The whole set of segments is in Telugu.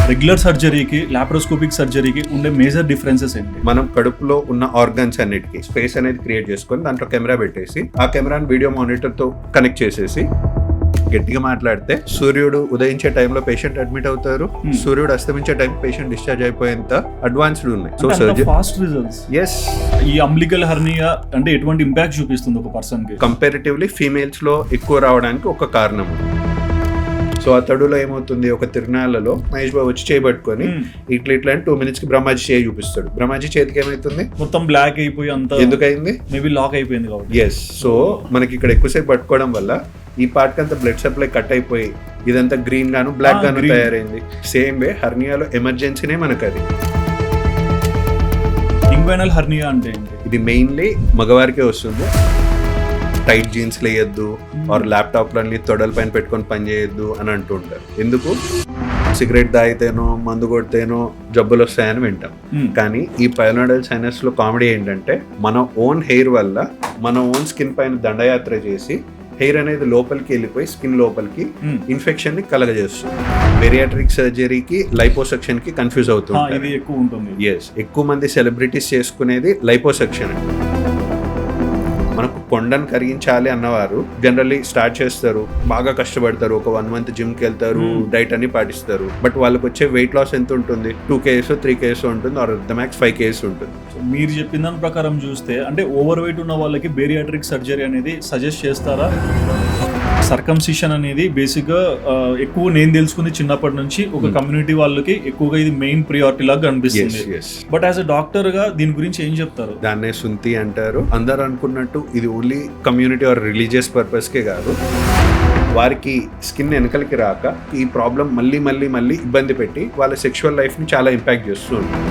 రెగ్యులర్ సర్జరీకి లాప్రోస్కోపిక్ సర్జరీకి ఉండే మేజర్ డిఫరెన్సెస్ ఏంటి? మనం కడుపులో ఉన్న ఆర్గన్స్ అన్నిటికీ స్పేస్ అనేది క్రియేట్ చేసుకొని దాంట్లో కెమెరా పెట్టేసి ఆ కెమెరాని వీడియో మానిటర్ తో కనెక్ట్ చేసేసి గట్టిగా మాట్లాడితే సూర్యుడు ఉదయించే టైంలో పేషెంట్ అడ్మిట్ అవుతారు, సూర్యుడు అస్తమించే టైం పేషెంట్ డిశ్చార్జ్ అయిపోయేంత అడ్వాన్స్డ్ ఉన్నాయి. So surgery fast results. Yes. ఈ అంబ్లికల్ హెర్నియా అంటే ఎటువంటి ఇంపాక్ట్ చూపిస్తుంది ఒక పర్సన్ కి? కంపారిటివ్లీ ఫీమేల్స్ లో ఎక్కువ రావడానికి ఒక కారణం. సో ఆ తడులో ఏమవుతుంది, ఒక తిరునాళ్ళలో మహేష్ బాబు వచ్చి చేయబట్టుకొని ఇట్లా ఇట్లా 2 minutes కి బ్రహ్మాజీ చేయి చూపిస్తాడు. బ్రహ్మాజీ చేతికి ఏమైతుంది, మొత్తం బ్లాక్ అయిపోయి అంత ఎందుకైంది, మేబీ లాక్ అయిపోయింది కాబట్టి. ఎస్. సో మనకి ఇక్కడ ఎక్కువసేపు పట్టుకోవడం వల్ల ఈ పార్ట్ కి అంతా బ్లడ్ సప్లై కట్ అయిపోయి ఇదంతా గ్రీన్ గాను బ్లాక్ గాను తయారైంది. సేమ్ వే హర్నియాలో ఎమర్జెన్సీనే మనకు అది. ఇంగ్వైనల్ హర్నియా అంటే ఏంటి? ఇది మెయిన్లీ మగవారికే వస్తుంది. టైట్ జీన్స్ వేయద్దు ఆర్ ల్యాప్టాప్ లో తొడల పైన పెట్టుకొని పని చేయొద్దు అని అంటుంటారు. ఎందుకు? సిగరెట్ తాగితేనో మందు కొడితేనో జబ్బులు వస్తాయని వింటాం. కానీ ఈ పైలోనడల్ సైనస్ లో కామెడీ ఏంటంటే మన ఓన్ హెయిర్ వల్ల మన ఓన్ స్కిన్ పైన దండయాత్ర చేసి హెయిర్ అనేది లోపలికి వెళ్ళిపోయి స్కిన్ లోపలికి ఇన్ఫెక్షన్ ని కలగజేస్తుంది. బెరియాట్రిక్ సర్జరీకి లైపోసెక్షన్ కి కన్ఫ్యూజ్ అవుతుంది. ఎస్, ఎక్కువ మంది సెలబ్రిటీస్ చేసుకునేది లైపోసెక్షన్. మనకు కొండను కరిగించాలి అన్నవారు జనరల్లీ స్టార్ట్ చేస్తారు, బాగా కష్టపడతారు, ఒక 1 month జిమ్కి వెళ్తారు, డైట్ అన్ని పాటిస్తారు. బట్ వాళ్ళకి వచ్చే వెయిట్ లాస్ ఎంత ఉంటుంది, 2 kgs 3 kgs ఉంటుంది, ఆర్ ద మ్యాక్స్ 5 kgs ఉంటుంది. మీరు చెప్పిన దాని ప్రకారం చూస్తే అంటే ఓవర్ వెయిట్ ఉన్న వాళ్ళకి బేరియాట్రిక్ సర్జరీ అనేది సజెస్ట్ చేస్తారా? సర్కంసిషన్ అనేది బేసిక్గా ఎక్కువ నేను తెలుసుకుంది చిన్నప్పటి నుంచి ఒక కమ్యూనిటీ వాళ్ళకి ఎక్కువగా ఇది మెయిన్ ప్రియారిటీ లాగా కనిపిస్తుంది. బట్ యాజ్ అ డాక్టర్ గా దీని గురించి ఏం చెప్తారు? దాన్నే సుంతి అంటారు. అందరు అనుకున్నట్టు ఇది only community or religious purpose కే కాదు. వారికి స్కిన్ వెనకలికి రాక ఈ ప్రాబ్లం మళ్ళీ మళ్ళీ మళ్ళీ ఇబ్బంది పెట్టి వాళ్ళ సెక్షువల్ లైఫ్ ని చాలా ఇంపాక్ట్ చేస్తూ ఉంటుంది.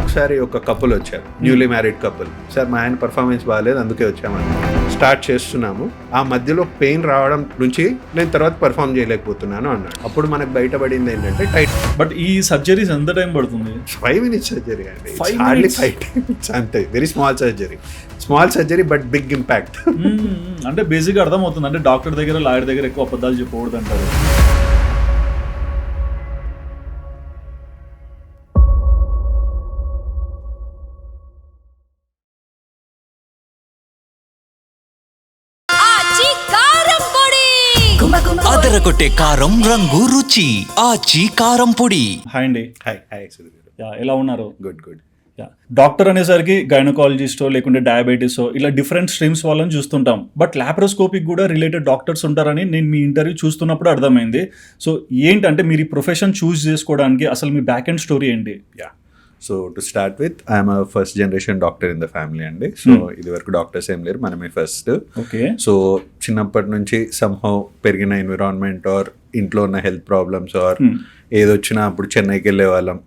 ఒకసారి ఒక కపుల్ వచ్చారు, న్యూలీ మ్యారీడ్ కపుల్. సార్ మా ఆయన పర్ఫార్మెన్స్ బాగాలేదు అందుకే వచ్చామని స్టార్ట్ చేస్తున్నాము. ఆ మధ్యలో పెయిన్ రావడం నుంచి నేను తర్వాత పర్ఫార్మ్ చేయలేకపోతున్నాను అన్నాడు. అప్పుడు మనకు బయటపడింది ఏంటంటే టైట్. బట్ ఈ సర్జరీస్ ఎంత టైం పడుతుంది? 5 minutes సర్జరీ అండి. హార్డ్లీ 5 minutes అంతే. Very small surgery but big impact. అంటే బేసిక్గా అర్థమవుతుంది అంటే డాక్టర్ దగ్గర లాయర్ దగ్గర ఎక్కువ అబద్ధాలు చెప్పకూడదు అంటారు. అదరగొట్టే కారం రంగు రుచి ఆచి కారం పొడి. హాయ్ అండి. హాయ్. ఎలా ఉన్నారు? గుడ్. డాక్టర్ అనేసరికి గైనకాలజిస్టో లేకుంటే డయాబెటీసో ఇలా డిఫరెంట్ స్ట్రీమ్స్ వాళ్ళని చూస్తుంటాం. బట్ లాప్రోస్కోపిక్ కూడా రిలేటెడ్ డాక్టర్స్ ఉంటారని నేను మీ ఇంటర్వ్యూ చూస్తున్నప్పుడు అర్థమైంది. సో ఏంటంటే మీరు ఈ ప్రొఫెషన్ చూస్ చేసుకోవడానికి అసలు మీ బ్యాక్ ఎండ్ స్టోరీ ఏంటి? So to start with, I'm a first generation doctor in the family అండి. సో ఇది వరకు డాక్టర్స్ ఏం లేరు, మనమే ఫస్ట్. ఓకే. సో చిన్నప్పటి నుంచి సమ్హౌ పెరిగిన ఎన్విరాన్మెంట్ ఆర్ ఇంట్లో ఉన్న హెల్త్ ప్రాబ్లమ్స్ ఆర్ ఏదొచ్చినా అప్పుడు చెన్నైకి వెళ్ళే వాళ్ళం.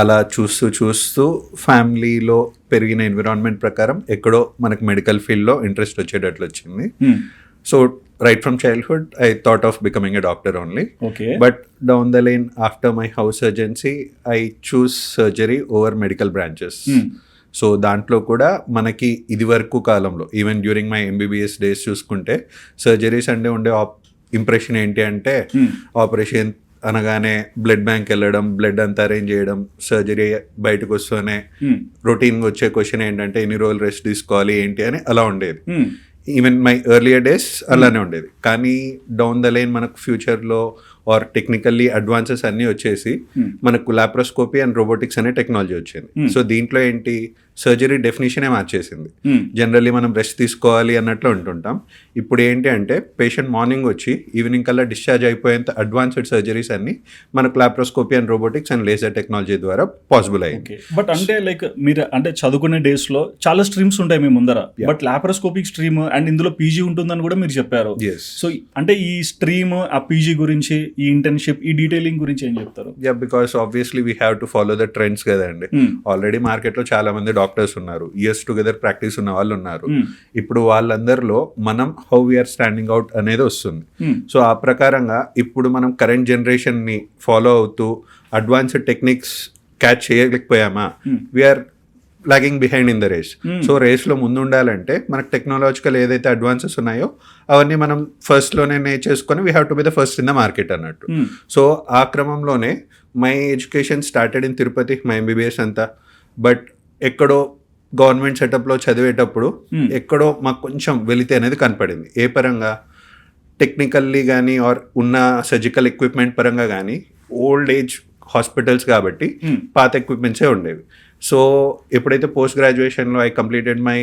అలా చూస్తూ ఫ్యామిలీలో పెరిగిన ఎన్విరాన్మెంట్ ప్రకారం ఎక్కడో మనకు మెడికల్ ఫీల్డ్లో ఇంట్రెస్ట్ వచ్చేటట్లు వచ్చింది. So right from childhood I thought of becoming a doctor only. Okay. But down the lane after my house surgery I choose surgery over medical branches. So దాంట్లో కూడా మనకి ఇది వరకు కాలంలో even during my MBBS days చూసుకుంటే సర్జరీస్ అంటే ఉండే ఇంప్రెషన్ ఏంటి అంటే ఆపరేషన్ అనగానే బ్లడ్ బ్యాంక్ వెళ్ళడం, బ్లడ్ అంతా అరేంజ్ చేయడం, సర్జరీ బయటకు వస్తూనే రొటీన్ వచ్చే క్వశ్చన్ ఏంటంటే ఎన్ని రోజులు రెస్ట్ తీసుకోవాలి ఏంటి అని అలా ఉండేది. ఈవెన్ మై ఎర్లియర్ డేస్ అలానే ఉండేది. కానీ డౌన్ ద లైన్ మనకు ఫ్యూచర్లో ఆర్ టెక్నికల్లీ అడ్వాన్సెస్ అన్నీ వచ్చేసి మనకు లాప్రోస్కోపీ అండ్ రోబోటిక్స్ అనే టెక్నాలజీ వచ్చింది. సో దీంట్లో ఏంటి, సర్జరీ డెఫినేషనే మార్చేసింది. జనరల్లీ మనం రెస్ట్ తీసుకోవాలి అన్నట్లు ఉంటుంటాం. ఇప్పుడు ఏంటి అంటే పేషెంట్ మార్నింగ్ వచ్చి ఈవినింగ్ కల్లా డిశ్చార్జ్ అయిపోయేంత అడ్వాన్స్డ్ సర్జరీస్ అన్ని మనకు laparoscopy and robotics and laser technology ద్వారా పాసిబుల్ అయ్యింది. బట్ అంటే లైక్ మీరు అంటే చదువుకునే డేస్ లో చాలా స్ట్రీమ్స్ ఉంటాయి మీ ముందర, బట్ లాప్రోస్కోపిక్ స్ట్రీమ్ అండ్ ఇందులో పీజీ ఉంటుందని కూడా మీరు చెప్పారు. సో అంటే ఈ స్ట్రీమ్, ఆ పీజీ గురించి, ఈ ఇంటర్న్షిప్, ఈ డీటెయిలింగ్ గురించి ఏం చెప్తారు? Because obviously we have to follow the trends కదండి. ఆల్రెడీ మార్కెట్ లో చాలా మంది డాక్టర్స్ ఉన్నారు, ఇయర్స్ టుగెదర్ ప్రాక్టీస్ ఉన్న వాళ్ళు ఉన్నారు. ఇప్పుడు వాళ్ళందరిలో మనం హౌ వీఆర్ స్టాండింగ్ అవుట్ అనేది వస్తుంది. సో ఆ ప్రకారంగా ఇప్పుడు మనం కరెంట్ జనరేషన్ ని ఫాలో అవుతూ అడ్వాన్స్డ్ టెక్నిక్స్ క్యాచ్ చేయలేకపోయామా, we're lagging behind in the race. So రేస్లో ముందు ఉండాలంటే మనకు టెక్నాలజికల్ ఏదైతే అడ్వాన్సెస్ ఉన్నాయో అవన్నీ మనం ఫస్ట్లోనే నేర్చేసుకొని we have to be the first in the market అన్నట్టు. సో ఆ క్రమంలోనే my education started in Tirupati, my MBBS అంతా. బట్ ఎక్కడో గవర్నమెంట్ సెటప్లో చదివేటప్పుడు ఎక్కడో మాకు కొంచెం వెలితే అనేది కనపడింది. ఏ పరంగా, టెక్నికల్లీ కానీ ఆర్ ఉన్న సర్జికల్ ఎక్విప్మెంట్ పరంగా కానీ ఓల్డ్ ఏజ్ హాస్పిటల్స్ కాబట్టి పాత ఎక్విప్మెంట్సే ఉండేవి. సో ఎప్పుడైతే పోస్ట్ గ్రాడ్యుయేషన్లో I completed my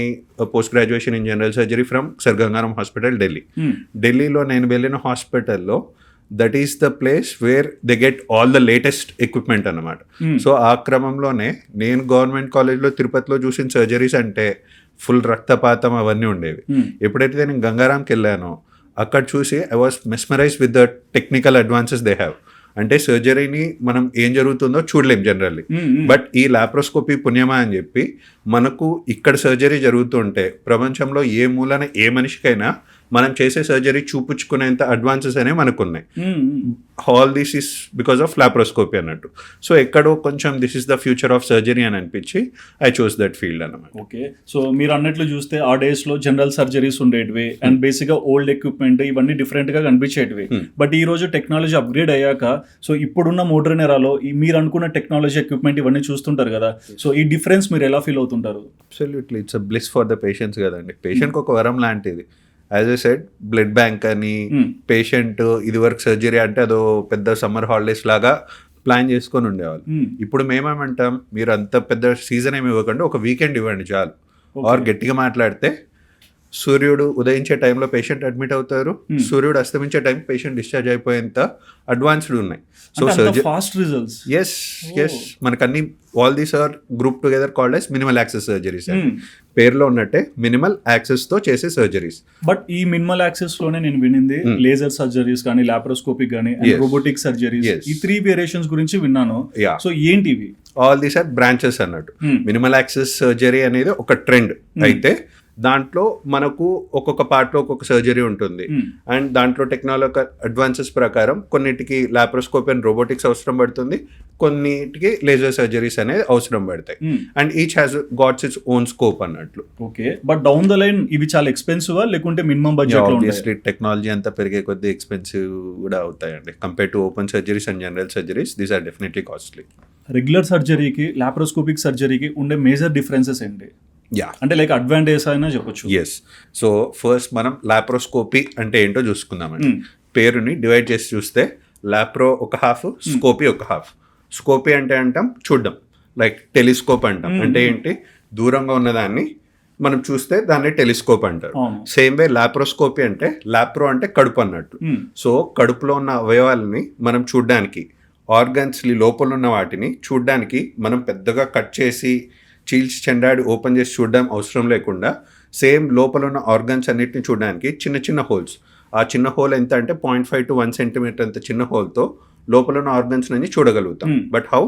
post graduation in general surgery from sir Ganga Ram hospital, Delhi. ఢిల్లీలో నేను వెళ్ళిన హాస్పిటల్లో that is the place where they get all the latest equipment అన్నమాట. సో ఆ క్రమంలోనే నేను గవర్నమెంట్ కాలేజ్లో తిరుపతిలో చూసిన సర్జరీస్ అంటే ఫుల్ రక్తపాతం అవన్నీ ఉండేవి. ఎప్పుడైతే నేను గంగారాంకి వెళ్ళానో అక్కడ చూసి I was mesmerize with the technical advances they have. అంటే సర్జరీని మనం ఏం జరుగుతుందో చూడలేం జనరల్లీ, బట్ ఈ లాప్రోస్కోపీ పుణ్యమా అని చెప్పి మనకు ఇక్కడ సర్జరీ జరుగుతుంటే ప్రపంచంలో ఏ మూలన ఏ మనిషికైనా మనం చేసే సర్జరీ చూపించుకునేంత అడ్వాన్సెస్ అనేవి మనకు ఉన్నాయి. All this is because of laparoscopy అన్నట్టు. సో ఎక్కడో కొంచెం this is the future of surgery అని అనిపించి ఐ చూస్ దట్ ఫీల్డ్ అన్నమాట. ఓకే, సో మీరు అన్నట్లు చూస్తే ఆ డేస్లో జనరల్ సర్జరీస్ ఉండేటివి అండ్ బేసిక్గా ఓల్డ్ ఎక్విప్మెంట్ ఇవన్నీ డిఫరెంట్గా కనిపించేటివి. బట్ ఈ రోజు టెక్నాలజీ అప్గ్రేడ్ అయ్యాక సో ఇప్పుడున్న మోడర్న్ ఎరాలో మీరు అనుకున్న టెక్నాలజీ ఎక్విప్మెంట్ ఇవన్నీ చూస్తుంటారు కదా, సో ఈ డిఫరెన్స్ మీరు ఎలా ఫీల్ అవుతుంటారు? Absolutely it's a bliss for the patients కదండి. పేషెంట్కి ఒక వరం లాంటిది. As I said, blood bank అని పేషెంట్ ఇది వరకు సర్జరీ అంటే అదో పెద్ద సమ్మర్ హాలిడేస్ లాగా ప్లాన్ చేసుకొని ఉండేవాళ్ళు. ఇప్పుడు మేమేమంటాం, మీరు అంత పెద్ద సీజన్ ఏమి ఇవ్వకండి, ఒక వీకెండ్ ఇవ్వండి చాలు. ఆర్ గట్టిగా మాట్లాడితే సూర్యుడు ఉదయించే టైంలో పేషెంట్ అడ్మిట్ అవుతారు, సూర్యుడు అస్తమించే టైం పేషెంట్ డిశ్చార్జ్ అయిపోయేంత అడ్వాన్స్డ్ ఉన్నాయి. So surgery fast results. Yes మనకు అన్ని all these are group together called as minimal access surgeries. పేరులో ఉన్నట్టే మినిమల్ యాక్సెస్ తో చేసే సర్జరీస్. బట్ ఈ మినిమల్ యాక్సెస్ లోనే నేను వినింది లేజర్ సర్జరీస్ కానీ, లాప్రోస్కోపిక్ కానీ, రోబోటిక్ సర్జరీస్, ఈ 3 వేరియేషన్స్ గురించి విన్నాను. సో ఏంటివి? ఆల్ దీస్ ఆర్ బ్రాంచెస్ అన్నట్టు. మినిమల్ యాక్సెస్ సర్జరీ అనేది ఒక ట్రెండ్ అయితే దాంట్లో మనకు ఒక్కొక్క పార్ట్లో ఒక్కొక్క సర్జరీ ఉంటుంది. అండ్ దాంట్లో టెక్నాలజికల్ అడ్వాన్సెస్ ప్రకారం కొన్నిటికి లాప్రోస్కోపీ అండ్ రోబోటిక్స్ అవసరం పడుతుంది, కొన్నిటికి లేజర్ సర్జరీస్ అనేది అవసరం పడతాయి. And each has gots its own scope అన్నట్లు. Okay, but down the line ఇవి చాలా ఎక్స్పెన్సివ్ లేకుంటే మినిమం బడ్జెట్? ఆబ్వియస్లీ టెక్నాలజీ అంతా పెరిగే కొద్దీ ఎక్స్పెన్సివ్ కూడా అవుతాయండి. Compare to open surgeries and general surgeries, these are definitely costly. Regular సర్జరీకి లాప్రోస్కోపిక్ సర్జరీకి ఉండే మేజర్ డిఫరెన్సెస్ ఏంటి? అంటే లైక్ అడ్వాంటేజ్ అయినా చెప్పొచ్చు. ఎస్, సో ఫస్ట్ మనం లాప్రోస్కోపీ అంటే ఏంటో చూసుకుందామండి. పేరుని డివైడ్ చేసి చూస్తే లాప్రో ఒక హాఫ్, స్కోపీ ఒక హాఫ్. స్కోపీ అంటే అంటాం చూడడం, లైక్ టెలిస్కోప్ అంటాం. అంటే ఏంటి, దూరంగా ఉన్నదాన్ని మనం చూస్తే దాన్ని టెలిస్కోప్ అంటారు. సేమ్ వే లాప్రోస్కోపీ అంటే, లాప్రో అంటే కడుపు అన్నట్టు. సో కడుపులో ఉన్న అవయవాలని మనం చూడడానికి, ఆర్గన్స్ లోపల ఉన్న వాటిని చూడడానికి మనం పెద్దగా కట్ చేసి చీల్చి చెండాడి ఓపెన్ చేసి చూడడం అవసరం లేకుండా, సేమ్ లోపల ఉన్న ఆర్గన్స్ అన్నిటిని చూడడానికి చిన్న చిన్న హోల్స్. ఆ చిన్న హోల్ ఎంత అంటే 0.5 to 1 centimeter అంత చిన్న హోల్తో లోపల ఉన్న ఆర్గన్స్ అన్ని చూడగలుగుతాం. But how?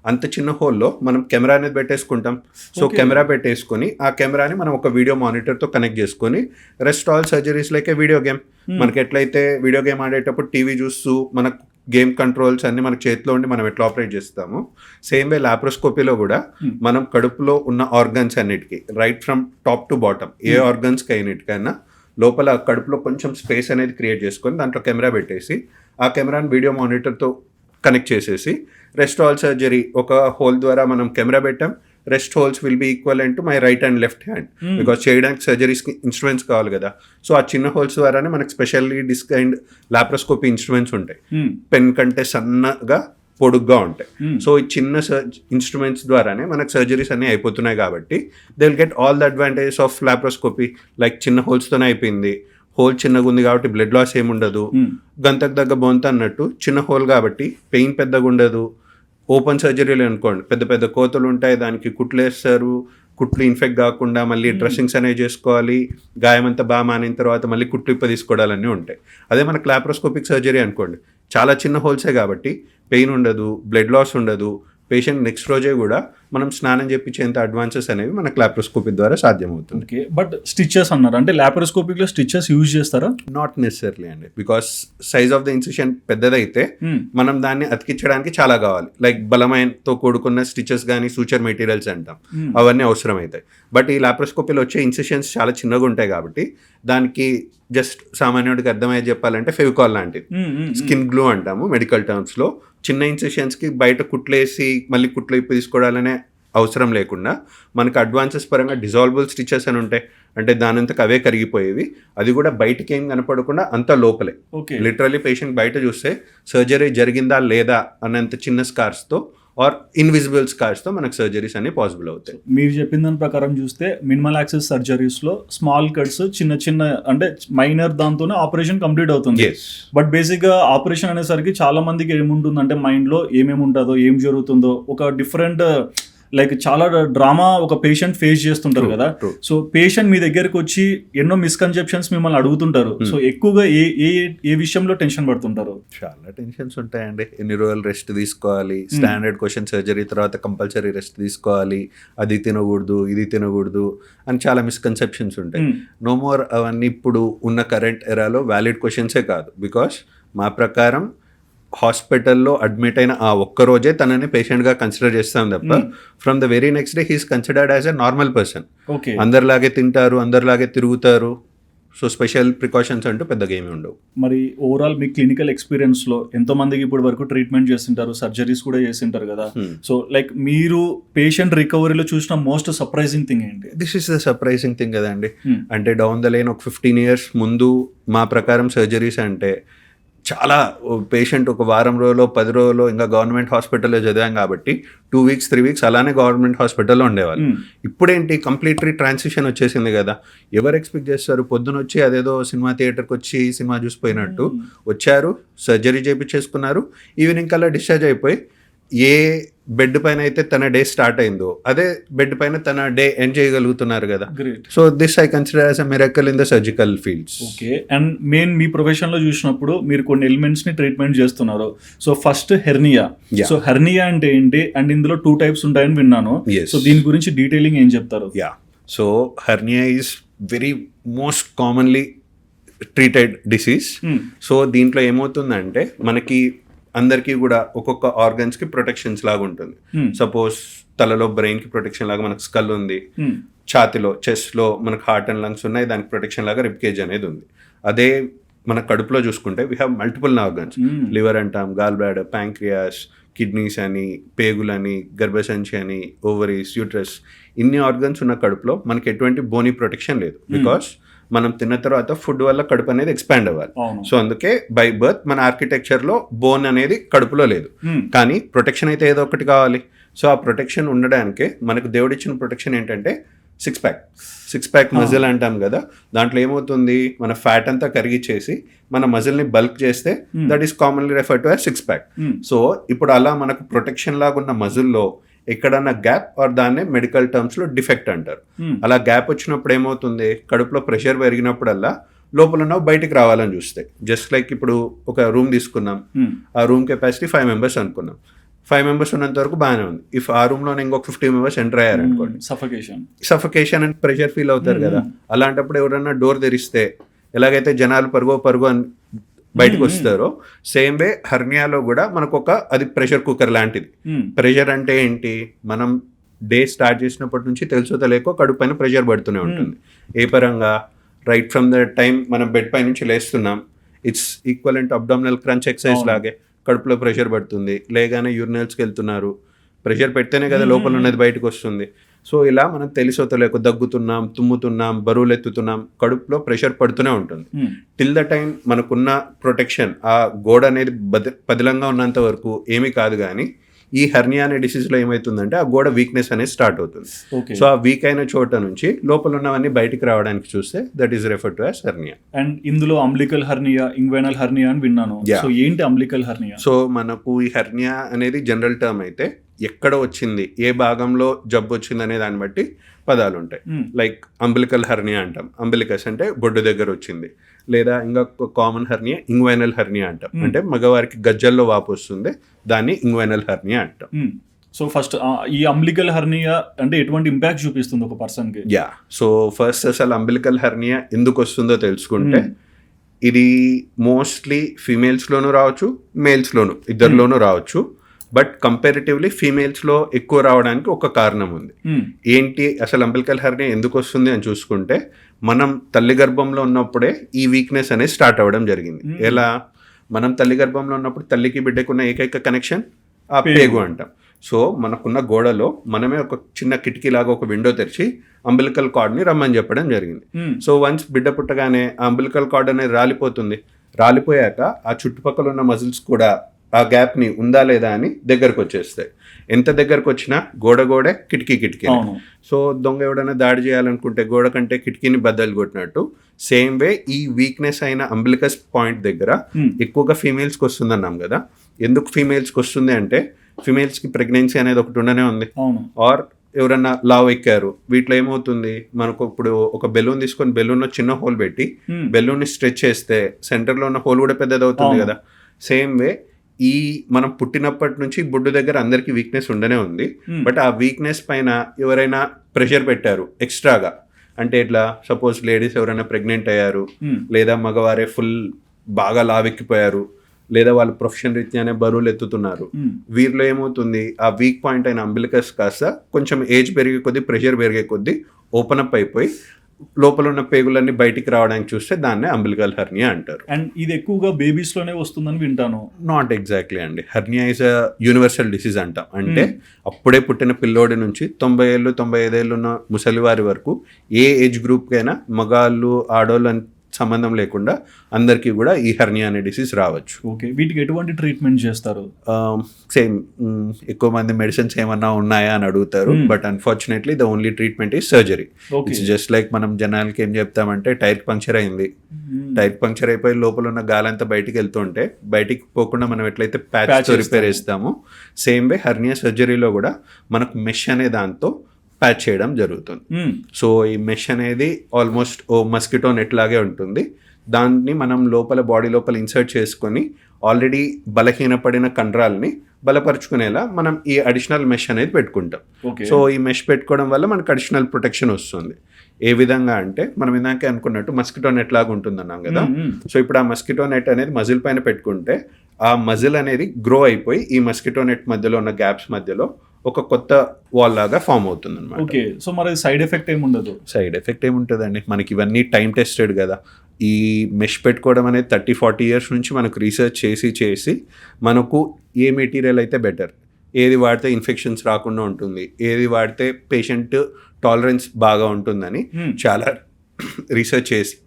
అంత చిన్న హోల్లో మనం కెమెరా అనేది పెట్టేసుకుంటాం. సో కెమెరా పెట్టేసుకొని ఆ కెమెరాని మనం ఒక వీడియో మానిటర్తో కనెక్ట్ చేసుకొని రెస్ట్ ఆల్ సర్జరీస్ లైక్ ఏ వీడియో గేమ్. మనకి ఎట్లయితే వీడియో గేమ్ ఆడేటప్పుడు టీవీ చూస్తూ మనకు గేమ్ కంట్రోల్స్ అన్ని మన చేతిలో ఉండి మనం ఎట్లా ఆపరేట్ చేస్తాము, సేమ్ వే లాప్రోస్కోపీలో కూడా మనం కడుపులో ఉన్న ఆర్గన్స్ అన్నిటికీ right from top to bottom ఏ ఆర్గన్స్కి అయినటికైనా లోపల కడుపులో కొంచెం స్పేస్ అనేది క్రియేట్ చేసుకొని దాంట్లో కెమెరా పెట్టేసి ఆ కెమెరాని వీడియో మానిటర్తో కనెక్ట్ చేసేసి రెస్ట్ ఆల్ సర్జరీ ఒక హోల్ ద్వారా మనం కెమెరా పెట్టాం, rest holes will be equivalent to my right and left hand. Because చేయడానికి సర్జరీస్కి ఇన్స్ట్రుమెంట్స్ కావాలి కదా. సో ఆ చిన్న హోల్స్ ద్వారానే మనకు స్పెషల్లీ డిస్కైండ్ లాప్రోస్కోపీ ఇన్స్ట్రుమెంట్స్ ఉంటాయి, పెన్ కంటే సన్నగా పొడుగ్గా ఉంటాయి. సో ఈ చిన్న ఇన్స్ట్రుమెంట్స్ ద్వారానే మనకు సర్జరీస్ అన్నీ అయిపోతున్నాయి కాబట్టి they will get all the advantages of laparoscopy. Like చిన్న హోల్స్తోనే అయిపోయింది, హోల్ చిన్నగా ఉంది కాబట్టి బ్లడ్ లాస్ ఏముండదు, గంతకు దగ్గర బొంత అన్నట్టు చిన్న హోల్ కాబట్టి పెయిన్ పెద్దగా ఉండదు. ఓపెన్ సర్జరీలు అనుకోండి, పెద్ద పెద్ద కోతలు ఉంటాయి, దానికి కుట్లు వేస్తారు, కుట్లు ఇన్ఫెక్ట్ కాకుండా మళ్ళీ డ్రెస్సింగ్స్ అనేవి చేసుకోవాలి, గాయం అంతా బాగా మానిన తర్వాత మళ్ళీ కుట్లు ఇప్ప తీసుకోవడాలన్నీ ఉంటాయి. అదే మనకు లాప్రోస్కోపిక్ సర్జరీ అనుకోండి, చాలా చిన్న హోల్సే కాబట్టి పెయిన్ ఉండదు, బ్లడ్ లాస్ ఉండదు, పేషెంట్ నెక్స్ట్ రోజే కూడా మనం స్నానం చేయించేంత అడ్వాన్సెస్ అనేవి మనకు లాప్రోస్కోపీ ద్వారా సాధ్యమవుతుంది. ఓకే, బట్ స్టిచెస్ అన్నారు అంటే లాప్రోస్కోపిక్లో స్టిచెస్ యూజ్ చేస్తారా? నాట్ నెసెసర్లీ అండి, because size of the incision పెద్దదైతే మనం దాన్ని అతికించడానికి చాలా కావాలి. లైక్ బలమైనతో కూడుకున్న స్టిచెస్ కానీ సూచర్ మెటీరియల్స్ అంటాం, అవన్నీ అవసరం అవుతాయి. బట్ ఈ లాప్రోస్కోపీలో వచ్చే ఇన్సిషన్స్ చాలా చిన్నగా ఉంటాయి కాబట్టి దానికి జస్ట్ సామాన్యుడికి అర్థమయ్యే చెప్పాలంటే ఫెవికాల్ లాంటిది, స్కిన్ గ్లూ అంటాము మెడికల్ టర్మ్స్లో. చిన్న ఇన్సిషన్స్కి బయట కుట్లేసి మళ్ళీ కుట్లు ఇప్పు తీసుకోవడాలనే అవసరం లేకుండా మనకు అడ్వాన్సెస్ పరంగా డిజాల్వబుల్ స్టిచెస్ అని ఉంటాయి. అంటే దానంతకు అవే కరిగిపోయేవి, అది కూడా బయటకి ఏం కనపడకుండా అంతా లోపలే. లిటరలీ పేషెంట్ బయట చూస్తే సర్జరీ జరిగిందా లేదా అన్నంత చిన్న స్కార్స్తో ఆర్ ఇన్విజిబుల్ స్కార్స్తో మనకు సర్జరీస్ అన్ని పాసిబుల్ అవుతాయి. మీరు చెప్పిన దాని ప్రకారం చూస్తే మినిమల్ యాక్సెస్ సర్జరీస్లో స్మాల్ కట్స్ చిన్న చిన్న అంటే మైనర్ దాంతోనే ఆపరేషన్ కంప్లీట్ అవుతుంది. బట్ బేసిక్గా ఆపరేషన్ అనేసరికి చాలా మందికి ఏముంటుందంటే మైండ్లో ఏమేమి ఉంటుందో ఏం జరుగుతుందో ఒక డిఫరెంట్ లైక్ చాలా డ్రామా ఒక పేషెంట్ ఫేస్ చేస్తుంటారు కదా. సో పేషెంట్ మీ దగ్గరకు వచ్చి ఎన్నో మిస్కన్సెప్షన్స్ మిమ్మల్ని అడుగుతుంటారు. సో ఎక్కువగా ఏ విషయంలో టెన్షన్ పడుతుంటారు? చాలా టెన్షన్స్ ఉంటాయండి. ఎన్ని రోజులు రెస్ట్ తీసుకోవాలి, స్టాండర్డ్ క్వశ్చన్ సర్జరీ తర్వాత కంపల్సరీ రెస్ట్ తీసుకోవాలి, అది తినకూడదు ఇది తినకూడదు అని చాలా మిస్కన్సెప్షన్స్ ఉంటాయి. నో మోర్ అవన్నీ ఇప్పుడు ఉన్న కరెంట్ ఎరాలో వ్యాలిడ్ క్వశ్చన్సే కాదు. బికాస్ మా ప్రకారం హాస్పిటల్లో అడ్మిట్ అయిన ఆ ఒక్క రోజే తనని పేషెంట్గా కన్సిడర్ చేస్తాం తప్ప from the very next day he's considered as a normal person. అందరిలాగే తింటారు, అందరిలాగే తిరుగుతారు. సో స్పెషల్ ప్రికాషన్స్ అంటూ పెద్దగా ఏమీ ఉండవు. మరి ఓవరాల్ మీ క్లినికల్ ఎక్స్పీరియన్స్లో ఎంతో మందికి ఇప్పటి వరకు ట్రీట్మెంట్ చేస్తుంటారు, సర్జరీస్ కూడా చేస్తుంటారు కదా. సో లైక్ మీరు పేషెంట్ రికవరీలో చూసిన మోస్ట్ సర్ప్రైజింగ్ థింగ్ ఏంటి? This is the surprising thing కదండి. అంటే డౌన్ ద లైన్ ఒక 15 years ముందు మా ప్రకారం సర్జరీస్ అంటే చాలా పేషెంట్ ఒక వారం రోజులో 10 రోజులు ఇంకా గవర్నమెంట్ హాస్పిటల్లో చదివాం కాబట్టి 2 weeks 3 weeks అలానే గవర్నమెంట్ హాస్పిటల్లో ఉండేవాళ్ళు. ఇప్పుడేంటి కంప్లీట్లీ ట్రాన్సిషన్ వచ్చేసింది కదా. ఎవరు ఎక్స్పెక్ట్ చేస్తారు పొద్దున వచ్చి అదేదో సినిమా థియేటర్కి వచ్చి సినిమా చూసిపోయినట్టు వచ్చారు, సర్జరీ చేయించేసుకున్నారు, ఈవినింగ్ కల్లా డిశ్చార్జ్ అయిపోయి ఏ బెడ్ పైన అయితే తన డే స్టార్ట్ అయిందో అదే బెడ్ పైన తన డే ఎండ్ చేయగలుగుతున్నారు కదా. So this I consider as a miracle in the surgical fields. Okay, and main మీ ప్రొఫెషన్లో చూసినప్పుడు మీరు కొన్ని ఎలిమెంట్స్ ని ట్రీట్మెంట్ చేస్తున్నారు. So first hernia. So hernia అంటే ఏంటి అండ్ ఇందులో 2 types ఉంటాయని విన్నాను. సో దీని గురించి డీటెయిలింగ్ ఏం చెప్తారు? So hernia is very most commonly treated disease. So దీంట్లో ఏమవుతుందంటే మనకి అందరికీ కూడా ఒక్కొక్క ఆర్గన్స్కి ప్రొటెక్షన్స్ లాగా ఉంటుంది. సపోజ్ తలలో బ్రెయిన్కి ప్రొటెక్షన్ లాగా మనకు స్కల్ ఉంది, ఛాతిలో చెస్ట్లో మనకు హార్ట్ అండ్ లంగ్స్ ఉన్నాయి, దానికి ప్రొటెక్షన్ లాగా రిబ్కేజ్ అనేది ఉంది. అదే మన కడుపులో చూసుకుంటే we have multiple organs. Liver అంటాం, గాల్ బ్లాడర్, ప్యాంక్రియాస్, కిడ్నీస్ అని, పేగులని, గర్భసంచి అని, ఓవరీస్, యూట్రస్, ఇన్ని ఆర్గన్స్ ఉన్న కడుపులో మనకి ఎటువంటి బోనీ ప్రొటెక్షన్ లేదు. బికాస్ మనం తిన్న తర్వాత ఫుడ్ వల్ల కడుపు అనేది ఎక్స్పాండ్ అవ్వాలి. సో అందుకే బై బర్త్ మన ఆర్కిటెక్చర్లో బోన్ అనేది కడుపులో లేదు, కానీ ప్రొటెక్షన్ అయితే ఏదో ఒకటి కావాలి. సో ఆ ప్రొటెక్షన్ ఉండడానికే మనకు దేవుడిచ్చిన ప్రొటెక్షన్ ఏంటంటే సిక్స్ ప్యాక్ మజిల్ అంటాం కదా. దాంట్లో ఏమవుతుంది, మన ఫ్యాట్ అంతా కరిగిచ్చేసి మన మజిల్ని బల్క్ చేస్తే that is commonly refer to as 6 pack. So ఇప్పుడు అలా మనకు ప్రొటెక్షన్ లాగా ఉన్న మజిల్లో ఎక్కడన్నా గ్యాప్ ఆర్ దాన్నే మెడికల్ టర్మ్స్లో డిఫెక్ట్ అంటారు. అలా గ్యాప్ వచ్చినప్పుడు ఏమవుతుంది, కడుపులో ప్రెషర్ పెరిగినప్పుడల్లా లోపల ఉన్నవి బయటికి రావాలని చూస్తాయి. జస్ట్ లైక్ ఇప్పుడు ఒక రూమ్ తీసుకున్నాం, ఆ రూమ్ కెపాసిటీ 5 members అనుకున్నాం. 5 members ఉన్నంత వరకు బాగానే ఉంది. ఇఫ్ ఆ రూమ్లో ఇంకొక 50 members ఎంటర్ అయ్యారు అనుకోండి, సఫకేషన్ అని ప్రెషర్ ఫీల్ అవుతారు కదా. అలాంటప్పుడు ఎవరన్నా డోర్ తెరిస్తే ఎలాగైతే జనాలు పరుగు అని బయటకు వస్తారో సేమ్ వే హెర్నియాలో కూడా మనకు అది ప్రెషర్ కుక్కర్ లాంటిది. ప్రెషర్ అంటే ఏంటి, మనం డే స్టార్ట్ చేసినప్పటి నుంచి తెలుసో తెలియకో కడుపు పైన ప్రెషర్ పడుతూనే ఉంటుంది. ఏ పరంగా, రైట్ ఫ్రమ్ ద టైం మనం బెడ్ పై నుంచి లేస్తున్నాం, it's equivalent abdominal crunch exercise లాగే కడుపులో ప్రెషర్ పడుతుంది. లేగానే యూరినల్స్కి వెళ్తున్నారు, ప్రెషర్ పెడితేనే కదా లోపల ఉన్నది బయటకు వస్తుంది. సో ఇలా మనం తెలిసో తెలియక దగ్గుతున్నాం, తుమ్ముతున్నాం, బరువులు ఎత్తుతున్నాం, కడుపులో ప్రెషర్ పడుతూనే ఉంటుంది. టిల్ ద టైం మనకున్న ప్రొటెక్షన్ ఆ గోడ అనేది పదిలంగా ఉన్నంత వరకు ఏమీ కాదు. కానీ ఈ హెర్నియా అనే డిసీజ్లో ఏమవుతుందంటే ఆ గోడ వీక్నెస్ అనేది స్టార్ట్ అవుతుంది. సో ఆ వీక్ అయిన చోట నుంచి లోపల ఉన్నవన్నీ బయటికి రావడానికి చూస్తే that is refer to as hernia. And ఇందులో అంబ్లికల్ హెర్నియా, ఇంగ్వైనల్ హెర్నియా అని విన్నాను. సో ఏంటి అంబ్లికల్ హెర్నియా? సో మనకు ఈ హెర్నియా అనేది జనరల్ టర్మ్ అయితే ఎక్కడ వచ్చింది, ఏ భాగంలో జబ్బు వచ్చింది అనే దాన్ని బట్టి పదాలు ఉంటాయి. లైక్ అంబిలికల్ హెర్నియా అంటాం, అంబిలికస్ అంటే బొడ్డు దగ్గర వచ్చింది. లేదా ఇంకా కామన్ హెర్నియా ఇంగ్వైనల్ హెర్నియా అంటాం, అంటే మగవారికి గజ్జల్లో వాపు వస్తుంది, దాన్ని ఇంగ్వైనల్ హెర్నియా అంటాం. సో ఫస్ట్ ఈ అంబ్లికల్ హర్నియా అంటే ఎటువంటి ఇంపాక్ట్ చూపిస్తుంది ఒక పర్సన్ కి? యా, సో ఫస్ట్ అసలు అంబిలికల్ హెర్నియా ఎందుకు వస్తుందో తెలుసుకుంటే ఇది మోస్ట్లీ ఫీమేల్స్లోనూ రావచ్చు, మేల్స్లోను ఇద్దరిలోనూ రావచ్చు. బట్ కంపారిటివ్లీ ఫీమేల్స్లో ఎక్కువ రావడానికి ఒక కారణం ఉంది. ఏంటి అసలు అంబిలికల్ హెర్నియా ఎందుకు వస్తుంది అని చూసుకుంటే, మనం తల్లి గర్భంలో ఉన్నప్పుడే ఈ వీక్నెస్ అనేది స్టార్ట్ అవ్వడం జరిగింది. ఎలా? మనం తల్లి గర్భంలో ఉన్నప్పుడు తల్లికి బిడ్డకున్న ఏకైక కనెక్షన్ ఆ పేగు అంటాం. సో మనకున్న గోడలో మనమే ఒక చిన్న కిటికీ లాగా ఒక విండో తెరిచి అంబిలికల్ కార్డ్ని రమ్మని చెప్పడం జరిగింది. సో వన్స్ బిడ్డ పుట్టగానే ఆ అంబిలికల్ కార్డ్ అనేది రాలిపోతుంది. రాలిపోయాక ఆ చుట్టుపక్కల ఉన్న మజిల్స్ కూడా ఆ గ్యాప్ని ఉందా లేదా అని దగ్గరకు వచ్చేస్తాయి. ఎంత దగ్గరకు వచ్చినా గోడే కిటికీ. సో దొంగ ఎవడైనా దాడి చేయాలనుకుంటే గోడ కంటే కిటికీని బద్దలు కొట్టినట్టు సేమ్ వే ఈ వీక్నెస్ అయిన అంబిలికస్ పాయింట్ దగ్గర ఎక్కువగా ఫీమేల్స్కి వస్తుంది అన్నాం కదా. ఎందుకు ఫీమేల్స్కి వస్తుంది అంటే ఫీమేల్స్కి ప్రెగ్నెన్సీ అనేది ఒకటి ఉండనే ఉంది. ఆర్ ఎవరన్నా లావ్ ఎక్కారు, వీటిలో ఏమవుతుంది, మనకు ఇప్పుడు ఒక బెలూన్ తీసుకొని బెలూన్లో చిన్న హోల్ పెట్టి బెలూన్ని స్ట్రెచ్ చేస్తే సెంటర్లో ఉన్న హోల్ కూడా పెద్దది అవుతుంది కదా. సేమ్ వే ఈ మనం పుట్టినప్పటి నుంచి బొడ్డు దగ్గర అందరికీ వీక్నెస్ ఉండనే ఉంది. బట్ ఆ వీక్నెస్ పైన ఎవరైనా ప్రెషర్ పెట్టారు ఎక్స్ట్రాగా, అంటే ఇట్లా సపోజ్ లేడీస్ ఎవరైనా ప్రెగ్నెంట్ అయ్యారు, లేదా మగవారే ఫుల్ బాగా లావెక్కిపోయారు, లేదా వాళ్ళు ప్రొఫెషన్ రీత్యానే బరువులు ఎత్తుతున్నారు, వీరిలో ఏమవుతుంది ఆ వీక్ పాయింట్ అయిన అంబిలికస్ కాస్త కొంచెం ఏజ్ పెరిగే కొద్దీ ప్రెషర్ పెరిగే కొద్దీ ఓపెన్ అప్ అయిపోయి లోపల ఉన్న పేగులన్నీ బయటికి రావడానికి చూస్తే దాన్నే అంబిలికల్ హెర్నియా అంటారు. అండ్ ఇది ఎక్కువగా బేబీస్ లోనే వస్తుందని వింటాను. నాట్ ఎగ్జాక్ట్లీ అండి. Hernia is a universal disease అంటాం. అంటే అప్పుడే పుట్టిన పిల్లోడి నుంచి 90 ఏళ్ళు 95 ఏళ్ళు ఉన్న ముసలివారి వరకు ఏ ఏజ్ గ్రూప్కైనా మగాళ్ళు ఆడోళ్ళు అని సంబంధం లేకుండా అందరికీ కూడా ఈ హెర్నియా అనే డిసీజ్ రావచ్చు. ఓకే, వీటికి ఎటువంటి ట్రీట్మెంట్ చేస్తారు? సేమ్, ఎక్కువ మంది మెడిసిన్స్ ఏమన్నా ఉన్నాయా అని అడుగుతారు. But unfortunately the only treatment is surgery. It's just like మనం జనాలకి ఏం చెప్తామంటే టైర్ పంక్చర్ అయింది, టైర్ పంక్చర్ అయిపోయి లోపల ఉన్న గాలంతా బయటికి వెళ్తుంటే బయటికి పోకుండా మనం ఎట్లయితే ప్యాచ్తో రిపేర్ చేస్తామో సేమ్ వే హెర్నియా సర్జరీలో కూడా మనకు మెష్ అనే దాంతో ప్యాచ్ చేయడం జరుగుతుంది. సో ఈ మెష్ అనేది ఆల్మోస్ట్ ఓ మస్కిటో నెట్ లాగే ఉంటుంది. దాన్ని మనం లోపల బాడీ లోపల ఇన్సర్ట్ చేసుకొని ఆల్రెడీ బలహీనపడిన కండరాలని బలపరుచుకునేలా మనం ఈ అడిషనల్ మెష్ అనేది పెట్టుకుంటాం. సో ఈ మెష్ పెట్టుకోవడం వల్ల మనకు అడిషనల్ ప్రొటెక్షన్ వస్తుంది. ఏ విధంగా అంటే మనం ఇందాకే అనుకున్నట్టు మస్కిటో నెట్ లాగా ఉంటుందన్నాం కదా. సో ఇప్పుడు ఆ మస్కిటో నెట్ అనేది మజిల్ పైన పెట్టుకుంటే ఆ మజిల్ అనేది గ్రో అయిపోయి ఈ మస్కిటో నెట్ మధ్యలో ఉన్న గ్యాప్స్ మధ్యలో ఒక కొత్త వాల్ లాగా ఫామ్ అవుతుంది అనమాట. ఓకే, సో మరి సైడ్ ఎఫెక్ట్ ఏముండదు? సైడ్ ఎఫెక్ట్ ఏముంటుందండి, మనకి ఇవన్నీ టైం టెస్టెడ్ కదా. ఈ మెష్ పెట్టుకోవడం అనేది 30-40 ఇయర్స్ నుంచి మనకు రీసెర్చ్ చేసి మనకు ఏ మెటీరియల్ అయితే బెటర్, ఏది వాడితే ఇన్ఫెక్షన్స్ రాకుండా ఉంటుంది, ఏది వాడితే పేషెంట్ టాలరెన్స్ బాగా ఉంటుందని చాలా రీసెర్చ్ చేసి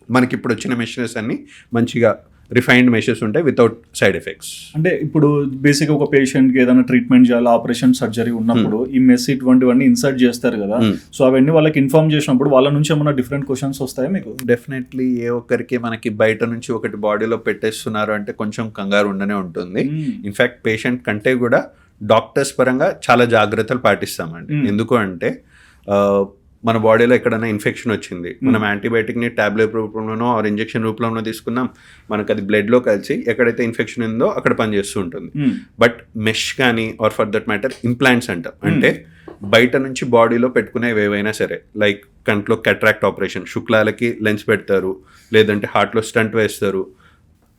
మనకి ఇప్పుడు వచ్చిన మెషినరీస్ అన్ని మంచిగా రిఫైన్డ్ మెషర్స్ ఉంటాయి వితౌట్ సైడ్ ఎఫెక్ట్స్. అంటే ఇప్పుడు బేసిక్గా ఒక పేషెంట్కి ఏదైనా ట్రీట్మెంట్ చేయాలి, ఆపరేషన్ సర్జరీ ఉన్నప్పుడు ఈ మెస్ ఇటువంటివన్నీ ఇన్సర్ట్ చేస్తారు కదా. సో అవన్నీ వాళ్ళకి ఇన్ఫార్మ్ చేసినప్పుడు వాళ్ళ నుంచి ఏమైనా డిఫరెంట్ క్వశ్చన్స్ వస్తాయా మీకు? డెఫినెట్లీ ఏ ఒక్కరికి మనకి బయట నుంచి ఒకటి బాడీలో పెట్టేస్తున్నారు అంటే కొంచెం కంగారు ఉండనే ఉంటుంది. ఇన్ఫ్యాక్ట్ పేషెంట్ కంటే కూడా డాక్టర్స్ పరంగా చాలా జాగ్రత్తలు పాటిస్తామండి. ఎందుకు అంటే మన బాడీలో ఎక్కడైనా ఇన్ఫెక్షన్ వచ్చింది, మనం యాంటీబయాటిక్ని టాబ్లెట్ రూపంలోనో ఆర్ ఇంజెక్షన్ రూపంలోనో తీసుకున్నాం, మనకు అది బ్లడ్లో కలిసి ఎక్కడైతే ఇన్ఫెక్షన్ ఉందో అక్కడ పనిచేస్తూ ఉంటుంది. బట్ మెష్ కానీ or for that matter implants అంటాం. అంటే బయట నుంచి బాడీలో పెట్టుకునేవి ఏవైనా సరే, లైక్ కంట్లో క్యాట్రాక్ట్ ఆపరేషన్, శుక్లాలకి లెన్స్ పెడతారు, లేదంటే హార్ట్లో స్టంట్ వేస్తారు,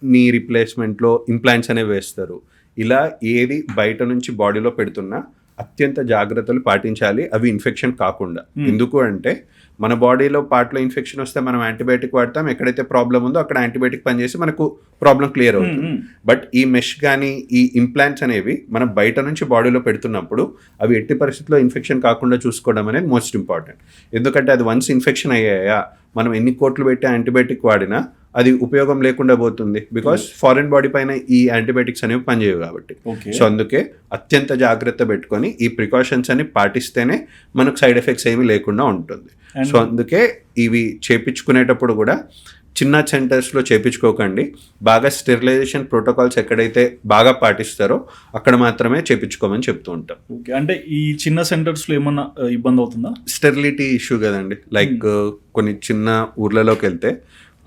నీ రీప్లేస్మెంట్లో ఇంప్లాంట్స్ అనేవి వేస్తారు. ఇలా ఏది బయట నుంచి బాడీలో పెడుతున్నా అత్యంత జాగ్రత్తలు పాటించాలి, అవి ఇన్ఫెక్షన్ కాకుండా. ఎందుకు అంటే మన బాడీలో పార్ట్లో ఇన్ఫెక్షన్ వస్తే మనం యాంటీబయాటిక్ వాడతాం, ఎక్కడైతే ప్రాబ్లం ఉందో అక్కడ యాంటీబయాటిక్ పనిచేసి మనకు ప్రాబ్లం క్లియర్ అవుతుంది. బట్ ఈ మెష్ కానీ ఈ ఇంప్లాంట్స్ అనేవి మనం బయట నుంచి బాడీలో పెడుతున్నప్పుడు అవి ఎట్టి పరిస్థితుల్లో ఇన్ఫెక్షన్ కాకుండా చూసుకోవడం అనేది మోస్ట్ ఇంపార్టెంట్. ఎందుకంటే అది వన్స్ ఇన్ఫెక్షన్ అయ్యాయా మనం ఎన్ని కోట్లు పెట్టి యాంటీబయాటిక్ వాడినా అది ఉపయోగం లేకుండా పోతుంది. బికాస్ ఫారిన్ బాడీ పైన ఈ యాంటీబయాటిక్స్ అనేవి పనిచేయవు కాబట్టి. సో అందుకే అత్యంత జాగ్రత్త పెట్టుకొని ఈ ప్రికాషన్స్ అని పాటిస్తేనే మనకు సైడ్ ఎఫెక్ట్స్ ఏమీ లేకుండా ఉంటుంది. సో అందుకే ఇవి చేపించుకునేటప్పుడు కూడా చిన్న సెంటర్స్లో చేపించుకోకండి. బాగా స్టెరిలైజేషన్ ప్రోటోకాల్స్ ఎక్కడైతే బాగా పాటిస్తారో అక్కడ మాత్రమే చేపించుకోమని చెప్తూ ఉంటాం. ఓకే, అంటే ఈ చిన్న సెంటర్స్లో ఏమన్నా ఇబ్బంది అవుతుందా? స్టెరిలిటీ ఇష్యూ కదండి. లైక్ కొన్ని చిన్న ఊర్లలోకి వెళ్తే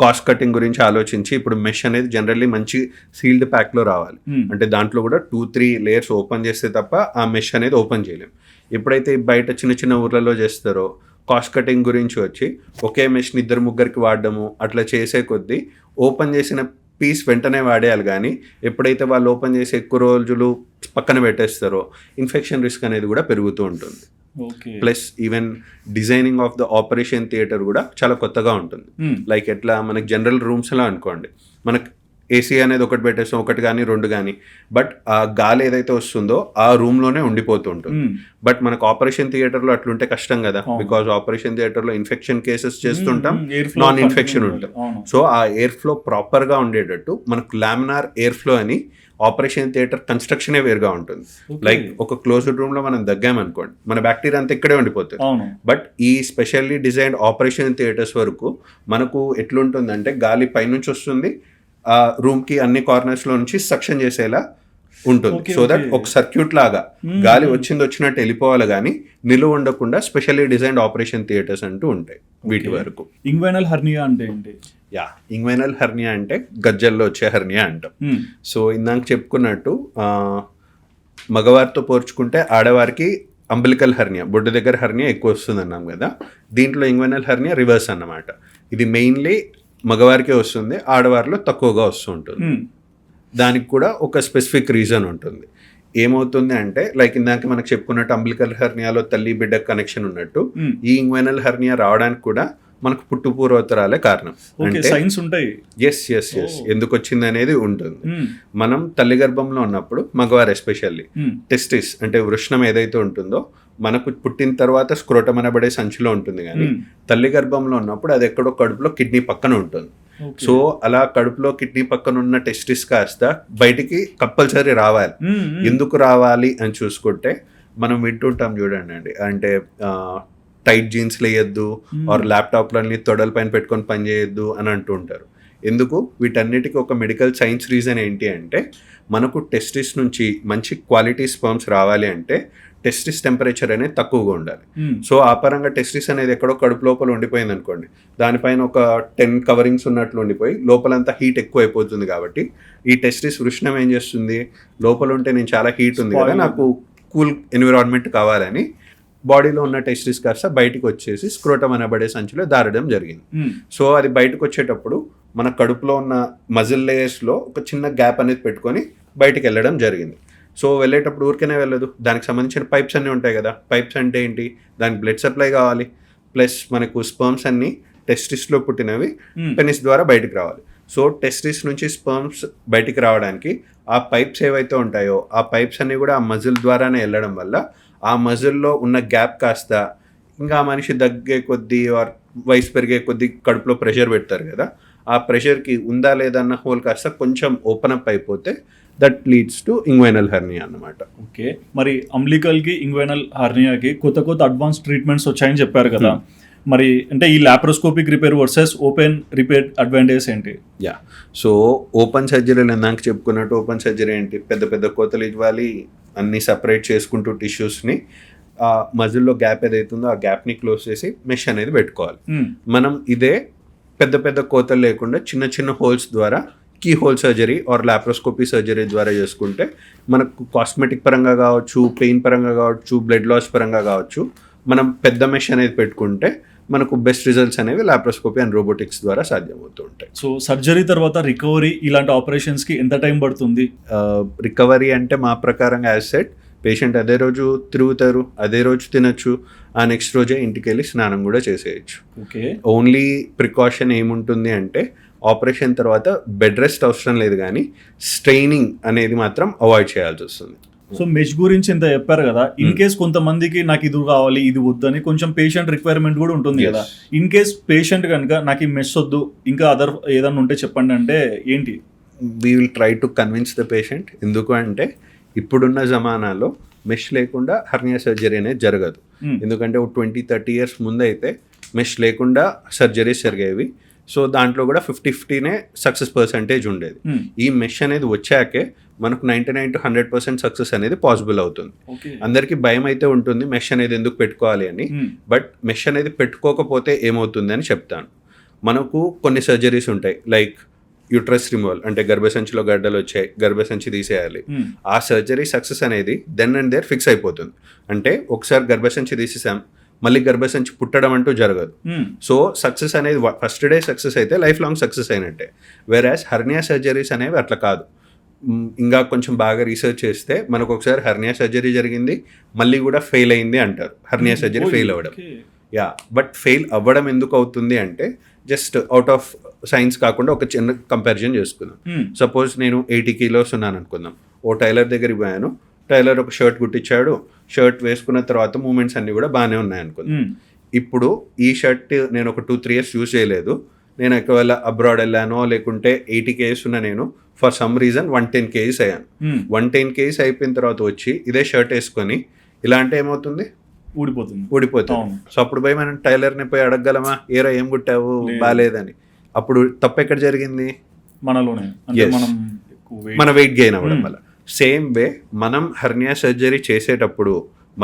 కాస్ట్ కటింగ్ గురించి ఆలోచించి ఇప్పుడు మెష్ అనేది జనరల్లీ మంచి సీల్డ్ ప్యాక్లో రావాలి. అంటే దాంట్లో కూడా 2-3 లేయర్స్ ఓపెన్ చేస్తే తప్ప ఆ మెష్ అనేది ఓపెన్ చేయలేం. ఎప్పుడైతే బయట చిన్న చిన్న ఊర్లలో చేస్తారో కాస్ట్ కటింగ్ గురించి వచ్చి ఒకే మెష్ని 2-3 వాడడము అట్లా చేసే కొద్దీ ఓపెన్ చేసిన పీస్ వెంటనే వాడేయాలి. కానీ ఎప్పుడైతే వాళ్ళు ఓపెన్ చేసి ఎక్కువ రోజులు పక్కన పెట్టేస్తారో ఇన్ఫెక్షన్ రిస్క్ అనేది కూడా పెరుగుతూ ఉంటుంది. Plus even designing of the operation theatre కూడా చాలా కొత్తగా ఉంటుంది. లైక్ ఎట్లా మనకి జనరల్ రూమ్స్లో అనుకోండి, మనకు ఏసీ అనేది ఒకటి పెట్టేస్తాం, ఒకటి కానీ 2 కానీ, బట్ ఆ గాలి ఏదైతే వస్తుందో ఆ రూమ్లోనే ఉండిపోతూ ఉంటుంది. బట్ మనకు ఆపరేషన్ థియేటర్లో అట్లుంటే కష్టం కదా, బికాజ్ ఆపరేషన్ థియేటర్లో ఇన్ఫెక్షన్ కేసెస్ చేస్తుంటాం, నాన్ ఇన్ఫెక్షన్ ఉంటాం. సో ఆ ఎయిర్ ఫ్లో ప్రాపర్గా ఉండేటట్టు మనకు లామినార్ ఎయిర్ ఫ్లో అని ఆపరేషన్ థియేటర్ కన్స్ట్రక్షనే వేరుగా ఉంటుంది. లైక్ ఒక క్లోజ్డ్ రూమ్ లో మనం దగ్గామనుకోండి, మన బ్యాక్టీరియా అంతా ఇక్కడే ఉండిపోతుంది. బట్ ఈ స్పెషల్లీ డిజైన్డ్ ఆపరేషన్ థియేటర్స్ వరకు మనకు ఎట్లుంటుందంటే గాలి పైనుంచి వస్తుంది, ఆ రూమ్ కి అన్ని కార్నర్స్ లో నుంచి సక్షన్ చేసేలా ఉంటుంది. సో దట్ ఒక సర్క్యూట్ లాగా గాలి వచ్చినట్టు వెళ్ళిపోవాలి, కానీ నిలువ ఉండకుండా స్పెషల్లీ డిజైన్డ్ ఆపరేషన్ థియేటర్స్ అంటూ ఉంటాయి వీటి వరకు. ఇంగ్వైనల్ హెర్నియా అంటే ఏంటి? ఇంగ్వైనల్ హెర్నియా అంటే గజ్జల్లో వచ్చే హెర్నియా అంటాం. సో ఇందాక చెప్పుకున్నట్టు మగవారితో పోల్చుకుంటే ఆడవారికి అంబిలికల్ హెర్నియా, బొడ్డు దగ్గర హెర్నియా ఎక్కువ వస్తుంది అన్నాం కదా. దీంట్లో ఇంగ్వైనల్ హెర్నియా రివర్స్ అన్నమాట. ఇది మెయిన్లీ మగవారికే వస్తుంది, ఆడవారిలో తక్కువగా వస్తూ ఉంటుంది. దానికి కూడా ఒక స్పెసిఫిక్ రీజన్ ఉంటుంది. ఏమవుతుంది అంటే లైక్ ఇందాక మనకు చెప్పుకున్నట్టు అంబిలికల్ హెర్నియాలో తల్లి బిడ్డ కనెక్షన్ ఉన్నట్టు ఈ ఇంగ్వైనల్ హెర్నియా రావడానికి కూడా మనకు పుట్టుపూర్వోత్తరాలే కారణం. అంటే సైన్స్ ఉంటాయి. ఎస్ ఎందుకు వచ్చింది అనేది ఉంటుంది. మనం తల్లి గర్భంలో ఉన్నప్పుడు మగవారు ఎస్పెషల్లీ టెస్టిస్ అంటే వృషణం ఏదైతే ఉంటుందో మనకు పుట్టిన తర్వాత స్క్రోటం అనబడే సంచిలో ఉంటుంది, కానీ తల్లి గర్భంలో ఉన్నప్పుడు అది ఎక్కడో కడుపులో కిడ్నీ పక్కన ఉంటుంది. సో అలా కడుపులో కిడ్నీ పక్కన ఉన్న టెస్టిస్ కాస్త బయటికి కంపల్సరీ రావాలి. ఎందుకు రావాలి అని చూసుకుంటే మనం వింటుంటాం చూడండి అండి, అంటే టైట్ జీన్స్లు వేయద్దు, ఆర్ ల్యాప్టాప్లన్నీ తొడల పైన పెట్టుకొని పని చేయొద్దు అని అంటూ ఉంటారు. ఎందుకు? వీటన్నిటికీ ఒక మెడికల్ సైన్స్ రీజన్ ఏంటి అంటే మనకు టెస్టిస్ నుంచి మంచి క్వాలిటీ స్పర్మ్స్ రావాలి అంటే టెస్టిస్ టెంపరేచర్ అనేది తక్కువగా ఉండాలి. సో ఆ పరంగా టెస్టిస్ అనేది ఎక్కడో కడుపు లోపల ఉండిపోయింది అనుకోండి, దానిపైన ఒక 10 కవరింగ్స్ ఉన్నట్లు ఉండిపోయి లోపలంతా హీట్ ఎక్కువ అయిపోతుంది. కాబట్టి ఈ టెస్టిస్ వృషణం ఏం చేస్తుంది, లోపల ఉంటే నేను చాలా హీట్ ఉంది కదా, నాకు కూల్ ఎన్విరాన్మెంట్ కావాలని బాడీలో ఉన్న టెస్టిస్ కాస్త బయటకు వచ్చేసి స్క్రోటం అనబడే సంచిలో దారడం జరిగింది. సో అది బయటకు వచ్చేటప్పుడు మన కడుపులో ఉన్న మజిల్ లేయర్స్లో ఒక చిన్న గ్యాప్ అనేది పెట్టుకొని బయటకు వెళ్ళడం జరిగింది. సో వెళ్ళేటప్పుడు ఊరికనే వెళ్ళదు, దానికి సంబంధించిన పైప్స్ అన్నీ ఉంటాయి కదా. పైప్స్ అంటే ఏంటి? దానికి బ్లడ్ సప్లై కావాలి, ప్లస్ మనకు స్పర్మ్స్ అన్నీ టెస్టిస్లో పుట్టినవి పెనిస్ ద్వారా బయటకు రావాలి. సో టెస్టిస్ నుంచి స్పర్మ్స్ బయటికి రావడానికి ఆ పైప్స్ ఏవైతే ఉంటాయో ఆ పైప్స్ అన్నీ కూడా ఆ మజిల్ ద్వారానే వెళ్ళడం వల్ల ఆ మజిల్లో ఉన్న గ్యాప్ కాస్త ఇంకా మనిషి దగ్గే కొద్దీ ఆర్ వయసు పెరిగే కొద్దీ కడుపులో ప్రెషర్ పెడతారు కదా, ఆ ప్రెషర్కి ఉందా లేదా అన్న హోల్ కాస్త కొంచెం ఓపెన్ అప్ అయిపోతే that leads to inguinal hernia అన్నమాట. ఓకే, మరి అంబ్లికల్కి ఇంగ్వైనల్ హెర్నియాకి కొత్త అడ్వాన్స్ ట్రీట్మెంట్స్ వచ్చాయని చెప్పారు కదా. మరి అంటే ఈ laparoscopic repair versus open repair advantage ఏంటి? సో ఓపెన్ సర్జరీలు ఇందాక చెప్పుకున్నట్టు ఓపెన్ సర్జరీ ఏంటి, పెద్ద పెద్ద కోతలు ఇవ్వాలి, అన్ని సపరేట్ చేసుకుంటూ టిష్యూస్ని ఆ మజిల్లో గ్యాప్ ఏదైతుందో ఆ గ్యాప్ని క్లోజ్ చేసి మెష్ అనేది పెట్టుకోవాలి. మనం ఇదే పెద్ద పెద్ద కోతలు లేకుండా చిన్న చిన్న హోల్స్ ద్వారా keyhole surgery or laparoscopy surgery ద్వారా చేసుకుంటే మనకు కాస్మెటిక్ పరంగా కావచ్చు, పెయిన్ పరంగా కావచ్చు, బ్లడ్ లాస్ పరంగా కావచ్చు, మనం పెద్ద మెష్ అనేది పెట్టుకుంటే మనకు బెస్ట్ రిజల్ట్స్ అనేవి లాప్రోస్కోపీ అండ్ రోబోటిక్స్ ద్వారా సాధ్యమవుతూ ఉంటాయి. సో సర్జరీ తర్వాత రికవరీ ఇలాంటి ఆపరేషన్స్కి ఎంత టైం పడుతుంది? రికవరీ అంటే మా ప్రకారంగా యాజ్ సెట్ పేషెంట్ అదే రోజు తిరుగుతారు, అదే రోజు తినచ్చు, ఆ నెక్స్ట్ రోజే ఇంటికి వెళ్ళి స్నానం కూడా చేసేయచ్చు. ఓకే, ఓన్లీ ప్రికాషన్ ఏముంటుంది అంటే ఆపరేషన్ తర్వాత బెడ్ రెస్ట్ అవసరం లేదు, కానీ స్ట్రెయినింగ్ అనేది మాత్రం అవాయిడ్ చేయాల్సి వస్తుంది. సో మెష్ గురించి ఇంత చెప్పారు కదా, ఇన్ కేస్ కొంతమందికి నాకు ఇది కావాలి ఇది వద్దు అని కొంచెం పేషెంట్ రిక్వైర్మెంట్ కూడా ఉంటుంది కదా. ఇన్ కేస్ పేషెంట్ కనుక నాకు ఈ మెష్ వద్దు ఇంకా అదర్ ఏదన్నా ఉంటే చెప్పండి అంటే ఏంటి? We will try to convince the patient. ఎందుకు అంటే ఇప్పుడున్న జమానాలో మెష్ లేకుండా హెర్నియా సర్జరీ అనేది జరగదు. ఎందుకంటే 20-30 ఇయర్స్ ముందు అయితే మెష్ లేకుండా సర్జరీస్ జరిగేవి. సో దాంట్లో కూడా 50-50 సక్సెస్ పర్సెంటేజ్ ఉండేది. ఈ మెష్ అనేది వచ్చాకే మనకు 99-100% సక్సెస్ అనేది పాసిబుల్ అవుతుంది. అందరికీ భయం అయితే ఉంటుంది మెష్ అనేది ఎందుకు పెట్టుకోవాలి అని, బట్ మెష్ అనేది పెట్టుకోకపోతే ఏమవుతుంది అని చెప్తాను. మనకు కొన్ని సర్జరీస్ ఉంటాయి, లైక్ యూట్రస్ రిమూవల్, అంటే గర్భసంచిలో గడ్డలు వచ్చాయి, గర్భసంచి తీసేయాలి. ఆ సర్జరీ సక్సెస్ అనేది దెన్ అండ్ దేర్ ఫిక్స్ అయిపోతుంది. అంటే ఒకసారి గర్భసంచి తీసేసాం, మళ్ళీ గర్భసంచి పుట్టడం అంటూ జరగదు. సో సక్సెస్ అనేది ఫస్ట్ డే సక్సెస్ అయితే లైఫ్ లాంగ్ సక్సెస్ అయినట్టే. వేరాస్ హర్నియా సర్జరీస్ అనేవి అట్లా కాదు. ఇంకా కొంచెం బాగా రీసెర్చ్ చేస్తే మనకు ఒకసారి హర్నియా సర్జరీ జరిగింది, మళ్ళీ కూడా ఫెయిల్ అయింది అంటారు. హర్నియా సర్జరీ ఫెయిల్ అవ్వడం, యా. బట్ ఫెయిల్ అవ్వడం ఎందుకు అవుతుంది అంటే జస్ట్ అవుట్ ఆఫ్ సైన్స్ కాకుండా ఒక చిన్న కంపారిజన్ చేసుకుందాం. సపోజ్ నేను 80 kilos ఉన్నాను అనుకుందాం. ఓ టైలర్ దగ్గరికి పోయాను, టైలర్ ఒక షర్ట్ కుట్టించాడు, షర్ట్ వేసుకున్న తర్వాత మూమెంట్స్ అన్నీ కూడా బాగానే ఉన్నాయి అనుకుందాం. ఇప్పుడు ఈ షర్ట్ నేను ఒక 2-3 years యూజ్ చేయలేదు, నేను ఒకవేళ అబ్రాడ్ వెళ్ళానో లేకుంటే 80 kgs ఉన్న నేను ఫర్ సమ్ రీజన్ 110 kgs అయ్యాను. 110 kgs అయిపోయిన తర్వాత వచ్చి ఇదే షర్ట్ వేసుకొని ఇలా అంటే ఏమవుతుంది? ఊడిపోతుంది. సో అప్పుడు పోయి మనం టైలర్ని పోయి అడగగలమా, ఏరా ఏం కుట్టావు బాగాలేదని? అప్పుడు తప్పు ఎక్కడ జరిగింది? మనలోనే, మన వెయిట్ గెయిన్ అవ్వడం వల్ల. సేమ్ వే మనం హర్నియా సర్జరీ చేసేటప్పుడు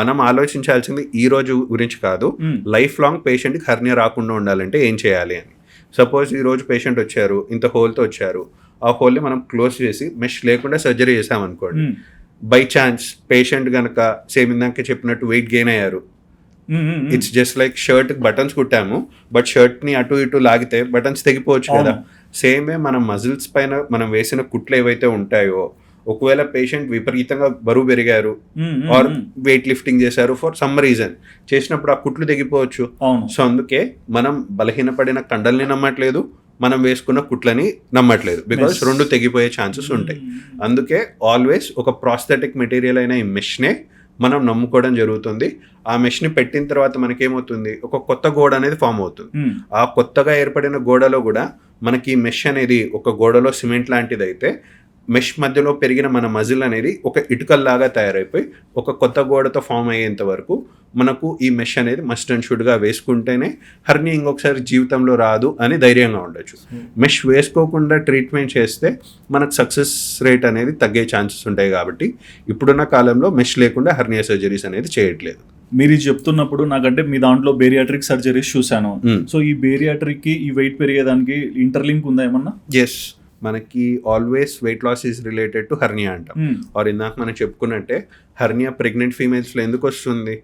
మనం ఆలోచించాల్సింది ఈ రోజు గురించి కాదు, లైఫ్ లాంగ్ పేషెంట్కి హర్నియా రాకుండా ఉండాలంటే ఏం చేయాలి అని. సపోజ్ ఈ రోజు పేషెంట్ వచ్చారు, ఇంత హోల్తో వచ్చారు, ఆ హోల్ని మనం క్లోజ్ చేసి మెష్ లేకుండా సర్జరీ చేసామనుకోండి, బై ఛాన్స్ పేషెంట్ కనుక సేమ్ ఇందాక చెప్పినట్టు వెయిట్ గెయిన్ అయ్యారు, it's just like shirt buttons కుట్టాము, బట్ షర్ట్ని అటు ఇటు లాగితే బటన్స్ తెగిపోవచ్చు కదా. సేమ్ వే మన మజిల్స్ పైన మనం వేసిన కుట్లు ఏవైతే ఉంటాయో, ఒకవేళ పేషెంట్ విపరీతంగా బరువు పెరిగారు ఆర్ వెయిట్ లిఫ్టింగ్ చేశారు ఫర్ సమ్ రీజన్, చేసినప్పుడు ఆ కుట్లు తెగిపోవచ్చు. సో అందుకే మనం బలహీనపడిన కండల్ని నమ్మట్లేదు, మనం వేసుకున్న కుట్లని నమ్మట్లేదు, బికాస్ రెండు తెగిపోయే ఛాన్సెస్ ఉంటాయి. అందుకే ఆల్వేస్ ఒక ప్రాస్థెటిక్ మెటీరియల్ అయిన ఈ మెష్నే మనం నమ్ముకోవడం జరుగుతుంది. ఆ మెష్ని పెట్టిన తర్వాత మనకేమవుతుంది, ఒక కొత్త గోడ అనేది ఫామ్ అవుతుంది. ఆ కొత్తగా ఏర్పడిన గోడలో కూడా మనకి మెష్ అనేది ఒక గోడలో సిమెంట్ లాంటిది అయితే, మెష్ మధ్యలో పెరిగిన మన మజిల్ అనేది ఒక ఇటుకల్లాగా తయారైపోయి ఒక కొత్త గోడతో ఫామ్ అయ్యేంత వరకు మనకు ఈ మెష్ అనేది మస్ట్ అండ్ షుడ్గా వేసుకుంటేనే హర్నియా ఇంకొకసారి జీవితంలో రాదు అని ధైర్యంగా ఉండొచ్చు. మెష్ వేసుకోకుండా ట్రీట్మెంట్ చేస్తే మనకు సక్సెస్ రేట్ అనేది తగ్గే ఛాన్సెస్ ఉంటాయి. కాబట్టి ఇప్పుడున్న కాలంలో మెష్ లేకుండా హర్నియా సర్జరీస్ అనేది చేయట్లేదు. మీరు ఇది చెప్తున్నప్పుడు నాకంటే మీ దాంట్లో బేరియాట్రిక్ సర్జరీస్ చూశాను. సో ఈ బేరియాట్రిక్కి ఈ వెయిట్ పెరిగేదానికి ఇంటర్లింక్ ఉందా ఏమన్నా? ఎస్, మనకి always weight loss is related to hernia అంటాం. ఆర్ ఇందాక మనం చెప్పుకున్నట్టే హర్నియా ప్రెగ్నెంట్ ఫీమేల్స్లో ఎందుకు వస్తుంది?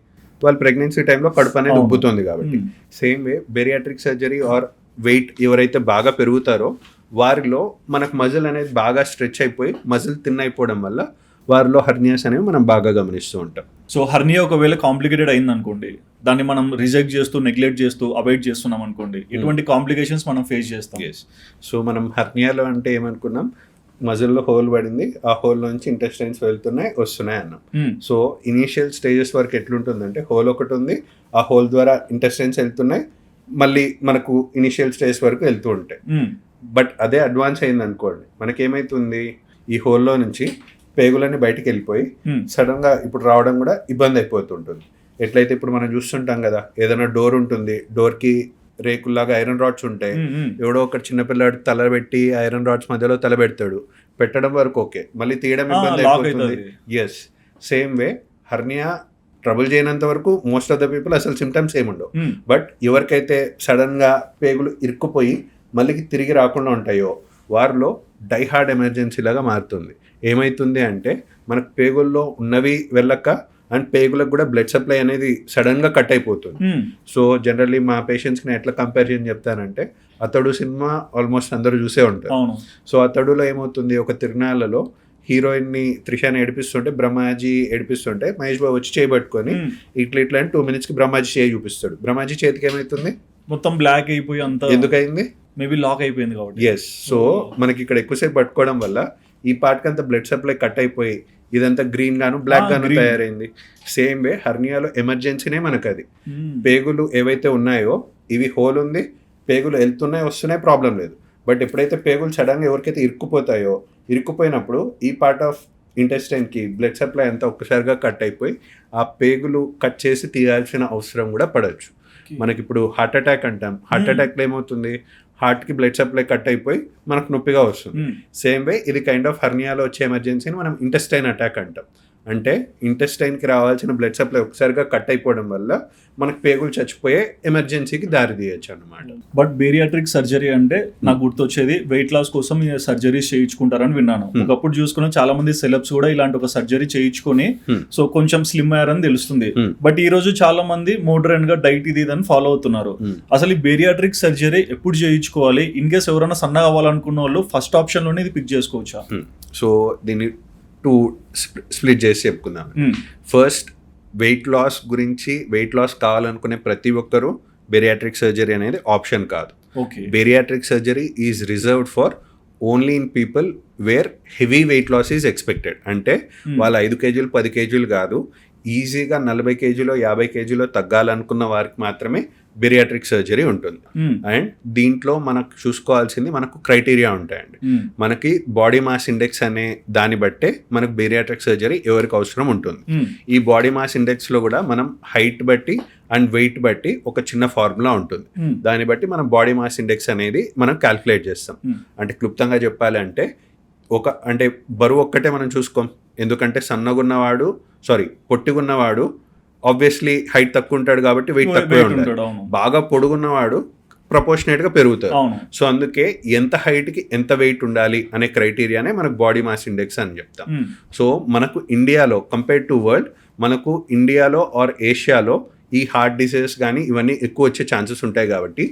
వాళ్ళు ప్రెగ్నెన్సీ టైంలో కడుపు అనేది ఉబ్బుతుంది కాబట్టి. Same way bariatric surgery or weight ఎవరైతే బాగా పెరుగుతారో వారిలో మనకు మజిల్ అనేది బాగా స్ట్రెచ్ అయిపోయి మజిల్ థిన్ అయిపోవడం వల్ల వారిలో హర్నియాస్ అనేవి మనం బాగా గమనిస్తూ ఉంటాం. సో హర్నియా ఒకవేళ కాంప్లికేటెడ్ అయింది అనుకోండి, దాన్ని మనం రిజెక్ట్ చేస్తూ నెగ్లెక్ట్ చేస్తూ అవాయిడ్ చేస్తున్నాం అనుకోండి, ఎటువంటి కాంప్లికేషన్స్ మనం ఫేస్ చేస్తాం? సో మనం హర్నియాలో అంటే ఏమనుకున్నాం, మజిల్లో హోల్ పడింది, ఆ హోల్ నుంచి ఇంటెస్టైన్స్ వెళ్తున్నాయి వస్తున్నాయి అన్నాం. సో ఇనీషియల్ స్టేజెస్ వరకు ఎట్లుంటుందంటే, హోల్ ఒకటి ఉంది, ఆ హోల్ ద్వారా ఇంటెస్టైన్స్ వెళ్తున్నాయి, మళ్ళీ మనకు ఇనీషియల్ స్టేజ్ వరకు వెళ్తూ ఉంటాయి. బట్ అదే అడ్వాన్స్ అయింది అనుకోండి, మనకేమైతుంది, ఈ హోల్లో నుంచి పేగులన్నీ బయటికి వెళ్ళిపోయి సడన్ గా ఇప్పుడు రావడం కూడా ఇబ్బంది అయిపోతుంటుంది. ఎట్లయితే ఇప్పుడు మనం చూస్తుంటాం కదా, ఏదైనా డోర్ ఉంటుంది, డోర్ కి రేకుల్లాగా ఐరన్ రాడ్స్ ఉంటాయి, ఎవడో ఒక చిన్నపిల్లాడు తల పెట్టి ఐరన్ రాడ్స్ మధ్యలో తల పెడతాడు, పెట్టడం వరకు ఓకే, మళ్ళీ తీయడం ఇబ్బంది అయిపోతుంది. Yes, same way hernia trouble చేయనంత వరకు మోస్ట్ ఆఫ్ ద పీపుల్ అసలు సిమ్టమ్స్ ఏముండవు. బట్ ఎవరికైతే సడన్ గా పేగులు ఇరుక్కుపోయి మళ్ళీ తిరిగి రాకుండా ఉంటాయో వారిలో డైహార్డ్ ఎమర్జెన్సీ లాగా మారుతుంది. ఏమైతుంది అంటే మనకు పేగుల్లో ఉన్నవి వెళ్ళక అండ్ పేగులకు కూడా బ్లడ్ సప్లై అనేది సడన్ గా కట్ అయిపోతుంది. సో జనరల్లీ మా పేషెంట్స్కి నేను ఎట్లా కంపారిజన్ చెప్తానంటే, అతడు సినిమా ఆల్మోస్ట్ అందరూ చూసే ఉంటారు. సో అతడులో ఏమవుతుంది, ఒక తిరునాళ్ళలో హీరోయిన్ ని త్రిషాని ఏడిపిస్తుంటే, బ్రహ్మాజీ ఏడిపిస్తుంటే మహేష్ బాబు వచ్చి చేయబట్టుకొని ఇట్లా ఇట్లా అని 2 minutes బ్రహ్మాజీ చేయి చూపిస్తాడు. బ్రహ్మాజీ చేతికి ఏమైతుంది, మొత్తం బ్లాక్ అయిపోయి అంతా ఎందుకయింది, మేబీ లాక్ అయిపోయింది కాబట్టి. ఎస్, సో మనకి ఇక్కడ ఎక్కువసేపు పట్టుకోవడం వల్ల ఈ పార్ట్కి అంతా బ్లడ్ సప్లై కట్ అయిపోయి ఇదంతా గ్రీన్ గాను బ్లాక్ గాను తయారైంది. సేమ్ వే హర్నియాలో ఎమర్జెన్సీనే మనకు అది. పేగులు ఏవైతే ఉన్నాయో ఇవి హోల్ ఉంది, పేగులు వెళ్తున్నాయి వస్తున్నాయి ప్రాబ్లం లేదు. బట్ ఎప్పుడైతే పేగులు సడన్గా ఎవరికైతే ఇరుక్కుపోయినప్పుడు ఈ పార్ట్ ఆఫ్ ఇంటెస్టైన్కి బ్లడ్ సప్లై అంతా ఒక్కసారిగా కట్ అయిపోయి ఆ పేగులు కట్ చేసి తీయాల్సిన అవసరం కూడా పడవచ్చు. మనకి ఇప్పుడు హార్ట్ అటాక్ అంటాం, హార్ట్ అటాక్లో ఏమవుతుంది, హార్ట్కి బ్లడ్ సప్లై కట్ అయిపోయి మనకు నొప్పిగా వస్తుంది. సేమ్ వే ఇది కైండ్ ఆఫ్ హర్నియాలో వచ్చే ఎమర్జెన్సీని మనం ఇంటెస్టైన్ అటాక్ అంటాం. అంటే ఇంటెస్టైన్కి రావాల్సిన బ్లడ్ సప్లై ఒకసారిగా కట్ అయిపోవడం వల్ల మనకు పేగులు చచ్చిపోయే ఎమర్జెన్సీకి దారి తీయచ్చు అన్నమాట. బట్ బేరియాట్రిక్ సర్జరీ అంటే నాకు గుర్తొచ్చేది వెయిట్ లాస్ కోసం సర్జరీస్ చేయించుకుంటారని విన్నాను. ఒకప్పుడు చూసుకుని చాలా మంది సెలబ్స్ కూడా ఇలాంటి ఒక సర్జరీ చేయించుకొని సో కొంచెం స్లిమ్ అయ్యారని తెలుస్తుంది. బట్ ఈ రోజు చాలా మంది మోడర్న్ గా డైట్ ఇది అని ఫాలో అవుతున్నారు. అసలు ఈ బేరియాట్రిక్ సర్జరీ ఎప్పుడు చేయించుకోవాలి? ఇన్ కేస్ ఎవరైనా సన్నగా అవ్వాలనుకున్న వాళ్ళు ఫస్ట్ ఆప్షన్ లోనే ఇది పిక్ చేసుకోవచ్చా? సో దీన్ని 2 స్ప్లిట్ చేసి చెప్పుకుందాం. ఫస్ట్, వెయిట్ లాస్ గురించి, వెయిట్ లాస్ కావాలనుకునే ప్రతి ఒక్కరూ బేరియాట్రిక్ సర్జరీ అనేది ఆప్షన్ కాదు. Bariatric surgery is reserved for only in people where heavy weight loss is expected. అంటే వాళ్ళు 5 కేజీలు 10 కేజీలు కాదు, ఈజీగా 40 కేజీలో 50 కేజీలో తగ్గాలనుకున్న వారికి మాత్రమే బేరియాట్రిక్ సర్జరీ ఉంటుంది. అండ్ దీంట్లో మనకు చూసుకోవాల్సింది, మనకు క్రైటీరియా ఉంటాయండి. మనకి బాడీ మాస్ ఇండెక్స్ అనే దాన్ని బట్టే మనకు బేరియాట్రిక్ సర్జరీ ఎవరికి అవసరం ఉంటుంది. ఈ బాడీ మాస్ ఇండెక్స్ లో కూడా మనం హైట్ బట్టి అండ్ వెయిట్ బట్టి ఒక చిన్న ఫార్ములా ఉంటుంది. దాన్ని బట్టి మనం బాడీ మాస్ ఇండెక్స్ అనేది మనం క్యాల్కులేట్ చేస్తాం. అంటే క్లుప్తంగా చెప్పాలంటే అంటే బరువు ఒక్కటే మనం చూసుకోం. ఎందుకంటే పొట్టిగున్నవాడు ఆబ్వియస్లీ హైట్ తక్కువ ఉంటాడు కాబట్టి వెయిట్ తక్కువే ఉంటాడు. బాగా పొడుగున్నవాడు ప్రపోర్షనేట్ గా పెరుగుతారు. సో అందుకే ఎంత హైట్ కి ఎంత వెయిట్ ఉండాలి అనే క్రైటీరియానే మనకు బాడీ మాస్ ఇండెక్స్ అని చెప్తాం. సో మనకు ఇండియాలో కంపేర్ టు వరల్డ్, మనకు ఇండియాలో ఆర్ ఏషియాలో ఈ హార్ట్ డిసీజెస్ కానీ ఇవన్నీ ఎక్కువ వచ్చే ఛాన్సెస్ ఉంటాయి. కాబట్టి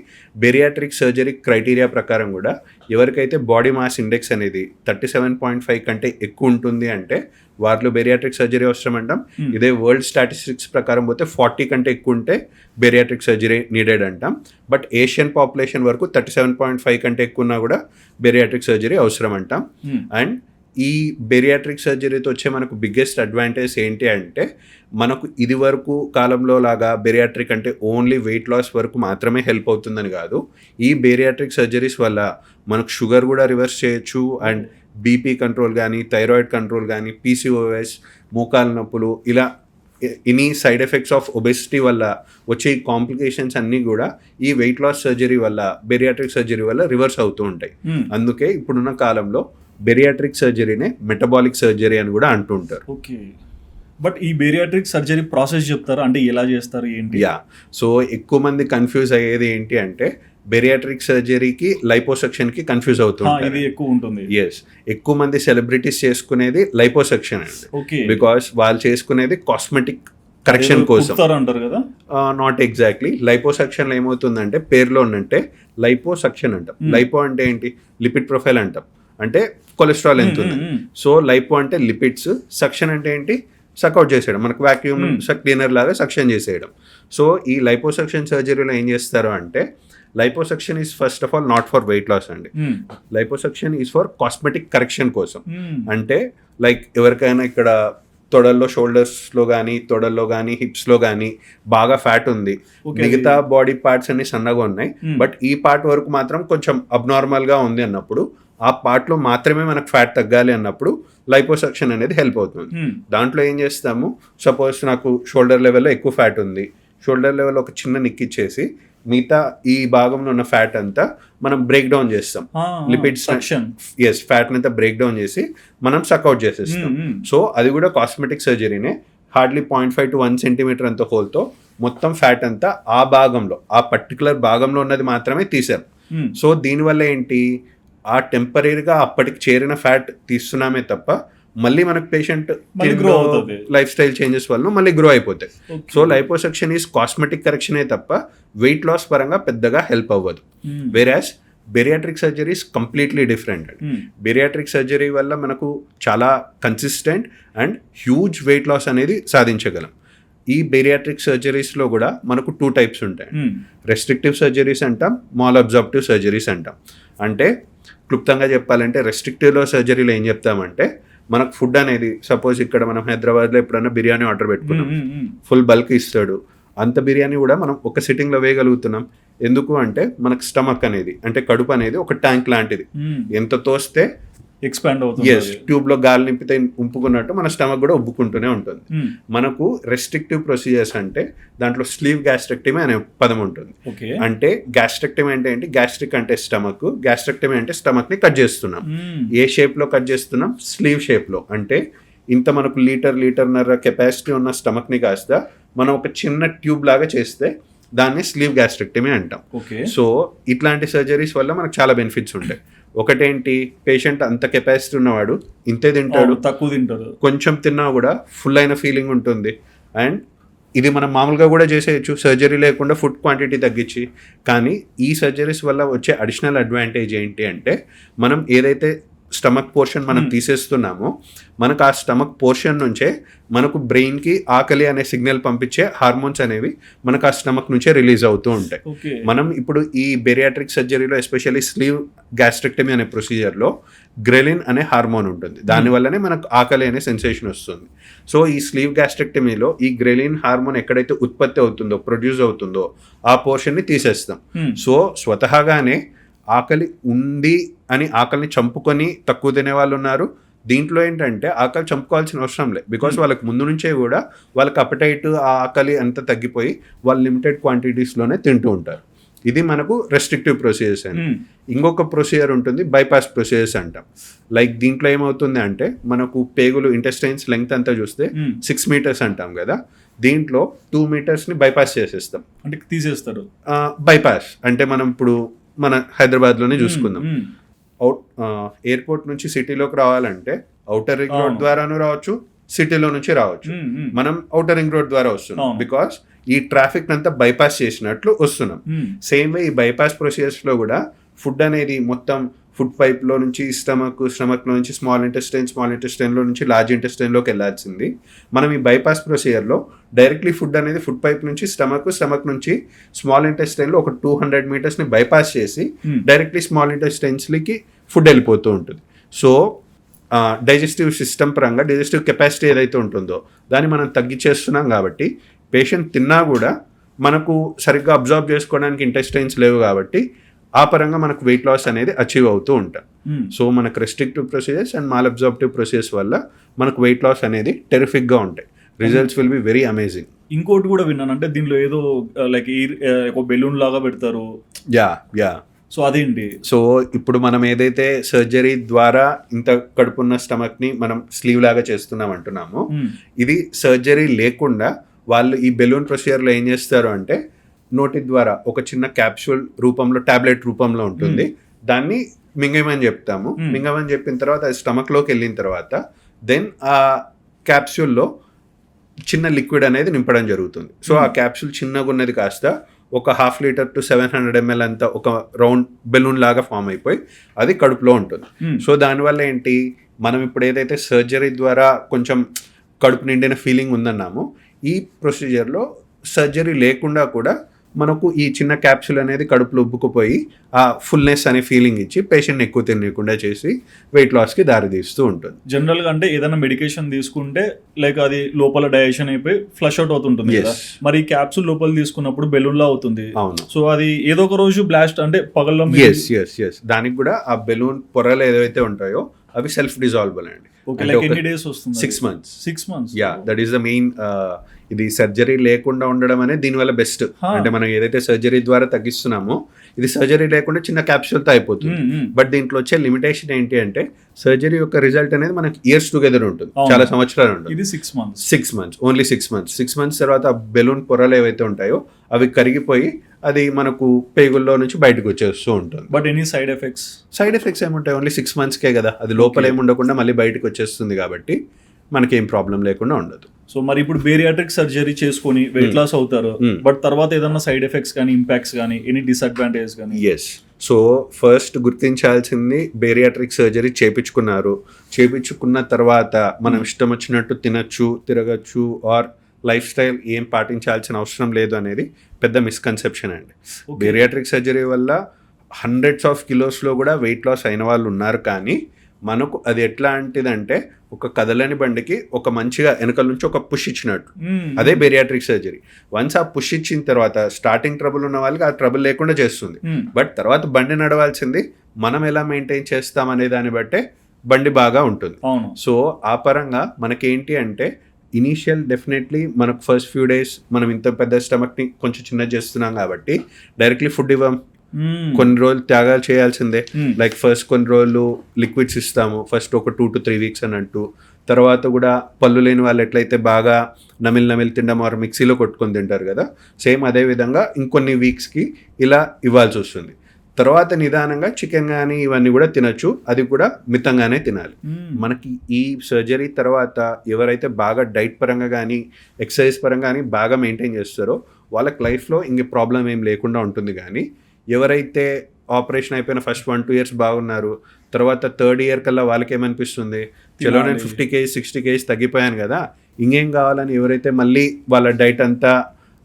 బేరియాట్రిక్ సర్జరీ క్రైటీరియా ప్రకారం కూడా ఎవరికైతే బాడీ మాస్ ఇండెక్స్ అనేది 37.5 కంటే ఎక్కువ ఉంటుంది అంటే వారిలో బేరియాట్రిక్ సర్జరీ అవసరం అంటాం. ఇదే వరల్డ్ స్టాటిస్టిక్స్ ప్రకారం పోతే 40 కంటే ఎక్కువ ఉంటే బేరియాట్రిక్ సర్జరీ నీడెడ్ అంటాం. బట్ ఏషియన్ పాపులేషన్ వరకు 37.5 కంటే ఎక్కువ ఉన్నా కూడా బేరియాట్రిక్ సర్జరీ అవసరం అంటాం. అండ్ ఈ బేరియాట్రిక్ సర్జరీతో వచ్చే మనకు బిగ్గెస్ట్ అడ్వాంటేజ్ ఏంటి అంటే, మనకు ఇది వరకు కాలంలో లాగా బేరియాట్రిక్ అంటే ఓన్లీ వెయిట్ లాస్ వరకు మాత్రమే హెల్ప్ అవుతుందని కాదు. ఈ బేరియాట్రిక్ సర్జరీస్ వల్ల మనకు షుగర్ కూడా రివర్స్ చేయొచ్చు. అండ్ బీపీ కంట్రోల్ కానీ, థైరాయిడ్ కంట్రోల్ కానీ, పీసీఓఎస్, మోకాల నొప్పులు, ఇలా any side effects of obesity వల్ల వచ్చే కాంప్లికేషన్స్ అన్నీ కూడా ఈ వెయిట్ లాస్ సర్జరీ వల్ల, బేరియాట్రిక్ సర్జరీ వల్ల రివర్స్ అవుతూ ఉంటాయి. అందుకే ఇప్పుడున్న కాలంలో బేరియాట్రిక్ సర్జరీనే మెటబాలిక్ సర్జరీ అని కూడా అంటుంటారు. ఓకే, బట్ ఈ బేరియాట్రిక్ సర్జరీ ప్రాసెస్ చెప్తారా? అంటే ఎలా చేస్తారు ఏంటి? సో ఎక్కువ మంది కన్ఫ్యూజ్ అయ్యేది ఏంటి అంటే, బేరియాట్రిక్ సర్జరీకి లైపోసెక్షన్ కి కన్ఫ్యూజ్ అవుతుంది. ఎక్కువ ఉంటుంది. ఎక్కువ మంది సెలబ్రిటీస్ చేసుకునేది లైపోసెక్షన్ అండి. బికాస్ వాళ్ళు చేసుకునేది కాస్మెటిక్ కరెక్షన్ కోసం అంటారు కదా. Not exactly. లైపోసెక్షన్ లో ఏమవుతుందంటే, పేరులో ఉన్నట్టే లైపోసెక్షన్ అంటాం. లైపో అంటే ఏంటి? లిపిడ్ ప్రొఫైల్ అంటాం. అంటే కొలెస్ట్రాల్ ఎంత ఉంది. సో లైపో అంటే లిపిడ్స్, సక్షన్ అంటే ఏంటి? సక్అవుట్ చేసేయడం, మనకు వాక్యూమ్ క్లీనర్ లాగా సక్షన్ చేసేయడం. సో ఈ లైపోసెక్షన్ సర్జరీలో ఏం చేస్తారు అంటే, liposuction is first of all not for weight loss అండి. Liposuction is for cosmetic correction కోసం. అంటే లైక్ ఎవరికైనా ఇక్కడ తొడల్లో, షోల్డర్స్లో కానీ, తొడల్లో కానీ, హిప్స్లో కానీ బాగా ఫ్యాట్ ఉంది, మిగతా బాడీ పార్ట్స్ అన్ని సన్నగా ఉన్నాయి, బట్ ఈ పార్ట్ వరకు మాత్రం కొంచెం అబ్నార్మల్గా ఉంది అన్నప్పుడు, ఆ పార్ట్లో మాత్రమే మనకు ఫ్యాట్ తగ్గాలి అన్నప్పుడు లైపోసెక్షన్ అనేది హెల్ప్ అవుతుంది. దాంట్లో ఏం చేస్తాము, సపోజ్ నాకు షోల్డర్ లెవెల్లో ఎక్కువ ఫ్యాట్ ఉంది, షోల్డర్ లెవెల్ ఒక చిన్న నిక్కిచ్చేసి మిగతా ఈ భాగంలో ఉన్న ఫ్యాట్ అంతా మనం బ్రేక్ డౌన్ చేస్తాం. లిపిడ్స్ ఫ్యాట్ అంతా బ్రేక్ డౌన్ చేసి మనం సక్అవుట్ చేసేస్తాం. సో అది కూడా కాస్మెటిక్ సర్జరీనే. హార్డ్లీ 0.5 to 1 సెంటీమీటర్ అంత హోల్తో మొత్తం ఫ్యాట్ అంతా ఆ భాగంలో, ఆ పర్టికులర్ భాగంలో ఉన్నది మాత్రమే తీసారు. సో దీనివల్ల ఏంటి, ఆ టెంపరీగా అప్పటికి చేరిన ఫ్యాట్ తీస్తున్నామే తప్ప మళ్ళీ మనకు పేషెంట్ లైఫ్ స్టైల్ చేంజెస్ వల్ల మళ్ళీ గ్రో అయిపోతాయి. సో లైపోసెక్షన్ ఈజ్ కాస్మెటిక్ కరెక్షనే తప్ప వెయిట్ లాస్ పరంగా పెద్దగా హెల్ప్ అవ్వదు. Whereas bariatric surgery is completely different. Bariatric surgery వల్ల మనకు చాలా consistent and huge weight loss అనేది సాధించగలం. ఈ బేరియాట్రిక్ సర్జరీస్లో కూడా మనకు 2 టైప్స్ ఉంటాయి. రెస్ట్రిక్టివ్ సర్జరీస్ అంటాం, మాల్ అబ్జార్ప్టివ్ సర్జరీస్ అంటాం. అంటే క్లుప్తంగా చెప్పాలంటే, రెస్ట్రిక్టివ్లో సర్జరీలో ఏం చెప్తామంటే, మనకు ఫుడ్ అనేది సపోజ్ ఇక్కడ మనం హైదరాబాద్లో ఎప్పుడైనా బిర్యానీ ఆర్డర్ పెట్టుకున్నాం, ఫుల్ బల్క్ ఇస్తాడు, అంత బిర్యానీ కూడా మనం ఒక సిట్టింగ్లో వేయగలుగుతున్నాం. ఎందుకు అంటే మనకు స్టమక్ అనేది, అంటే కడుపు అనేది ఒక ట్యాంక్ లాంటిది, ఎంత తోస్తే ఎక్స్పాండ్ అవుతుంది. ట్యూబ్ లో గాలి నింపితే ఉంపుకున్నట్టు మన స్టమక్ కూడా ఉబ్బుకుంటూనే ఉంటుంది. మనకు రెస్ట్రిక్టివ్ ప్రొసీజర్స్ అంటే దాంట్లో స్లీవ్ గ్యాస్ట్రెక్టమీ అనే పదం ఉంటుంది. అంటే గ్యాస్ట్రెక్టమీ అంటే ఏంటి, గ్యాస్ట్రిక్ అంటే స్టమక్, గ్యాస్ట్రెక్టమీ అంటే స్టమక్ ని కట్ చేస్తున్నాం. ఏ షేప్ లో కట్ చేస్తున్నాం? స్లీవ్ షేప్ లో. అంటే ఇంత మనకు లీటర్న్నర కెపాసిటీ ఉన్న స్టమక్ని కాస్త మనం ఒక చిన్న ట్యూబ్ లాగా చేస్తే దాన్ని స్లీవ్ గ్యాస్ట్రెక్టమీ అంటాం. ఓకే. సో ఇట్లాంటి సర్జరీస్ వల్ల మనకు చాలా బెనిఫిట్స్ ఉంటాయి. ఒకటేంటి, పేషెంట్ అంత కెపాసిటీ ఉన్నవాడు ఇంతే తింటాడు, తక్కువ తింటాడు, కొంచెం తిన్నా కూడా ఫుల్ అయిన ఫీలింగ్ ఉంటుంది. అండ్ ఇది మనం మామూలుగా కూడా చేసేయచ్చు సర్జరీ లేకుండా ఫుడ్ క్వాంటిటీ తగ్గించి. కానీ ఈ సర్జరీస్ వల్ల వచ్చే అడిషనల్ అడ్వాంటేజ్ ఏంటి అంటే, మనం ఏదైతే స్టమక్ పోర్షన్ మనం తీసేస్తున్నామో మనకు ఆ స్టమక్ పోర్షన్ నుంచే మనకు బ్రెయిన్కి ఆకలి అనే సిగ్నల్ పంపించే హార్మోన్స్ అనేవి మనకు ఆ స్టమక్ నుంచే రిలీజ్ అవుతూ ఉంటాయి. మనం ఇప్పుడు ఈ బెరియాట్రిక్ సర్జరీలో ఎస్పెషల్లీ స్లీవ్ గ్యాస్ట్రెక్టమీ అనే ప్రొసీజర్లో గ్రెలిన్ అనే హార్మోన్ ఉంటుంది. దానివల్లనే మనకు ఆకలి అనే సెన్సేషన్ వస్తుంది. సో ఈ స్లీవ్ గ్యాస్ట్రెక్టమీలో ఈ గ్రెలిన్ హార్మోన్ ఎక్కడైతే ఉత్పత్తి అవుతుందో, ప్రొడ్యూస్ అవుతుందో ఆ పోర్షన్ని తీసేస్తాం. సో స్వతహాగానే ఆకలి ఉంది అని ఆకలిని చంపుకొని తక్కువ తినే వాళ్ళు ఉన్నారు. దీంట్లో ఏంటంటే ఆకలి చంపుకోవాల్సిన అవసరం లేదు, బికాస్ వాళ్ళకి ముందు నుంచే కూడా వాళ్ళకి అపటైట్, ఆ ఆకలి అంతా తగ్గిపోయి వాళ్ళు లిమిటెడ్ క్వాంటిటీస్లోనే తింటూ ఉంటారు. ఇది మనకు రెస్ట్రిక్టివ్ ప్రొసీజర్స్ అని. ఇంకొక ప్రొసీజర్ ఉంటుంది బైపాస్ ప్రొసీజర్స్ అంటాం. లైక్ దీంట్లో ఏమవుతుంది అంటే, మనకు పేగులు ఇంటెస్టైన్స్ లెంగ్త్ అంతా చూస్తే 6 meters అంటాం కదా, దీంట్లో 2 metersని బైపాస్ చేసేస్తాం. అంటే తీసేస్తారు. బైపాస్ అంటే మనం ఇప్పుడు మన హైదరాబాద్లోనే చూసుకుందాం. ఎయిర్పోర్ట్ నుంచి సిటీలోకి రావాలంటే ఔటర్ రింగ్ రోడ్ ద్వారాను రావచ్చు, సిటీలో నుంచి రావచ్చు. మనం ఔటర్ రింగ్ రోడ్ ద్వారా వస్తున్నాం బికాస్ ఈ ట్రాఫిక్ అంతా బైపాస్ చేసినట్లు వస్తున్నాం. సేమ్ వే ఈ బైపాస్ ప్రొసీజర్స్ లో కూడా ఫుడ్ అనేది మొత్తం ఫుడ్ పైప్ లో నుంచి స్టమక్ లో నుంచి స్మాల్ ఇంటెస్టైన్ లో నుంచి లార్జ్ ఇంటెస్టైన్ లోకి వెళ్ళాల్సింది మనం ఈ బైపాస్ ప్రొసీజర్ లో డైరెక్ట్లీ ఫుడ్ అనేది ఫుడ్ పైప్ నుంచి స్టమక్ నుంచి స్మాల్ ఇంటెస్టైన్ లో ఒక 200 meters ని బైపాస్ చేసి డైరెక్ట్లీ స్మాల్ ఇంటెస్టైన్స్ కి ఫుడ్ వెళ్ళిపోతూ ఉంటుంది. సో డైజెస్టివ్ సిస్టమ్ పరంగా డైజెస్టివ్ కెపాసిటీ ఏదైతే ఉంటుందో దాన్ని మనం తగ్గించేస్తున్నాం కాబట్టి పేషెంట్ తిన్నా కూడా మనకు సరిగ్గా అబ్జర్వ్ చేసుకోవడానికి ఇంటెస్టైన్స్ లేవు కాబట్టి ఆ పరంగా మనకు వెయిట్ లాస్ అనేది అచీవ్ అవుతూ ఉంటాం. సో మనకు restrictive procedures and mall absorptive procedures వల్ల మనకు వెయిట్ లాస్ అనేది టెరిఫిక్గా ఉంటాయి. Results will be very amazing. ఇంకోటి కూడా విన్నాను, అంటే దీనిలో ఏదో లైక్ ఒక బెలూన్ లాగా పెడతారు. యా సో అదేంటి? సో ఇప్పుడు మనం ఏదైతే సర్జరీ ద్వారా ఇంత కడుపున్న స్టమక్ని మనం స్లీవ్ లాగా చేస్తున్నాం అంటున్నామో, ఇది సర్జరీ లేకుండా వాళ్ళు ఈ బెలూన్ ప్రొసీజర్లో ఏం చేస్తారు అంటే, నోటి ద్వారా ఒక చిన్న క్యాప్సూల్ రూపంలో, టాబ్లెట్ రూపంలో ఉంటుంది, దాన్ని మింగమని చెప్తాము. మింగమని చెప్పిన తర్వాత అది స్టమక్లోకి వెళ్ళిన తర్వాత దెన్ ఆ క్యాప్సూల్లో చిన్న లిక్విడ్ అనేది నింపడం జరుగుతుంది. సో ఆ క్యాప్సూల్ చిన్నగా ఉన్నది కాస్త ఒక 1/2 liter to 700 ml అంతా ఒక రౌండ్ బెలూన్ లాగా ఫామ్ అయిపోయి అది కడుపులో ఉంటుంది. సో దానివల్ల ఏంటి, మనం ఇప్పుడు ఏదైతే సర్జరీ ద్వారా కొంచెం కడుపు నిండిన ఫీలింగ్ ఉందన్నామో, ఈ ప్రొసీజర్లో సర్జరీ లేకుండా కూడా మనకు ఈ చిన్న క్యాప్సూల్ అనేది కడుపులో ఉబ్బుకుపోయి ఆ ఫుల్నెస్ అనే ఫీలింగ్ ఇచ్చి పేషెంట్ని ఎక్కువ తినకుండా చేసి వెయిట్ లాస్కి దారితీస్తూ ఉంటుంది. జనరల్గా అంటే ఏదైనా మెడికేషన్ తీసుకుంటే లైక్ అది లోపల డైజెషన్ అయిపోయి ఫ్లష్ అవుట్ అవుతుంటుంది కదా, మరి ఈ క్యాప్సూల్ లోపల తీసుకున్నప్పుడు బెలూన్లా అవుతుంది. అవును. సో అది ఏదో ఒక రోజు బ్లాస్ట్ అంటే పగల్లో ఎస్ దానికి కూడా ఆ బెలూన్ పొరలు ఏదైతే ఉంటాయో అవి సెల్ఫ్ డిజాల్వబుల్ అండి. ఎన్ని డేస్ వస్తుంది? 6 months. 6 months. Yeah, that is the main. ఇది సర్జరీ లేకుండా ఉండడం అనేది దీనివల్ల బెస్ట్. అంటే మనం ఏదైతే సర్జరీ ద్వారా తగ్గిస్తున్నామో ఇది సర్జరీ లేకుండా చిన్న క్యాప్సూల్తో అయిపోతుంది. బట్ దీంట్లో వచ్చే లిమిటేషన్ ఏంటి అంటే, సర్జరీ యొక్క రిజల్ట్ అనేది మనకి ఇయర్స్ టుగెదర్ ఉంటుంది, చాలా సంవత్సరాలు ఉంటుంది. ఇది 6 months. 6 months, only 6 months. 6 months తర్వాత బెలూన్ పొరలు ఏవైతే ఉంటాయో అవి కరిగిపోయి అది మనకు పేగుల్లో నుంచి బయటకు వచ్చేస్తూ ఉంటుంది. బట్ ఎనీ సైడ్ ఎఫెక్ట్స్ ఏముంటాయి? ఓన్లీ 6 monthsకే కదా, అది లోపల ఏముండకుండా మళ్ళీ బయటకు వచ్చేస్తుంది కాబట్టి మనకి ఏం ప్రాబ్లం లేకుండా ఉండదు. సో మరి ఇప్పుడు బేరియాట్రిక్ సర్జరీ చేసుకొని వెయిట్ లాస్ అవుతారు, బట్ తర్వాత ఏదన్నా సైడ్ ఎఫెక్ట్స్ కానీ ఇంపాక్ట్స్ కానీ ఎనీ డిసడ్వాంటేజ్ కానీ? ఎస్. సో ఫస్ట్ గుర్తించాల్సింది, బేరియాట్రిక్ సర్జరీ చేపించుకున్న తర్వాత మనం ఇష్టం వచ్చినట్టు తినచ్చు, తిరగచ్చు, ఆర్ లైఫ్ స్టైల్ ఏం పాటించాల్సిన అవసరం లేదు అనేది పెద్ద మిస్కన్సెప్షన్ అండి. బేరియాట్రిక్ సర్జరీ వల్ల hundreds of kilos కూడా వెయిట్ లాస్ అయిన వాళ్ళు ఉన్నారు. కానీ మనకు అది ఎట్లాంటిదంటే, ఒక కదలని బండికి ఒక మంచిగా వెనకాల నుంచి ఒక పుష్ ఇచ్చినట్టు, అదే బేరియాట్రిక్ సర్జరీ. వన్స్ ఆ పుష్ ఇచ్చిన తర్వాత స్టార్టింగ్ ట్రబుల్ ఉన్న వాళ్ళకి ఆ ట్రబుల్ లేకుండా చేస్తుంది. బట్ తర్వాత బండి నడవాల్సింది మనం ఎలా మెయింటైన్ చేస్తాం అనే దాన్ని బట్టే బండి బాగా ఉంటుంది. సో ఆ పరంగా మనకేంటి అంటే, ఇనీషియల్ డెఫినెట్లీ మనకు ఫస్ట్ ఫ్యూ డేస్ మనం ఇంత పెద్ద స్టమక్ని కొంచెం చిన్న చేస్తున్నాం కాబట్టి డైరెక్ట్లీ ఫుడ్ ఇవ్వం. కొన్ని రోజులు త్యాగాలు చేయాల్సిందే. లైక్ ఫస్ట్ కొన్ని రోజులు లిక్విడ్స్ ఇస్తాము, ఫస్ట్ ఒక 2 to 3 weeks అన్నట్టు. తర్వాత కూడా పళ్ళు లేని వాళ్ళు ఎట్లయితే బాగా నమిలి తినడం ఆర్ మిక్సీలో కొట్టుకొని తింటారు కదా, సేమ్ అదే విధంగా ఇంకొన్ని వీక్స్కి ఇలా ఇవ్వాల్సి వస్తుంది. తర్వాత నిదానంగా చికెన్ కానీ ఇవన్నీ కూడా తినచ్చు, అది కూడా మితంగానే తినాలి. మనకి ఈ సర్జరీ తర్వాత ఎవరైతే బాగా డైట్ పరంగా కానీ ఎక్సర్సైజ్ పరంగా కానీ బాగా మెయింటైన్ చేస్తారో వాళ్ళకి లైఫ్లో ఇంక ప్రాబ్లం ఏం లేకుండా ఉంటుంది. కానీ ఎవరైతే ఆపరేషన్ అయిపోయిన ఫస్ట్ 1-2 years బాగున్నారు, తర్వాత 3rd year కల్లా వాళ్ళకి ఏమనిపిస్తుంది, చలో నేను 50 kg 60 kg తగ్గిపోయాను కదా, ఇంకేం కావాలని ఎవరైతే మళ్ళీ వాళ్ళ డైట్ అంతా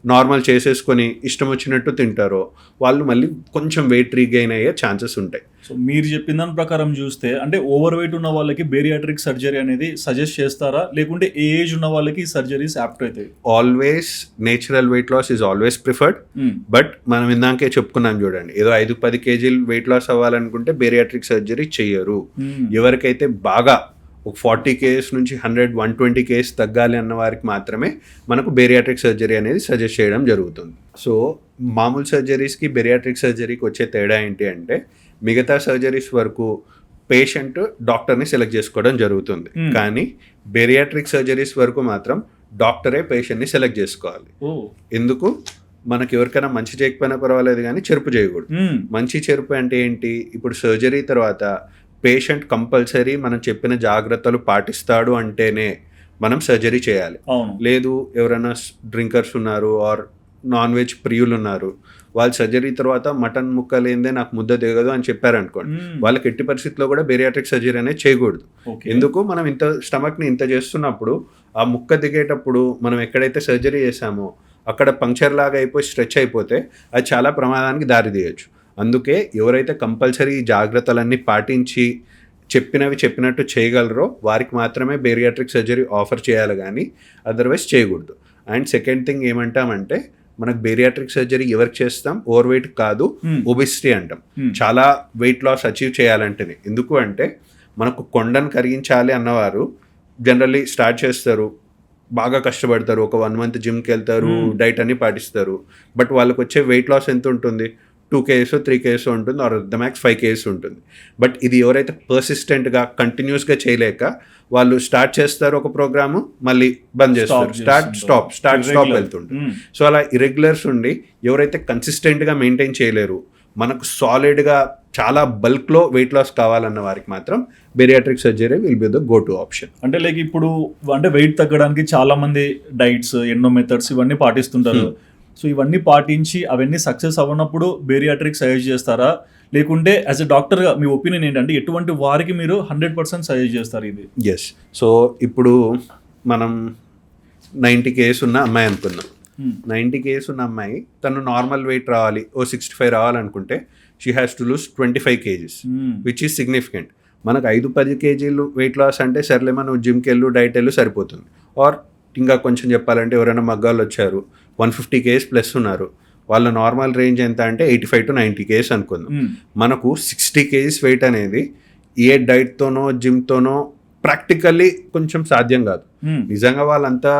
నార్మల్ చేసేసుకొని ఇష్టం వచ్చినట్టు తింటారో వాళ్ళు మళ్ళీ కొంచెం వెయిట్ రీగెయిన్ అయ్యే ఛాన్సెస్ ఉంటాయి. సో మీరు చెప్పిన దాని ప్రకారం చూస్తే అంటే ఓవర్ వెయిట్ ఉన్న వాళ్ళకి బేరియాట్రిక్ సర్జరీ అనేది సజెస్ట్ చేస్తారా, లేకుంటే ఏ ఏజ్ ఉన్న వాళ్ళకి సర్జరీస్ యాప్ట్ అవుతాయి? Always natural weight loss is always preferred. But మనం ఇందాకే చెప్పుకున్నాం చూడండి, ఏదో 5-10 kg వెయిట్ లాస్ అవ్వాలనుకుంటే బేరియాట్రిక్ సర్జరీ చెయ్యరు. ఎవరికైతే బాగా ఒక 40 kg నుంచి 100-120 kg తగ్గాలి అన్న వారికి మాత్రమే మనకు బేరియాట్రిక్ సర్జరీ అనేది సజెస్ట్ చేయడం జరుగుతుంది. సో మామూలు సర్జరీస్కి బేరియాట్రిక్ సర్జరీకి వచ్చే తేడా ఏంటి అంటే, మిగతా సర్జరీస్ వరకు పేషెంట్ డాక్టర్ని సెలెక్ట్ చేసుకోవడం జరుగుతుంది, కానీ బేరియాట్రిక్ సర్జరీస్ వరకు మాత్రం డాక్టరే పేషెంట్ని సెలెక్ట్ చేసుకోవాలి. ఎందుకు? మనకి ఎవరికైనా మంచి చేయకపోయినా పర్వాలేదు కానీ చెరుపు చేయకూడదు. మంచి చెరుపు అంటే ఏంటి? ఇప్పుడు సర్జరీ తర్వాత పేషెంట్ కంపల్సరీ మనం చెప్పిన జాగ్రత్తలు పాటిస్తాడు అంటేనే మనం సర్జరీ చేయాలి. లేదు ఎవరైనా డ్రింకర్స్ ఉన్నారు ఆర్ నాన్ వెజ్ ప్రియులు ఉన్నారు, వాళ్ళు సర్జరీ తర్వాత మటన్ ముక్క లేదే నాకు ముద్ద దిగదు అని చెప్పారనుకోండి, వాళ్ళకి ఎట్టి పరిస్థితిలో కూడా బేరియాట్రిక్ సర్జరీ అనేది చేయకూడదు. ఎందుకు? మనం ఇంత స్టమక్ని ఇంత చేస్తున్నప్పుడు ఆ ముక్క దిగేటప్పుడు మనం ఎక్కడైతే సర్జరీ చేసామో అక్కడ పంక్చర్ లాగా అయిపోయి స్ట్రెచ్ అయిపోతే అది చాలా ప్రమాదానికి దారి తీయచ్చు. అందుకే ఎవరైతే కంపల్సరీ జాగ్రత్తలన్నీ పాటించి చెప్పినట్టు చేయగలరో వారికి మాత్రమే బేరియాట్రిక్ సర్జరీ ఆఫర్ చేయాలి, కానీ అదర్వైజ్ చేయకూడదు. అండ్ సెకండ్ థింగ్ ఏమంటామంటే, మనకు బేరియాట్రిక్ సర్జరీ ఎవరికి చేస్తాం? ఓవర్ వెయిట్ కాదు, ఒబిసిటీ అంటాం. చాలా వెయిట్ లాస్ అచీవ్ చేయాలంటేనే. ఎందుకు అంటే మనకు కొండను కరిగించాలి అన్నవారు జనరల్లీ స్టార్ట్ చేస్తారు, బాగా కష్టపడతారు, ఒక 1 month జిమ్కి వెళ్తారు, డైట్ అన్ని పాటిస్తారు, బట్ వాళ్ళకి వచ్చే వెయిట్ లాస్ ఎంత ఉంటుంది? 2 kg 3 kg ఉంటుంది, ఆర్ ద మ్యాక్స్ 5 kg ఉంటుంది. బట్ ఇది ఎవరైతే పర్సిస్టెంట్గా కంటిన్యూస్గా చేయలేక వాళ్ళు స్టార్ట్ చేస్తారు ఒక ప్రోగ్రాము, మళ్ళీ బంద్ చేస్తారు, స్టాప్ వెళ్తుంటారు. సో అలా ఇరెగ్యులర్స్ ఉండి ఎవరైతే కన్సిస్టెంట్గా మెయింటైన్ చేయలేరు, మనకు సాలిడ్గా చాలా బల్క్లో వెయిట్ లాస్ కావాలన్న వారికి మాత్రం bariatric surgery will be the go to option. అంటే లైక్ ఇప్పుడు అంటే వెయిట్ తగ్గడానికి చాలా మంది డైట్స్, ఎన్నో మెథడ్స్ ఇవన్నీ పాటిస్తుంటారు. సో ఇవన్నీ పాటించి అవన్నీ సక్సెస్ అవ్వనప్పుడు బేరియాట్రిక్ సజెస్ట్ చేస్తారా, లేకుంటే యాజ్ ఎ డాక్టర్గా మీ ఒపీనియన్ ఏంటంటే ఎటువంటి వారికి మీరు 100% సజెస్ట్ చేస్తారు ఇది? ఎస్. సో ఇప్పుడు మనం 90 kg ఉన్న అమ్మాయి అనుకుందాం. 90 kg ఉన్న అమ్మాయి తను నార్మల్ వెయిట్ రావాలి, 65 రావాలనుకుంటే she has to lose 25 kg, which is significant. మనకు 5-10 kg వెయిట్ లాస్ అంటే సర్లేమా నువ్వు జిమ్కి వెళ్ళు, డైట్ వెళ్ళు సరిపోతుంది. ఆర్ ఇంకా కొంచెం చెప్పాలంటే ఎవరైనా మగ్గాలు వచ్చారు, 150 kg ప్లస్ ఉన్నారు, వాళ్ళ నార్మల్ రేంజ్ ఎంత అంటే 85-90 kg అనుకుందాం. మనకు 60 kg వెయిట్ అనేది ఏ డైట్తోనో జిమ్తోనో ప్రాక్టికల్లీ కొంచెం సాధ్యం కాదు. నిజంగా వాళ్ళంతా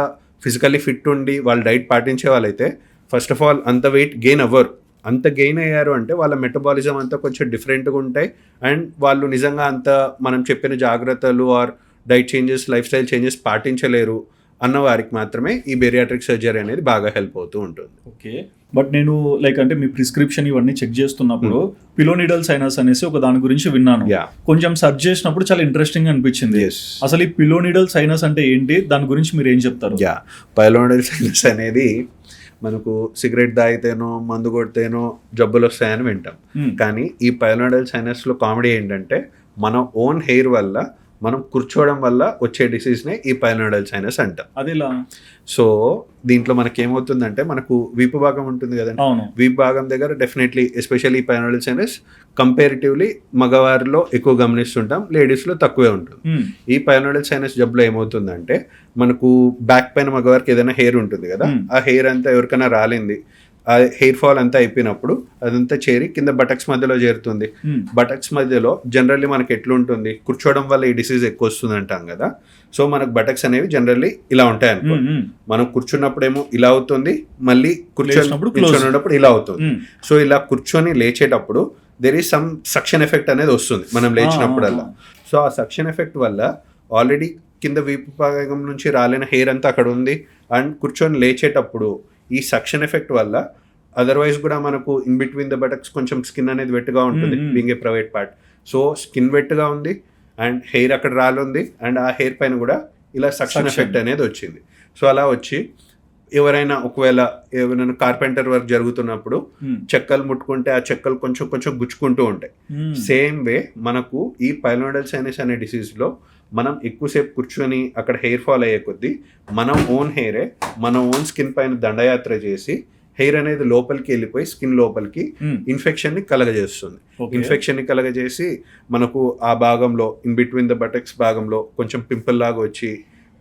ఫిజికల్లీ ఫిట్ ఉండి వాళ్ళు డైట్ పాటించే వాళ్ళైతే ఫస్ట్ ఆఫ్ ఆల్ అంత వెయిట్ గెయిన్ అవ్వరు. అంత గెయిన్ అయ్యారు అంటే వాళ్ళ మెటబాలిజం అంతా కొంచెం డిఫరెంట్గా ఉంటాయి, అండ్ వాళ్ళు నిజంగా అంత మనం చెప్పిన జాగ్రత్తలు or diet changes, lifestyle changes పాటించలేరు అన్న వారికి మాత్రమే ఈ బేరియాట్రిక్ సర్జరీ అనేది బాగా హెల్ప్ అవుతూ ఉంటుంది. ఓకే, బట్ నేను లైక్ అంటే మీ ప్రిస్క్రిప్షన్ ఇవన్నీ చెక్ చేస్తున్నప్పుడు పిలోనిడల్ సైనస్ అనేసి ఒక దాని గురించి విన్నాను. కొంచెం సెర్చ్ చేసినప్పుడు చాలా ఇంట్రెస్టింగ్ అనిపించింది. అసలు ఈ పిలోనిడల్ సైనస్ అంటే ఏంటి, దాని గురించి మీరు ఏం చెప్తారు? పిలోనిడల్ సైనస్ అనేది మనకు సిగరెట్ తాగితేనో మందు కొడితేనో జబ్బులు వస్తాయని వింటాం, కానీ ఈ పిలోనిడల్ సైనస్లో కామెడీ ఏంటంటే మన ఓన్ హెయిర్ వల్ల మనం కూర్చోవడం వల్ల వచ్చే డిసీజ్నే ఈ పిలోనిడల్ సైనస్ అంటాం. అదేలా? సో దీంట్లో మనకి ఏమవుతుందంటే, మనకు వీపు భాగం ఉంటుంది కదండి, వీపు భాగం దగ్గర definitely especially pilonidal sinus comparatively మగవారిలో ఎక్కువ గమనిస్తుంటాం, లేడీస్లో తక్కువే ఉంటుంది. ఈ పిలోనిడల్ సైనస్ జబ్బులో ఏమవుతుందంటే, మనకు బ్యాక్ పైన మగవారికి ఏదైనా హెయిర్ ఉంటుంది కదా, ఆ హెయిర్ అంతా ఎవరికైనా రాలింది, ఆ హెయిర్ ఫాల్ అంతా అయిపోయినప్పుడు అదంతా చేరి కింద బటక్స్ మధ్యలో చేరుతుంది. బటక్స్ మధ్యలో జనరల్లీ మనకి ఎట్లుంటుంది, కూర్చోవడం వల్ల ఈ డిసీజ్ ఎక్కువ వస్తుంది అంటాం కదా. సో మనకు బటక్స్ అనేవి జనరల్లీ ఇలా ఉంటాయి అనుకో, మనం కూర్చున్నప్పుడేమో ఇలా అవుతుంది, మళ్ళీ కూర్చొన్నప్పుడు ఇలా అవుతుంది. సో ఇలా కూర్చొని లేచేటప్పుడు there is some suction effect అనేది వస్తుంది మనం లేచినప్పుడల్లా. సో ఆ సక్షన్ ఎఫెక్ట్ వల్ల ఆల్రెడీ కింద వీపు భాగం నుంచి రాలిన హెయిర్ అంతా అక్కడ ఉంది. అండ్ కూర్చొని లేచేటప్పుడు ఈ సక్షన్ ఎఫెక్ట్ వల్ల అదర్వైజ్ కూడా మనకు ఇన్ బిట్వీన్ ద బటక్స్ కొంచెం స్కిన్ అనేది వెట్గా ఉంటుంది, being a private part. So skin వెట్గా ఉంది అండ్ హెయిర్ అక్కడ రాలుంది అండ్ ఆ హెయిర్ పైన కూడా ఇలా సక్షన్ ఎఫెక్ట్ అనేది వచ్చింది. సో అలా వచ్చి ఎవరైనా ఒకవేళ ఎవరైనా కార్పెంటర్ వర్క్ జరుగుతున్నప్పుడు చెక్కలు ముట్టుకుంటే ఆ చెక్కలు కొంచెం కొంచెం గుచ్చుకుంటూ ఉంటాయి. సేమ్ వే మనకు ఈ పైలోనోడల్ సైనస్ అనే డిసీజ్లో మనం ఎక్కువసేపు కూర్చొని అక్కడ హెయిర్ ఫాల్ అయ్యే కొద్దీ మనం ఓన్ హెయిరే మన ఓన్ స్కిన్ పైన దండయాత్ర చేసి హెయిర్ అనేది లోపలికి వెళ్ళిపోయి స్కిన్ లోపలికి ఇన్ఫెక్షన్ ని కలగజేస్తుంది. ఇన్ఫెక్షన్ ని కలగజేసి మనకు ఆ భాగంలో ఇన్ బిట్వీన్ ద బటక్స్ భాగంలో కొంచెం పింపుల్ లాగా వచ్చి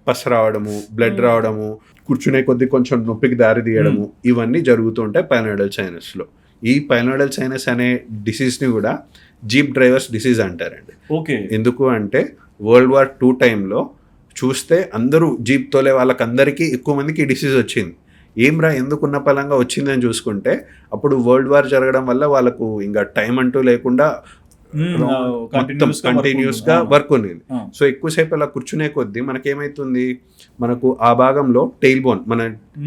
పస్ రావడము, బ్లడ్ రావడము, కూర్చునే కొద్దీ కొంచెం నొప్పికి దారి తీయడము, ఇవన్నీ జరుగుతూ ఉంటాయి పైలోనోడల్ సైనస్లో. ఈ పైలోనోడల్ సైనస్ అనే డిసీజ్ని కూడా జీప్ డ్రైవర్స్ డిసీజ్ అంటారండి. ఓకే. ఎందుకు అంటే World War II టైంలో చూస్తే అందరూ జీప్ తోలే వాళ్ళకందరికీ ఎక్కువ మందికి ఈ డిసీజ్ వచ్చింది. ఏమ్రా ఎందుకున్న పలంగా వచ్చిందని చూసుకుంటే అప్పుడు వరల్డ్ వార్ జరగడం వల్ల వాళ్ళకు ఇంకా టైం అంటూ లేకుండా మొత్తం కంటిన్యూస్ గా వర్క్ ఉన్నది. సో ఎక్కువసేపు అలా కూర్చునే కొద్దీ మనకేమైతుంది, మనకు ఆ భాగంలో టెయిల్ బోన్ మన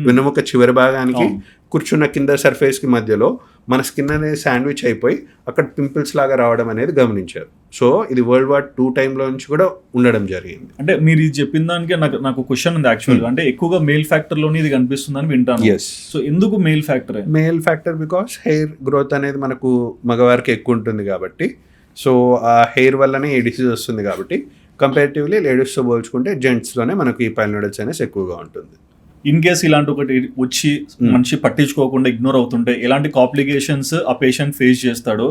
వెన్నెముక చివరి భాగానికి కూర్చున్న కింద సర్ఫేస్ కి మధ్యలో మన స్కిన్ అనేది శాండ్విచ్ అయిపోయి అక్కడ పింపుల్స్ లాగా రావడం అనేది గమనించారు. సో ఇది World War II టైంలో నుంచి కూడా ఉండడం జరిగింది. అంటే మీరు ఇది చెప్పిన దానికి నాకు క్వశ్చన్ ఉంది యాక్చువల్గా. అంటే ఎక్కువగా మేల్ ఫ్యాక్టర్ లోనే ఇది కనిపిస్తుందని వింటాను. సో ఎందుకు male factor? Male factor because hair growth అనేది మనకు మగవారికి ఎక్కువ ఉంటుంది కాబట్టి, సో ఆ హెయిర్ వల్లనే ఈ డిసీజ్ వస్తుంది కాబట్టి కంపారిటివ్లీ లేడీస్తో పోల్చుకుంటే జెంట్స్లోనే మనకు ఈ పైలోనోడల్ సైనస్ ఎక్కువగా ఉంటుంది. ఇన్ కేస్ ఇలాంటి ఒకటి వచ్చి మనిషి పట్టించుకోకుండా ఇగ్నోర్ అవుతుంటే ఎలాంటి కాంప్లికేషన్స్ ఆ పేషెంట్ ఫేస్ చేస్తాడు,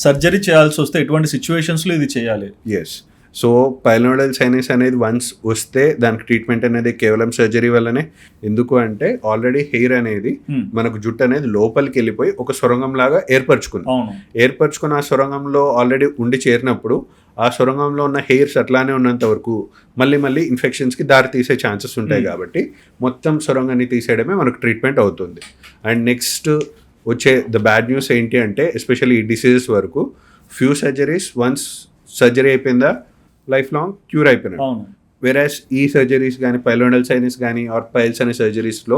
సర్జరీ చేయాల్సి వస్తే ఎటువంటి సిచ్యువేషన్స్ లో ఇది చేయాలి? ఎస్. సో పైలోనోడల్ సైనస్ అనేది వన్స్ వస్తే దానికి ట్రీట్మెంట్ అనేది కేవలం సర్జరీ వల్లనే. ఎందుకు అంటే ఆల్రెడీ హెయిర్ అనేది మనకు జుట్టు అనేది లోపలికి వెళ్ళిపోయి ఒక సొరంగం లాగా ఏర్పరచుకుని ఆ సొరంగంలో ఆల్రెడీ ఉండి చేరినప్పుడు ఆ సొరంగంలో ఉన్న హెయిర్స్ అట్లానే ఉన్నంత వరకు మళ్ళీ ఇన్ఫెక్షన్స్కి దారి తీసే ఛాన్సెస్ ఉంటాయి. కాబట్టి మొత్తం సొరంగాన్ని తీసేయడమే మనకు ట్రీట్మెంట్ అవుతుంది. అండ్ నెక్స్ట్ వచ్చే ద బ్యాడ్ న్యూస్ ఏంటి అంటే ఎస్పెషల్లీ ఈ డిసీజెస్ వరకు ఫ్యూ సర్జరీస్ వన్స్ సర్జరీ అయిపోయిందా లైఫ్ లాంగ్ క్యూర్ అయిపోయినాడు. వెరాస్ ఈ సర్జరీస్ కానీ పైలోనోడల్ సైనస్ కానీ ఆర్ పైల్స్ అనే సర్జరీస్లో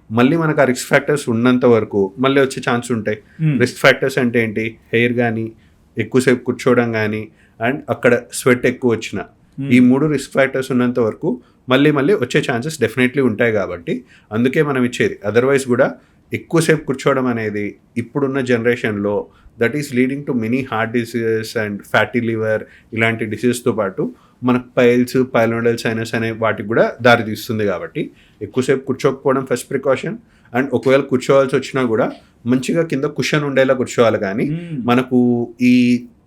మళ్ళీ మనకు ఆ రిస్క్ ఫ్యాక్టర్స్ ఉన్నంత వరకు మళ్ళీ వచ్చే ఛాన్స్ ఉంటాయి. రిస్క్ ఫ్యాక్టర్స్ అంటే ఏంటి, హెయిర్ కానీ ఎక్కువసేపు కూర్చోవడం కానీ అండ్ అక్కడ స్వెట్ ఎక్కువ వచ్చిన ఈ 3 రిస్క్ ఫ్యాక్టర్స్ ఉన్నంత వరకు మళ్ళీ వచ్చే ఛాన్సెస్ డెఫినెట్లీ ఉంటాయి. కాబట్టి అందుకే మనం ఇచ్చేది. అదర్వైజ్ కూడా ఎక్కువసేపు కూర్చోవడం అనేది ఇప్పుడున్న జనరేషన్లో that is leading to many heart diseases and fatty liver ఇలాంటి డిసీజెస్తో పాటు మనకు పైల్స్ పైలోనోడల్ సైనస్ అనే వాటికి కూడా దారి తీస్తుంది. కాబట్టి ఎక్కువసేపు కూర్చోకపోవడం ఫస్ట్ ప్రికాషన్. అండ్ ఒకవేళ కూర్చోవాల్సి వచ్చినా కూడా మంచిగా కింద కుషన్ ఉండేలా కూర్చోవాలి. కానీ మనకు ఈ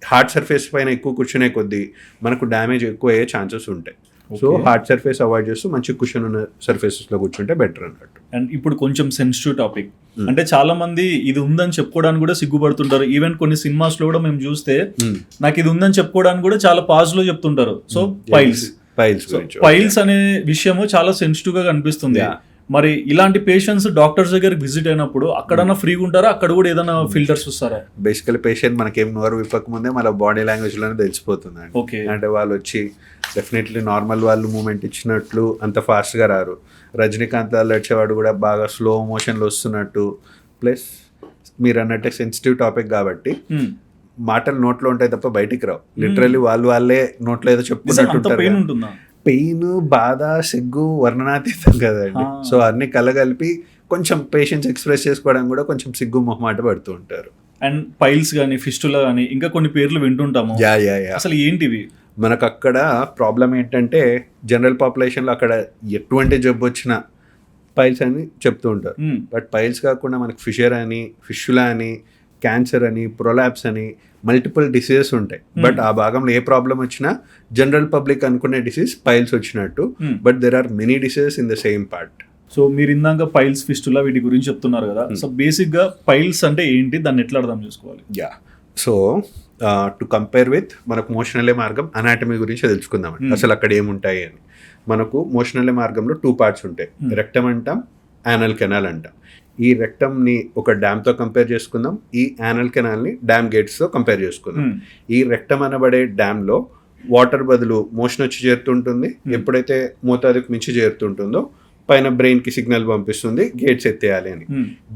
హార్డ్ సర్ఫేస్ పైన ఎక్కువ కూర్చునే కొద్దీ మనకు డ్యామేజ్ ఎక్కువ అయ్యే ఛాన్సెస్ ఉంటాయి. సో హార్డ్ సర్ఫేస్ అవాయిడ్ చేస్తూ మంచి కుషన్ ఉన్న సర్ఫేసెస్ లో కూర్చుంటే బెటర్ అన్నట్టు. అండ్ ఇప్పుడు కొంచెం సెన్సిటివ్ టాపిక్, అంటే చాలా మంది ఇది ఉందని చెప్పుకోవడానికి కూడా సిగ్గుపడుతుంటారు. ఈవెన్ కొన్ని సినిమాస్ లో కూడా మేము చూస్తే నాకు ఇది ఉందని చెప్పుకోవడానికి కూడా చాలా పాజ్ లో చెప్తుంటారు. సో పైల్స్ అనే విషయము చాలా సెన్సిటివ్ గా కనిపిస్తుంది. మరి ఇలాంటి పేషెంట్స్ డాక్టర్స్ దగ్గరికి విజిట్ అయినప్పుడు అక్కడన్నా ఫ్రీగా ఉంటారా, అక్కడ కూడా ఏదైనా ఫిల్టర్స్ వస్తారా? బేసికలీ పేషెంట్ మనకేం నోరు విప్పక ముందే మన బాడీ లాంగ్వేజ్ లోనే తెలిసిపోతుంది. అంటే వాళ్ళు వచ్చి డెఫినెట్లీ నార్మల్ వాళ్ళు మూమెంట్ ఇచ్చినట్లు అంత ఫాస్ట్గా రారు. రజనీకాంత్ వాళ్ళు వచ్చేవాడు కూడా బాగా స్లో మోషన్లో వస్తున్నట్టు. ప్లస్ మీరు అన్నట్టే సెన్సిటివ్ టాపిక్ కాబట్టి మాటలు నోట్లో ఉంటాయి తప్ప బయటికి రావు. లిటరల్లీ వాళ్ళే నోట్లో ఏదో చెప్పుకున్నట్టు. పెయిన్, బాధ, సిగ్గు వర్ణనాతీతం కదండి. సో అన్ని కలగలిపి కొంచెం పేషెంట్స్ ఎక్స్ప్రెస్ చేసుకోవడం కూడా కొంచెం సిగ్గు మొహమాట పడుతూ ఉంటారు. అండ్ పైల్స్ కానీ ఫిస్టులా కానీ ఇంకా కొన్ని పేర్లు వింటుంటాము. అసలు ఏంటివి? మనకు అక్కడ ప్రాబ్లం ఏంటంటే జనరల్ పాపులేషన్లో అక్కడ ఎటువంటి జబ్బు వచ్చినా పైల్స్ అని చెప్తూ ఉంటారు. బట్ పైల్స్ కాకుండా మనకు ఫిషర్ అని, ఫిష్యులా అని, క్యాన్సర్ అని, ప్రొలాప్స్ అని మల్టిపుల్ డిసీజెస్ ఉంటాయి. బట్ ఆ భాగంలో ఏ ప్రాబ్లం వచ్చినా జనరల్ పబ్లిక్ అనుకునే డిసీజ్ పైల్స్ వచ్చినట్టు. But there are many diseases in the same part. So మీరు ఇందాక పైల్స్, ఫిస్టులా వీటి గురించి చెప్తున్నారు కదా. సో బేసిక్గా పైల్స్ అంటే ఏంటి, దాన్ని ఎట్లా అర్థం చేసుకోవాలి? సో టు కంపేర్ విత్ మనకు మోషనల్ మార్గం అనాటమీ గురించి తెలుసుకుందాం. అసలు అక్కడ ఏముంటాయి అని. మనకు మోషనల్ మార్గంలో 2 పార్ట్స్ ఉంటాయి. రెక్టమ్ అంటాం, యానల్ కెనాల్ అంటాం. ఈ రెక్టమ్ని ఒక డ్యామ్తో కంపేర్ చేసుకుందాం, ఈ యానల్ కెనాల్ని డ్యామ్ గేట్స్తో కంపేర్ చేసుకుందాం. ఈ రెక్టమ్ అనబడే డ్యామ్లో వాటర్ బదులు మోషన్ వచ్చి చేరుతుంటుంది. ఎప్పుడైతే మోతాదుకు మించి చేరుతుంటుందో పైన బ్రెయిన్కి సిగ్నల్ పంపిస్తుంది గేట్స్ ఎత్తేయాలి అని.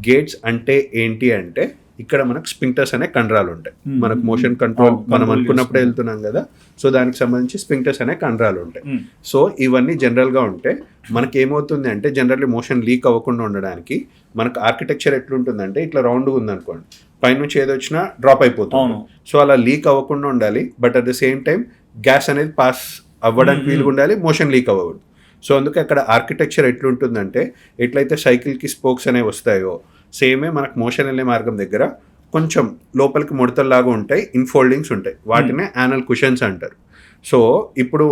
గేట్స్ అంటే ఏంటి అంటే ఇక్కడ మనకు స్పింక్టర్స్ అనే కండరాలు ఉంటాయి. మనకు మోషన్ కంట్రోల్ మనం అనుకున్నప్పుడే వెళ్తున్నాం కదా, సో దానికి సంబంధించి స్పింక్టర్స్ అనే కండరాలు ఉంటాయి. సో ఇవన్నీ జనరల్గా ఉంటే మనకి ఏమవుతుంది అంటే జనరల్లీ మోషన్ లీక్ అవ్వకుండా ఉండడానికి మనకు ఆర్కిటెక్చర్ ఎట్లుంటుందంటే ఇట్లా రౌండ్గా ఉందనుకోండి, పైనుంచి ఏదో వచ్చినా డ్రాప్ అయిపోతుంది. సో అలా లీక్ అవ్వకుండా ఉండాలి, but at the same time gas అనేది పాస్ అవ్వడానికి వీలుగా ఉండాలి, మోషన్ లీక్ అవ్వకూడదు. సో అందుకే అక్కడ ఆర్కిటెక్చర్ ఎట్లుంటుందంటే ఎట్లయితే సైకిల్కి స్పోక్స్ అనేవి వస్తాయో సేమే మనకు మోషన్ వెళ్ళే మార్గం దగ్గర కొంచెం లోపలికి ముడతల్లాగా ఉంటాయి, ఇన్ఫోల్డింగ్స్ ఉంటాయి, వాటినే యానల్ కుషన్స్ అంటారు. సో ఇప్పుడు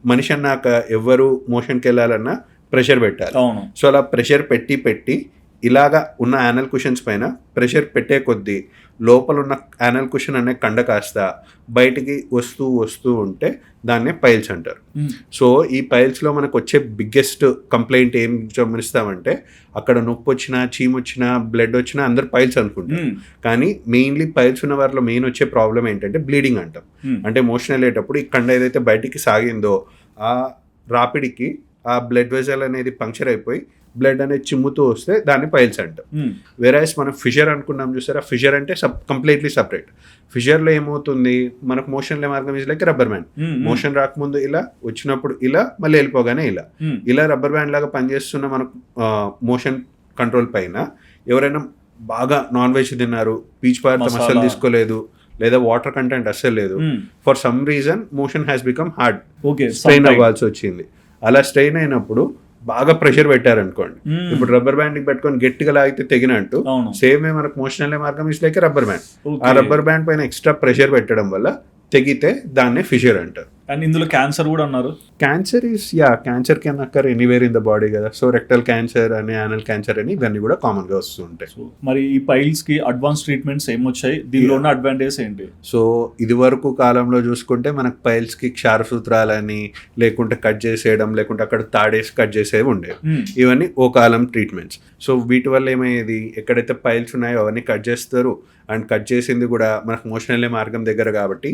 మనిషి అన్నాక ఎవరు మోషన్కి వెళ్ళాలన్నా ప్రెషర్ పెట్టాలి. సో అలా ప్రెషర్ పెట్టి ఇలాగా ఉన్న యానల్ కుషన్స్ పైన ప్రెషర్ పెట్టే కొద్దీ లోపల ఉన్న యానల్ కుషన్ అనే కండ కాస్త బయటికి వస్తూ ఉంటే దాన్నే పైల్స్ అంటారు. సో ఈ పైల్స్లో మనకు వచ్చే బిగ్గెస్ట్ కంప్లైంట్ ఏం గమనిస్తామంటే అక్కడ నొప్పి వచ్చినా, చీమ్ వచ్చినా, బ్లడ్ వచ్చినా అందరు పైల్స్ అనుకుంటారు. కానీ మెయిన్లీ పైల్స్ ఉన్న వారిలో మెయిన్ వచ్చే ప్రాబ్లం ఏంటంటే బ్లీడింగ్ అంటాం. అంటే మోషన్ వెళ్ళేటప్పుడు ఈ కండ ఏదైతే బయటికి సాగిందో ఆ రాపిడికి ఆ బ్లడ్ వెజల్ అనేది పంక్చర్ అయిపోయి బ్లడ్ అనేది చిమ్ముతూ వస్తే దాన్ని పైల్స్ అంటాం. వెరాస్ మనం ఫిషర్ అనుకున్నాం చూసారా, ఫిషర్ అంటే కంప్లీట్లీ సపరేట్. ఫిషర్లో ఏమవుతుంది, మనకు మోషన్లో మార్గం is like rubber band. Motion రాకముందు ఇలా, వచ్చినప్పుడు ఇలా, మళ్ళీ వెళ్ళిపోగానే ఇలా రబ్బర్ బ్యాండ్ లాగా పనిచేస్తున్న మనకు మోషన్ కంట్రోల్ పైన ఎవరైనా బాగా నాన్ వెజ్ తిన్నారు, పీచు పదార్థం అస్సలు తీసుకోలేదు, లేదా వాటర్ కంటెంట్ అస్సలు లేదు, for some reason motion has become hard, strain అవ్వాల్సి వచ్చింది. అలా స్ట్రెయిన్ అయినప్పుడు బాగా ప్రెషర్ పెట్టారనుకోండి, ఇప్పుడు రబ్బర్ బ్యాండ్ పెట్టుకొని గట్టిగా లాగితే తెగినట్టు సేమ్ మనకు మోషన్ వెళ్ళే మార్గం ఇస్ లైక్ రబ్బర్ బ్యాండ్. ఆ రబ్బర్ బ్యాండ్ పైన ఎక్స్ట్రా ప్రెషర్ పెట్టడం వల్ల తెగితే దాన్నే ఫిషర్ అంటారు. అండ్ ఇందులో క్యాన్సర్ కూడా అన్నారు. Cancer can occur anywhere in the body కదా. సో రెక్టల్ క్యాన్సర్ అని, యానల్ క్యాన్సర్ అని ఇవన్నీ కూడా కామన్ గా వస్తూ ఉంటాయి. మరి ఈ పైల్స్ కి అడ్వాన్స్ ట్రీట్మెంట్స్ ఏమొచ్చాయి, దీనిలో ఉన్న అడ్వాంటేజ్ ఏంటి? సో ఇది వరకు కాలంలో చూసుకుంటే మనకు పైల్స్ కి క్షారసూత్రాలని, లేకుంటే కట్ చేసేయడం, లేకుంటే అక్కడ తాడేసి కట్ చేసేవి ఉండేవి. ఇవన్నీ ఓ కాలం ట్రీట్మెంట్స్. సో వీటి వల్ల ఏమయ్యేది, ఎక్కడైతే పైల్స్ ఉన్నాయో అవన్నీ కట్ చేస్తారు. అండ్ కట్ చేసింది కూడా మనకు మోషన్ వెళ్ళే మార్గం దగ్గర కాబట్టి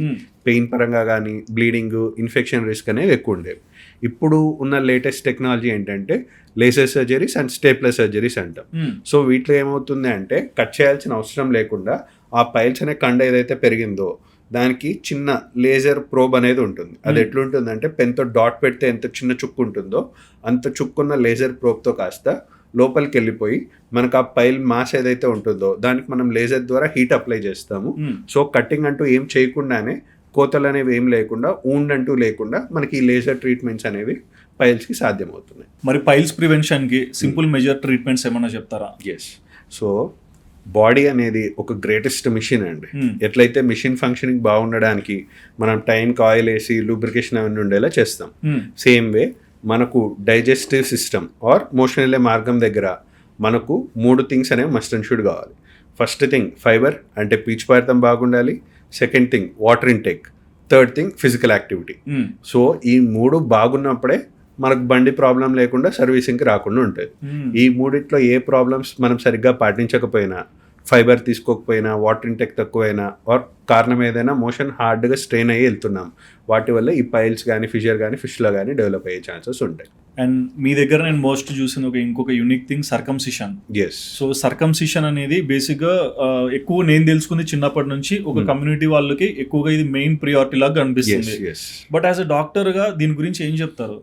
పెయిన్ పరంగా కానీ, బ్లీడింగ్, ఇన్ఫెక్షన్ రిస్క్ అనేవి ఎక్కువ ఉండేవి. ఇప్పుడు ఉన్న లేటెస్ట్ టెక్నాలజీ ఏంటంటే laser surgeries and stapler surgeries అంటాం. సో వీటిలో ఏమవుతుంది అంటే కట్ చేయాల్సిన అవసరం లేకుండా ఆ పైల్స్ అనే కండ ఏదైతే పెరిగిందో దానికి చిన్న లేజర్ ప్రోబ్ అనేది ఉంటుంది. అది ఎట్లుంటుందంటే పెన్తో డాట్ పెడితే ఎంత చిన్న చుక్కు ఉంటుందో అంత చుక్కున్న లేజర్ ప్రోబ్తో కాస్త లోపలికి వెళ్ళిపోయి మనకు ఆ పైల్ మాస్ ఏదైతే ఉంటుందో దానికి మనం లేజర్ ద్వారా హీట్ అప్లై చేస్తాము. సో కటింగ్ అంటూ ఏం చేయకుండానే, కోతలు అనేవి ఏం లేకుండా, ఊండ్ అంటూ లేకుండా మనకి ఈ లేజర్ ట్రీట్మెంట్స్ అనేవి పైల్స్కి సాధ్యమవుతున్నాయి. మరి పైల్స్ ప్రివెన్షన్కి సింపుల్ మెజర్ ట్రీట్మెంట్స్ ఏమన్నా చెప్తారా? ఎస్. సో బాడీ అనేది ఒక గ్రేటెస్ట్ మిషన్ అండి. ఎట్లయితే మిషన్ ఫంక్షనింగ్ బాగుండడానికి మనం టైంకి ఆయిల్ వేసి లూబ్రికేషన్ అవన్నీ ఉండేలా చేస్తాం, సేమ్ వే మనకు డైజెస్టివ్ సిస్టమ్ ఆర్ మోషన్ వెళ్ళే మార్గం దగ్గర మనకు 3 థింగ్స్ అనేవి మస్ట్ అండ్ షుడ్ కావాలి. ఫస్ట్ థింగ్ ఫైబర్, అంటే పీచు పదార్థం బాగుండాలి. Second thing water intake. Third thing physical activity. So ఈ 3 బాగున్నప్పుడే మనకు బండి ప్రాబ్లం లేకుండా సర్వీసింగ్కి రాకుండా ఉంటుంది. ఈ 3 ఏ ప్రాబ్లమ్స్ మనం సరిగ్గా పాటించకపోయినా, ఫైబర్ తీసుకోకపోయినా, వాటర్ ఇంటెక్ తక్కువైనా, ఆర్ కారణం ఏదైనా మోషన్ హార్డ్గా స్ట్రెయిన్ అయ్యి వెళ్తున్నాం, వాటి వల్ల ఈ పైల్స్ కానీ, ఫిషర్ కానీ, ఫిష్లో కానీ డెవలప్ అయ్యే ఛాన్సెస్ ఉంటాయి. అండ్ మీ దగ్గర నేను మోస్ట్ చూసిన ఇంకొక unique thing circumcision. So circumcision అనేది బేసిక్గా ఎక్కువ నేను తెలుసుకుంది చిన్నప్పటి నుంచి ఒక కమ్యూనిటీ వాళ్ళకి ఎక్కువగా ఇది మెయిన్ ప్రియారిటీ లాగా కనిపిస్తుంది. బట్ యాజ్ అ డాక్టర్గా దీని గురించి ఏం చెప్తారు?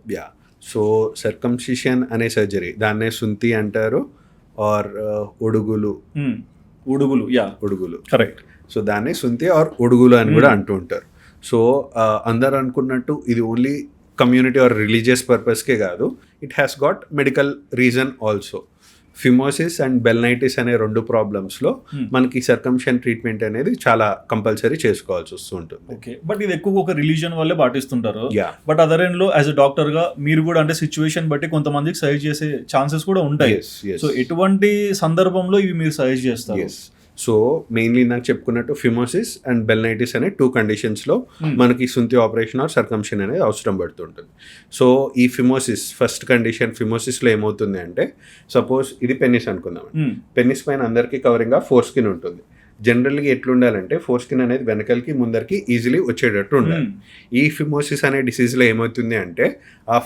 సో సర్కంసిషన్ అనే సర్జరీ దాన్నే సుంతి అంటారు, ఆర్ ఒడుగులు కరెక్ట్. సో దాన్ని సుంతి ఆర్ ఒడుగులు అని కూడా అంటూ ఉంటారు. సో అందరు అనుకున్నట్టు ఇది ఓన్లీ కమ్యూనిటీ ఆర్ రిలీజియస్ పర్పస్కే కాదు, it has got medical reason also. Phimosis and బెల్నైటిస్ అనే 2 ప్రాబ్లమ్స్లో మనకి సర్కంషన్ ట్రీట్మెంట్ అనేది చాలా కంపల్సరీ చేసుకోవాల్సి వస్తుంటుంది. ఓకే, బట్ ఇది ఎక్కువ ఒక రిలీజియన్ వల్లే పాటిస్తుంటారు. బట్ అదర్ ఎండ్ లో యాజ్ అ డాక్టర్ గా మీరు కూడా అంటే సిచ్యువేషన్ బట్టి కొంతమందికి సజెస్ట్ చేసే ఛాన్సెస్ కూడా ఉంటాయి. సో ఎటువంటి సందర్భంలో ఇవి మీరు సజెస్ట్ చేస్తారు? సో మెయిన్లీ నాకు చెప్పుకున్నట్టు ఫిమోసిస్ అండ్ బెల్నైటిస్ అనే 2 కండిషన్స్లో మనకి సుంతి ఆపరేషన్ ఆర్ సర్కంషన్ అనేది అవసరం పడుతుంటుంది. సో ఈ ఫిమోసిస్ ఫస్ట్ కండిషన్, ఫిమోసిస్లో ఏమవుతుంది అంటే సపోజ్ ఇది పెన్నిస్ అనుకుందాం. పెన్నిస్ పైన అందరికీ కవరింగ్గా ఫోర్ స్కిన్ ఉంటుంది. జనరల్గా ఎట్లుండాలంటే ఫోర్ స్కిన్ అనేది వెనకలకి ముందరికి ఈజీలీ వచ్చేటట్టు ఉండాలి. ఈ ఫిమోసిస్ అనే డిసీజ్లో ఏమవుతుంది అంటే ఆ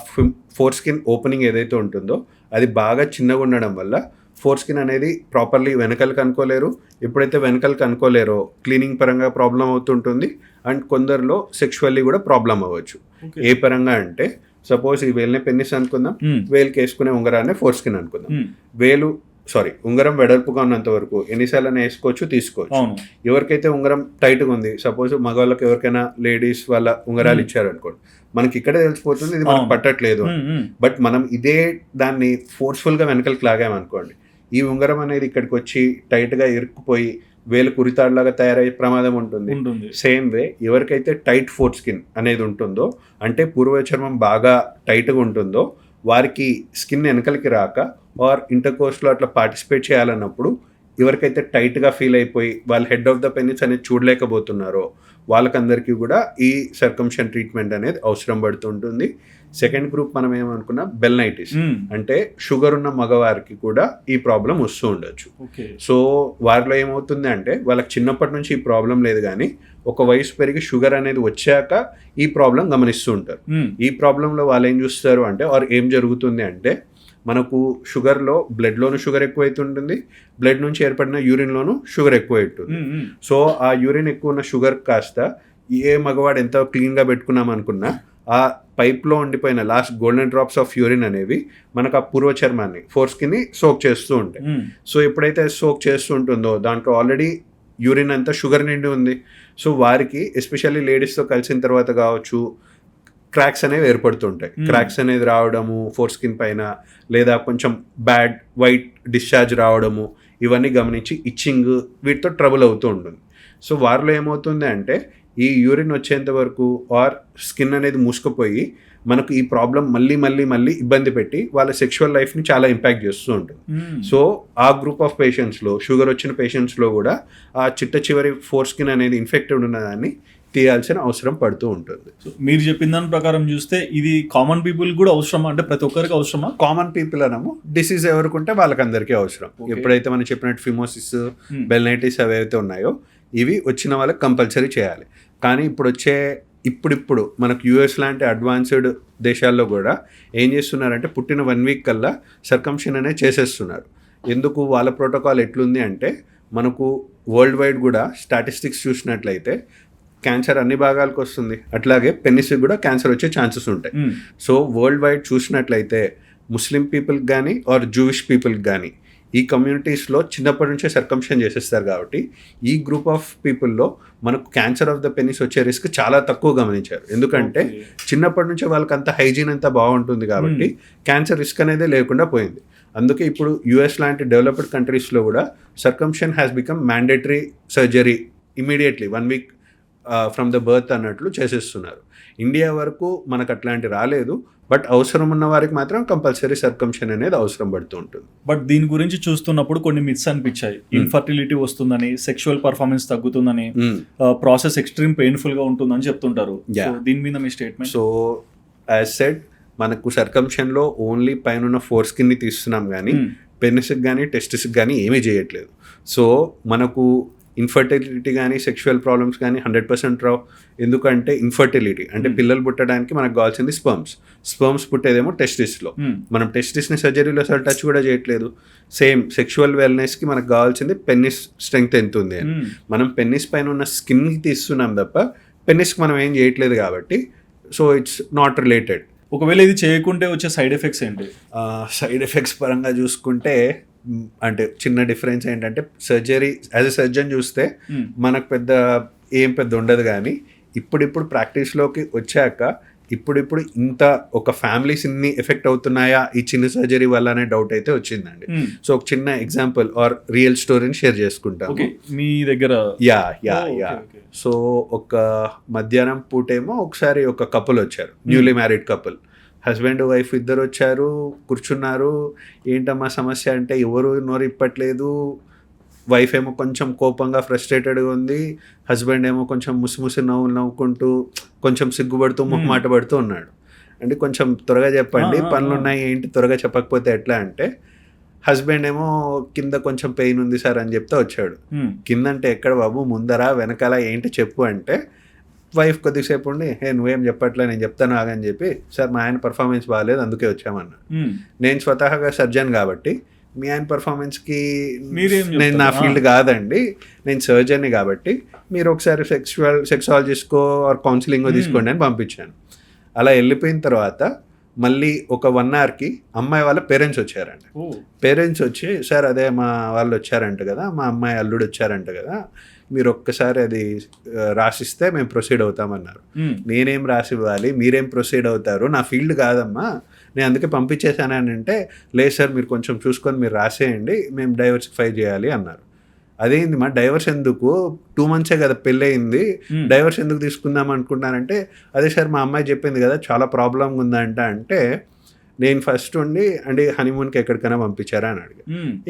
ఫోర్ స్కిన్ ఓపెనింగ్ ఏదైతే ఉంటుందో అది బాగా చిన్నగా ఉండడం వల్ల ఫోర్ స్కిన్ అనేది ప్రాపర్లీ వెనకలకు అనుకోలేరు. ఎప్పుడైతే వెనకలకు అనుకోలేరో క్లీనింగ్ పరంగా ప్రాబ్లం అవుతుంటుంది. అండ్ కొందరిలో సెక్షువల్లీ కూడా ప్రాబ్లం అవ్వచ్చు. ఏ పరంగా అంటే సపోజ్ ఈ వేలునే పెన్నిస్ అనుకుందాం, వేలుకి వేసుకునే ఉంగరాన్ని ఫోర్ స్కిన్ అనుకుందాం. ఉంగరం వెడల్పుగా ఉన్నంత వరకు ఎన్నిసార్లు వేసుకోవచ్చు, తీసుకోవచ్చు. ఎవరికైతే ఉంగరం టైట్గా ఉంది, సపోజ్ మగవాళ్ళకి ఎవరికైనా లేడీస్ వాళ్ళ ఉంగరాలు ఇచ్చారు అనుకోండి, మనకి ఇక్కడే తెలిసిపోతుంది ఇది మనకు పట్టట్లేదు. బట్ మనం ఇదే దాన్ని ఫోర్స్ఫుల్గా వెనకలకి లాగామనుకోండి, ఈ ఉంగరం అనేది ఇక్కడికి వచ్చి టైట్గా ఇరుక్కుపోయి వేలు కురితాడులాగా తయారయ్యే ప్రమాదం ఉంటుంది. సేమ్ వే ఎవరికైతే టైట్ ఫోర్ స్కిన్ అనేది ఉంటుందో, అంటే పూర్వ చర్మం బాగా టైట్గా ఉంటుందో, వారికి స్కిన్ వెనకలకి రాక ఆర్ ఇంటర్ కోర్స్లో అట్లా పార్టిసిపేట్ చేయాలన్నప్పుడు ఎవరికైతే టైట్గా ఫీల్ అయిపోయి వాళ్ళు హెడ్ ఆఫ్ ద పెనిస్ అనేది చూడలేకపోతున్నారో వాళ్ళకందరికీ కూడా ఈ సర్కంషన్ ట్రీట్మెంట్ అనేది అవసరం పడుతుంటుంది. సెకండ్ గ్రూప్ మనం ఏమనుకున్నా బెల్నైటిస్, అంటే షుగర్ ఉన్న మగవారికి కూడా ఈ ప్రాబ్లం వస్తూ ఉండొచ్చు. సో వారిలో ఏమవుతుంది అంటే వాళ్ళకి చిన్నప్పటి నుంచి ఈ ప్రాబ్లం లేదు, కానీ ఒక వయసు పెరిగి షుగర్ అనేది వచ్చాక ఈ ప్రాబ్లం గమనిస్తూ ఉంటారు. ఈ ప్రాబ్లంలో వాళ్ళు ఏం చూస్తారు అంటే ఏం జరుగుతుంది అంటే మనకు షుగర్లో బ్లడ్లోనూ షుగర్ ఎక్కువైతుంటుంది, బ్లడ్ నుంచి ఏర్పడిన యూరిన్లోనూ షుగర్ ఎక్కువైతుంది. సో ఆ యూరిన్ ఎక్కువ ఉన్న షుగర్ కాస్త ఏ మగవాడు ఎంత క్లీన్గా పెట్టుకున్నాం అనుకున్నా ఆ పైప్లో ఉండిపోయిన last golden drops of urine అనేవి మనకు ఆ పూర్వ చర్మాన్ని ఫోర్ స్కిన్ని సోక్ చేస్తూ ఉంటాయి. సో ఎప్పుడైతే సోక్ చేస్తూ ఉంటుందో దాంట్లో ఆల్రెడీ యూరిన్ అంతా షుగర్ నిండి ఉంది. సో వారికి ఎస్పెషల్లీ లేడీస్తో కలిసిన తర్వాత కావచ్చు క్రాక్స్ అనేవి ఏర్పడుతుంటాయి. క్రాక్స్ అనేది రావడము ఫోర్ స్కిన్ పైన, లేదా కొంచెం బ్యాడ్ వైట్ డిశ్చార్జ్ రావడము, ఇవన్నీ గమనించి ఇచ్చింగ్ వీటితో ట్రబుల్ అవుతూ ఉంటుంది. సో వారిలో ఏమవుతుంది అంటే ఈ యూరిన్ వచ్చేంత వరకు ఆర్ స్కిన్ అనేది మూసుకుపోయి మనకు ఈ ప్రాబ్లం మళ్ళీ ఇబ్బంది పెట్టి వాళ్ళ సెక్షువల్ లైఫ్ని చాలా ఇంపాక్ట్ చేస్తూ ఉంటుంది. సో ఆ గ్రూప్ ఆఫ్ పేషెంట్స్లో షుగర్ వచ్చిన పేషెంట్స్లో కూడా ఆ చివరి ఫోర్ స్కిన్ అనేది ఇన్ఫెక్టెడ్ ఉన్నదాన్ని తీయాల్సిన అవసరం పడుతూ ఉంటుంది. మీరు చెప్పిన దాని ప్రకారం చూస్తే ఇది కామన్ పీపుల్ కూడా అవసరమా, అంటే ప్రతి ఒక్కరికి అవసరమా? కామన్ పీపుల్ అనము, డిసీజ్ ఎవరికి ఉంటే వాళ్ళకందరికీ అవసరం. ఎప్పుడైతే మనం చెప్పినట్టు ఫిమోసిస్, బెల్నైటిస్ అవైతే ఉన్నాయో ఇవి వచ్చిన వాళ్ళకి కంపల్సరీ చేయాలి. కానీ ఇప్పుడు మనకు యూఎస్ లాంటి అడ్వాన్స్డ్ దేశాల్లో కూడా ఏం చేస్తున్నారంటే పుట్టిన 1 వీక్ కల్లా సర్కంషన్ అనేది చేసేస్తున్నారు. ఎందుకు? వాళ్ళ ప్రోటోకాల్ ఎట్లుంది అంటే మనకు వరల్డ్ వైడ్ కూడా స్టాటిస్టిక్స్ చూసినట్లయితే క్యాన్సర్ అన్ని భాగాలకు వస్తుంది, అట్లాగే పెన్నిస్కి కూడా క్యాన్సర్ వచ్చే ఛాన్సెస్ ఉంటాయి. సో వరల్డ్ వైడ్ చూసినట్లయితే ముస్లిం పీపుల్కి కానీ ఆర్ జూయిష్ పీపుల్కి కానీ ఈ కమ్యూనిటీస్లో చిన్నప్పటి నుంచే సర్కంషన్ చేసేస్తారు. కాబట్టి ఈ గ్రూప్ ఆఫ్ పీపుల్లో మనకు క్యాన్సర్ ఆఫ్ ద పెనిస్ వచ్చే రిస్క్ చాలా తక్కువ గమనించారు. ఎందుకంటే చిన్నప్పటి నుంచే వాళ్ళకి అంత హైజీన్ అంతా బాగుంటుంది కాబట్టి క్యాన్సర్ రిస్క్ అనేది లేకుండా పోయింది. అందుకే ఇప్పుడు యుఎస్ లాంటి డెవలప్డ్ కంట్రీస్లో కూడా circumcision has become mandatory surgery immediately 1 week from the birth అన్నట్లు చేసేస్తున్నారు. ఇండియా వరకు మనకు అట్లాంటి రాలేదు, బట్ అవసరం ఉన్న వారికి మాత్రం కంపల్సరీ సర్కంషన్ అనేది అవసరం పడుతూ ఉంటుంది. బట్ దీని గురించి చూస్తున్నప్పుడు కొన్ని మిత్స్ అనిపించాయి. ఇన్ఫర్టిలిటీ వస్తుందని, సెక్షువల్ పర్ఫార్మెన్స్ తగ్గుతుందని, ప్రాసెస్ ఎక్స్ట్రీమ్ పెయిన్ఫుల్ గా ఉంటుందని చెప్తుంటారు. దీని మీద మీ స్టేట్మెంట్? సో యాజ్ సెడ్ మనకు సర్కంషన్లో ఓన్లీ పైన ఫోర్ స్కిన్ని తీస్తున్నాం కానీ పెనిస్కి కానీ టెస్టిస్కి కానీ ఏమీ చేయట్లేదు. సో మనకు ఇన్ఫర్టిలిటీ కానీ సెక్షువల్ ప్రాబ్లమ్స్ కానీ 100% రావు. ఎందుకంటే ఇన్ఫర్టిలిటీ అంటే పిల్లలు పుట్టడానికి మనకు కావాల్సింది స్పర్మ్స్ పుట్టేదేమో టెస్టిస్లో. మనం టెస్టిస్ని సర్జరీలో అసలు టచ్ కూడా చేయట్లేదు. సేమ్ సెక్షువల్ వెల్నెస్కి మనకు కావాల్సింది పెన్నిస్ స్ట్రెంగ్త్ ఎంత ఉంది అని. మనం పెన్నిస్ పైన ఉన్న స్కిన్కి తీస్తున్నాం తప్ప పెన్నిస్కి మనం ఏం చేయట్లేదు కాబట్టి సో ఇట్స్ నాట్ రిలేటెడ్. ఒకవేళ ఇది చేయకుంటే వచ్చే సైడ్ ఎఫెక్ట్స్ ఏంటి? సైడ్ ఎఫెక్ట్స్ పరంగా చూసుకుంటే అంటే చిన్న డిఫరెన్స్ ఏంటంటే సర్జరీ యాజ్ ఎ సర్జన్ చూస్తే మనకు పెద్ద ఉండదు, కానీ ఇప్పుడు ప్రాక్టీస్లోకి వచ్చాక ఇప్పుడు ఇంత ఒక ఫ్యామిలీస్ ఇన్ని ఎఫెక్ట్ అవుతున్నాయా ఈ చిన్న సర్జరీ వల్ల అనే డౌట్ అయితే వచ్చిందండి. సో ఒక చిన్న ఎగ్జాంపుల్ ఆర్ రియల్ స్టోరీని షేర్ చేసుకుంటాం మీ దగ్గర. యా సో ఒక మధ్యాహ్నం పూటేమో ఒకసారి ఒక కపుల్ వచ్చారు, newly married couple, husband wife ఇద్దరు వచ్చారు, కూర్చున్నారు. ఏంటమ్మా సమస్య అంటే ఎవరు నోరు ఇప్పట్లేదు. వైఫ్ ఏమో కొంచెం కోపంగా ఫ్రస్ట్రేటెడ్గా ఉంది, హస్బెండ్ ఏమో కొంచెం ముసిముసి నవ్వుకుంటూ కొంచెం సిగ్గుపడుతూ మాట పడుతూ ఉన్నాడు. అంటే కొంచెం త్వరగా చెప్పండి, పనులు ఉన్నాయి ఏంటి, త్వరగా చెప్పకపోతే ఎట్లా అంటే హస్బెండ్ ఏమో కింద కొంచెం పెయిన్ ఉంది సార్ అని చెప్తే వచ్చాడు. కింద అంటే ఎక్కడ బాబు, ముందర వెనకాల ఏంటి చెప్పు అంటే, వైఫ్ కొద్దిసేపు ఉండి నువ్వేం చెప్పట్లే నేను చెప్తాను ఆగని చెప్పి, సార్ మా ఆయన పర్ఫార్మెన్స్ బాగాలేదు అందుకే వచ్చామన్నా. నేను స్వతహాగా సర్జన్ కాబట్టి మీ ఆయన పర్ఫార్మెన్స్కి నేను నా ఫీల్డ్ కాదండి, నేను సర్జన్ని కాబట్టి మీరు ఒకసారి సెక్సాలజిస్ట్కో ఆర్ కౌన్సిలింగో తీసుకోండి అని పంపించాను. అలా వెళ్ళిపోయిన తర్వాత మళ్ళీ ఒక 1 hourకి అమ్మాయి వాళ్ళ పేరెంట్స్ వచ్చారండి. పేరెంట్స్ వచ్చి, సార్ అదే మా వాళ్ళు వచ్చారంట కదా, మా అమ్మాయి అల్లుడు వచ్చారంట కదా, మీరు ఒక్కసారి అది రాసిస్తే మేము ప్రొసీడ్ అవుతామన్నారు. నేనేం రాసి ఇవ్వాలి, మీరేం ప్రొసీడ్ అవుతారు, నా ఫీల్డ్ కాదమ్మా, నేను అందుకే పంపించేశానని అంటే, లేదు సార్ మీరు కొంచెం చూసుకొని మీరు రాసేయండి, మేము డైవర్సిఫై చేయాలి అన్నారు. అదేంది మా డైవర్స్ ఎందుకు, 2 months కదా పెళ్ళి అయింది, డైవర్స్ ఎందుకు తీసుకుందాం అనుకుంటున్నానంటే, అదే సార్ మా అమ్మాయి చెప్పింది కదా చాలా ప్రాబ్లం ఉందంట అంటే, నేను ఫస్ట్ ఉండి అంటే హనీమూన్కి ఎక్కడికైనా పంపించారా అని అడిగా.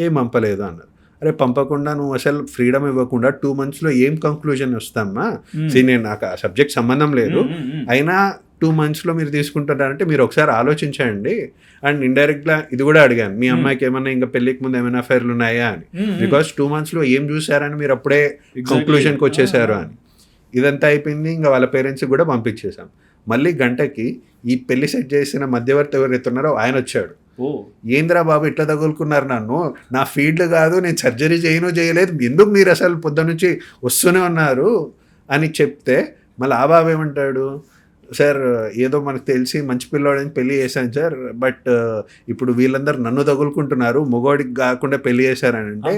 ఏం పంపలేదు అన్నారు. అరే పంపకుండా నువ్వు అసలు ఫ్రీడమ్ ఇవ్వకుండా 2 monthsలో ఏం కంక్లూజన్ వస్తామా, నేను నాకు ఆ సబ్జెక్ట్ సంబంధం లేదు, అయినా 2 monthsలో మీరు తీసుకుంటారంటే మీరు ఒకసారి ఆలోచించండి. అండ్ ఇండైరెక్ట్గా ఇది కూడా అడిగాను, మీ అమ్మాయికి ఏమన్నా ఇంకా పెళ్ళికి ముందు ఏమైనా అఫైర్లు ఉన్నాయా అని, బికాస్ 2 monthsలో ఏం చూసారని మీరు అప్పుడే కంక్లూజన్కి వచ్చేసారు అని. ఇదంతా అయిపోయింది, ఇంకా వాళ్ళ పేరెంట్స్కి కూడా పంపించేశాం. మళ్ళీ గంటకి ఈ పెళ్లి సెట్ చేసిన మధ్యవర్తి ఎవరైతే ఉన్నారో ఆయన వచ్చాడు. ఏంద్రా బాబు ఇట్లా తగులుకున్నారు నన్ను, నా ఫీల్డ్ కాదు, నేను సర్జరీ చేయలేదు, ఎందుకు మీరు అసలు పొద్దు నుంచి వస్తూనే ఉన్నారు అని చెప్తే, మళ్ళీ ఆ బాబు ఏమంటాడు, సార్ ఏదో మనకు తెలిసి మంచి పిల్లోడని పెళ్లి చేశాను సార్, బట్ ఇప్పుడు వీళ్ళందరూ నన్ను తగులుకుంటున్నారు, మగోడికి కాకుండా పెళ్లి చేశారని అంటే,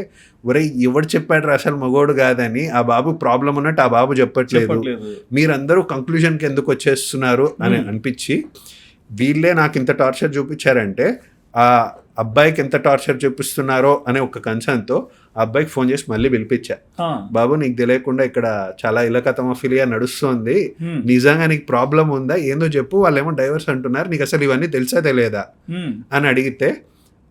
ఒరే ఎవడు చెప్పాడు అసలు మగోడు కాదని, ఆ బాబు ప్రాబ్లం ఉన్నట్టు ఆ బాబు చెప్పట్లేదు, మీరందరూ కంక్లూజన్కి ఎందుకు వచ్చేస్తున్నారు అని అనిపించి, వీళ్ళే నాకు ఇంత టార్చర్ చూపించారంటే ఆ అబ్బాయికి ఎంత టార్చర్ చూపిస్తున్నారో అనే ఒక కన్సర్న్తో ఆ అబ్బాయికి ఫోన్ చేసి మళ్ళీ పిలిపించా. బాబు నీకు తెలియకుండా ఇక్కడ చాలా ఇలకతమఫిలియా నడుస్తుంది, నిజంగా నీకు ప్రాబ్లం ఉందా ఏందో చెప్పు, వాళ్ళేమో డైవర్స్ అంటున్నారు, నీకు అసలు ఇవన్నీ తెలుసా తెలియదా అని అడిగితే,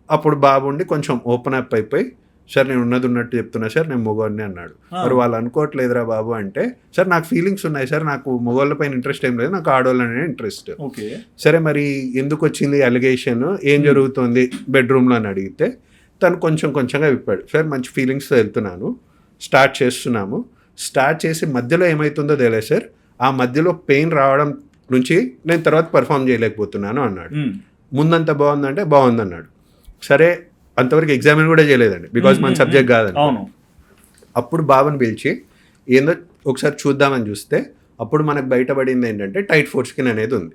అప్పుడు బాబు ఉండి కొంచెం ఓపెన్ అప్ అయిపోయి, సార్ నేను ఉన్నట్టు చెప్తున్నా సార్, నేను మొగోడిని అన్నాడు. మరి వాళ్ళు అనుకోవట్లేదురా బాబు అంటే, సార్ నాకు ఫీలింగ్స్ ఉన్నాయి సార్, నాకు మొగోళ్ళ పైన ఇంట్రెస్ట్ ఏం లేదు, నాకు ఆడవాళ్ళనే ఇంట్రెస్ట్. సరే మరి ఎందుకు వచ్చింది అలిగేషన్, ఏం జరుగుతుంది బెడ్రూమ్లో అని అడిగితే తను కొంచెంగా విప్పాడు. సార్ మంచి ఫీలింగ్స్తో వెళ్తున్నాను, స్టార్ట్ చేసి మధ్యలో ఏమవుతుందో తెలియదు సార్, ఆ మధ్యలో పెయిన్ రావడం నుంచి నేను తర్వాత పర్ఫామ్ చేయలేకపోతున్నాను అన్నాడు. ముందంతా బాగుందంటే బాగుందన్నాడు. సరే అంతవరకు ఎగ్జామిన్ కూడా చేయలేదండి, బికాజ్ మన సబ్జెక్ట్ కాదండి. అప్పుడు బాబుని పిలిచి ఏందో ఒకసారి చూద్దామని చూస్తే, అప్పుడు మనకు బయటపడింది ఏంటంటే టైట్ ఫోర్ స్కిన్ అనేది ఉంది.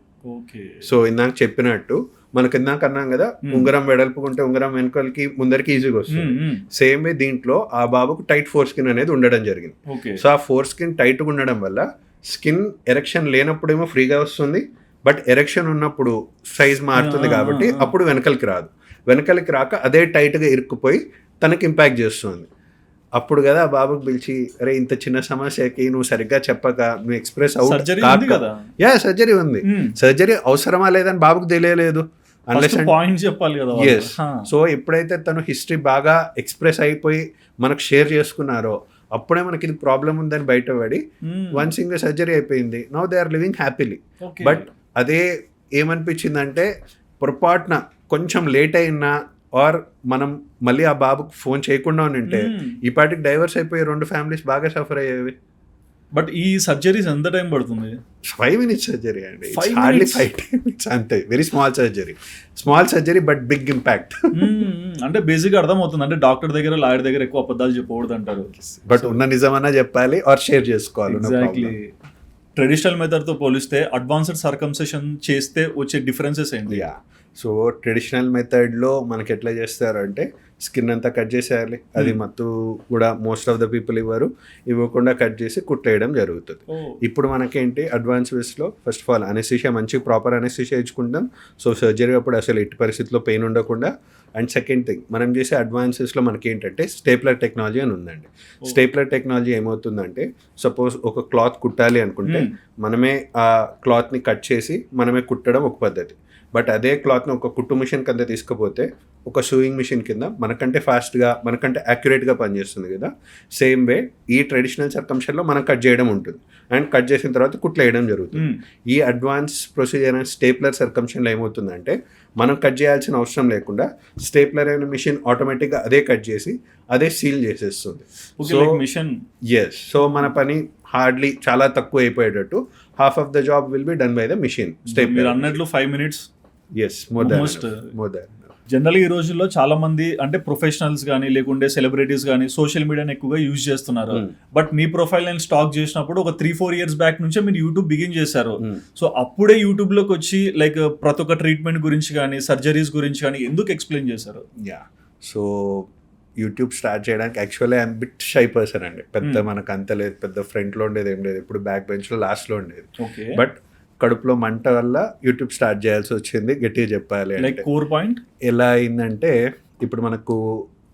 సో ఇందాక చెప్పినట్టు మనకి ఇందాక అన్నాం కదా, ఉంగరం వెడల్పుకుంటే ఉంగరం వెనుకలకి ముందరికి ఈజీగా వస్తుంది, సేమ్ వే దీంట్లో ఆ బాబుకు టైట్ ఫోర్ స్కిన్ అనేది ఉండడం జరిగింది. సో ఆ ఫోర్ స్కిన్ టైట్గా ఉండడం వల్ల స్కిన్ ఎరెక్షన్ లేనప్పుడేమో ఫ్రీగా వస్తుంది, బట్ ఎరెక్షన్ ఉన్నప్పుడు సైజ్ మారుతుంది కాబట్టి అప్పుడు వెనకలికి రాదు, వెనకలికి రాక అదే టైట్గా ఇరుక్కుపోయి తనకి ఇంపాక్ట్ చేస్తుంది. అప్పుడు కదా ఆ బాబుకి పిలిచి, అరే ఇంత చిన్న సమస్యకి నువ్వు సరిగ్గా చెప్పక నువ్వు ఎక్స్ప్రెస్ సర్జరీ ఉంది, సర్జరీ అవసరమా లేదని బాబుకు తెలియలేదు. సో ఎప్పుడైతే తను హిస్టరీ బాగా ఎక్స్ప్రెస్ అయిపోయి మనకు షేర్ చేసుకున్నారో అప్పుడే మనకి ఇది ప్రాబ్లం ఉందని బయటపడి వన్స్ ఇంకా సర్జరీ అయిపోయింది, now they are living happily. But అదే ఏమనిపించిందంటే, పొరపాటున కొంచెం లేట్ అయినా ఆర్ మనం మళ్ళీ ఆ బాబుకు ఫోన్ చేయకుండా ఉంటే ఈ పాటికి డైవర్స్ అయిపోయి 2 ఫ్యామిలీస్ బాగా సఫర్ అయ్యేవి. బట్ ఈ సర్జరీస్ ఎంత టైం పడుతుంది? 5 minutes సర్జరీ అండి, హార్డ్లీ 5 minutes అంతే. Very small surgery but big impact. అంటే బేసిక్గా అర్థమవుతుంది, అంటే డాక్టర్ దగ్గర లాయర్ దగ్గర ఎక్కువ అబద్ధాలు చెప్పకూడదు అంటారు, బట్ ఉన్న నిజమన్నా చెప్పాలి ఆర్ షేర్ చేసుకోవాలి. ఎగ్జాక్ట్లీ. ట్రెడిషనల్ మెథడ్తో పోలిస్తే అడ్వాన్స్డ్ సర్కంసెషన్ చేస్తే వచ్చే డిఫరెన్సెస్ ఏంటి? సో ట్రెడిషనల్ మెథడ్లో మనకి ఎట్లా చేస్తారంటే, స్కిన్ అంతా కట్ చేసేయాలి, అది మత్తు కూడా మోస్ట్ ఆఫ్ ద పీపుల్ ఇవ్వకుండా కట్ చేసి కుట్టేయడం జరుగుతుంది. ఇప్పుడు మనకేంటి అడ్వాన్స్ వేస్లో ఫస్ట్ ఆఫ్ ఆల్ అనెస్థీషియా మంచి ప్రాపర్ అనెస్థీషియా ఇచ్చుకుంటాం, సో సర్జరీ అప్పుడు అసలు ఎట్టి పరిస్థితుల్లో పెయిన్ ఉండకుండా. అండ్ సెకండ్ థింగ్, మనం చేసే అడ్వాన్సెస్లో మనకి ఏంటంటే స్టేప్లర్ టెక్నాలజీ అని ఉందండి. స్టేప్లర్ టెక్నాలజీ ఏమవుతుందంటే, సపోజ్ ఒక క్లాత్ కుట్టాలి అనుకుంటే మనమే ఆ క్లాత్ని కట్ చేసి మనమే కుట్టడం ఒక పద్ధతి. బట్ అదే క్లాత్ని ఒక కుట్టు మిషన్ కింద తీసుకుపోతే ఒక సూయింగ్ మిషన్ కింద మనకంటే ఫాస్ట్గా మనకంటే యాక్యురేట్గా పనిచేస్తుంది కదా. సేమ్ వే ఈ ట్రెడిషనల్ సర్కంషన్లో మనం కట్ చేయడం ఉంటుంది అండ్ కట్ చేసిన తర్వాత కుట్లు వేయడం జరుగుతుంది. ఈ అడ్వాన్స్ ప్రొసీజర్ అండ్ స్టేప్లర్ సర్కంషన్లో ఏమవుతుందంటే మనం కట్ చేయాల్సిన అవసరం లేకుండా స్టేప్లర్ అయిన మిషన్ ఆటోమేటిక్గా అదే కట్ చేసి అదే సీల్ చేసేస్తుంది. మిషన్ ఎస్, సో మన పని హార్డ్లీ చాలా తక్కువ అయిపోయేటట్టు half of the job will be done by the machine. మీరు అన్నట్లు 5 minutes. Yes, more than. General ఈ రోజుల్లో చాలా మంది అంటే ప్రొఫెషనల్స్ కానీ లేకుంటే సెలబ్రిటీస్ కానీ సోషల్ మీడియాని ఎక్కువగా యూజ్ చేస్తున్నారు. బట్ మీ ప్రొఫైల్ నేను స్టాక్ చేసినప్పుడు ఒక 3-4 years బ్యాక్ నుంచే మీరు యూట్యూబ్ బిగిన్ చేశారు. సో అప్పుడే యూట్యూబ్ లోకి వచ్చి లైక్ ప్రతి ఒక్క ట్రీట్మెంట్ గురించి కానీ సర్జరీస్ గురించి కానీ ఎందుకు ఎక్స్ప్లెయిన్ చేశారు? యా, సో యూట్యూబ్ స్టార్ట్ చేయడానికి actually I'm bit shy person అండి. పెద్ద మనకు అంత లేదు, పెద్ద ఫ్రంట్లో ఉండేది ఏం లేదు, ఇప్పుడు బ్యాక్ బెంచ్లో లాస్ట్లో ఉండేది. బట్ కడుపులో మంట వల్ల యూట్యూబ్ స్టార్ట్ చేయాల్సి వచ్చింది. గట్టిగా చెప్పాలి అంటే కోర్ పాయింట్ ఎలా అయిందంటే ఇప్పుడు మనకు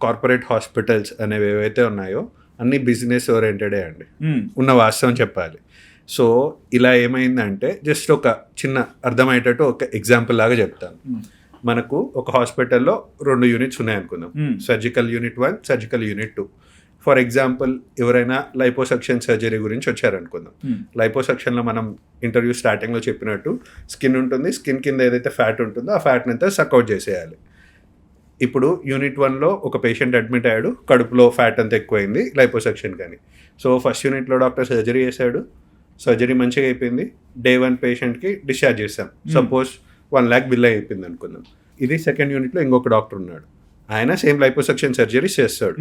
కార్పొరేట్ హాస్పిటల్స్ అనేవి ఏవైతే ఉన్నాయో అన్ని బిజినెస్ ఓరియంటెడే అండి, ఉన్న వాస్తవం చెప్పాలి. సో ఇలా ఏమైందంటే జస్ట్ ఒక చిన్న అర్థమయ్యేటట్టు ఒక ఎగ్జాంపుల్ లాగా చెప్తాను. మనకు ఒక హాస్పిటల్లో 2 units ఉన్నాయనుకుందాం, surgical unit 1, surgical unit 2. For example ఎవరైనా లైపోసక్షన్ సర్జరీ గురించి వచ్చారనుకుందాం. లైపోసక్షన్లో మనం ఇంటర్వ్యూ స్టార్టింగ్లో చెప్పినట్టు స్కిన్ ఉంటుంది, స్కిన్ కింద ఏదైతే ఫ్యాట్ ఉంటుందో ఆ ఫ్యాట్ని అంతా సక్అవుట్ చేసేయాలి. ఇప్పుడు యూనిట్ 1లో ఒక పేషెంట్ అడ్మిట్ అయ్యాడు, కడుపులో ఫ్యాట్ అంతా ఎక్కువైంది లైపోసక్షన్ కానీ. సో ఫస్ట్ యూనిట్లో డాక్టర్ సర్జరీ చేశాడు, సర్జరీ మంచిగా అయిపోయింది. Day 1 పేషెంట్కి డిశ్చార్జ్ చేసాం. సపోజ్ 1 lakh బిల్ అయిపోయింది అనుకుందాం. ఇది సెకండ్ యూనిట్లో ఇంకొక డాక్టర్ ఉన్నాడు, ఆయన సేమ్ లైపోసక్షన్ సర్జరీ చేస్తాడు.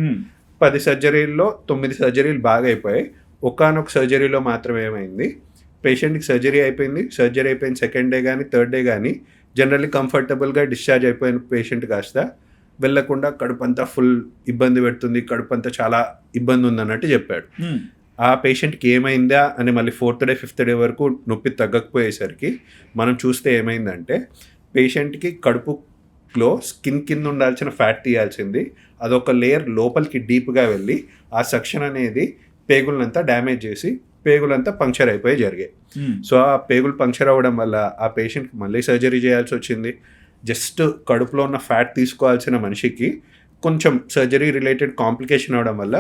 10 సర్జరీల్లో 9 సర్జరీలు బాగా అయిపోయాయి. ఒకానొక సర్జరీలో మాత్రమే ఏమైంది, పేషెంట్కి సర్జరీ అయిపోయింది, సర్జరీ అయిపోయిన సెకండ్ డే కానీ థర్డ్ డే కానీ జనరల్లీ కంఫర్టబుల్గా డిశ్చార్జ్ అయిపోయిన పేషెంట్ కాస్త వెళ్ళకుండా కడుపు అంతా ఫుల్ ఇబ్బంది పెడుతుంది, కడుపు అంతా చాలా ఇబ్బంది ఉందన్నట్టు చెప్పాడు. ఆ పేషెంట్కి ఏమైందా అని మళ్ళీ 4th day 5th day వరకు నొప్పి తగ్గకపోయేసరికి మనం చూస్తే ఏమైందంటే పేషెంట్కి కడుపులో స్కిన్ కింద ఉండాల్సిన ఫ్యాట్ తీయాల్సింది అదొక లేయర్ లోపలికి డీప్గా వెళ్ళి ఆ సెక్షన్ అనేది పేగులంతా డ్యామేజ్ చేసి పేగులంతా పంక్చర్ అయిపోయి జరిగాయి. సో ఆ పేగులు పంక్చర్ అవ్వడం వల్ల ఆ పేషెంట్కి మళ్ళీ సర్జరీ చేయాల్సి వచ్చింది. జస్ట్ కడుపులో ఉన్న ఫ్యాట్ తీసుకోవాల్సిన మనిషికి కొంచెం సర్జరీ రిలేటెడ్ కాంప్లికేషన్ అవడం వల్ల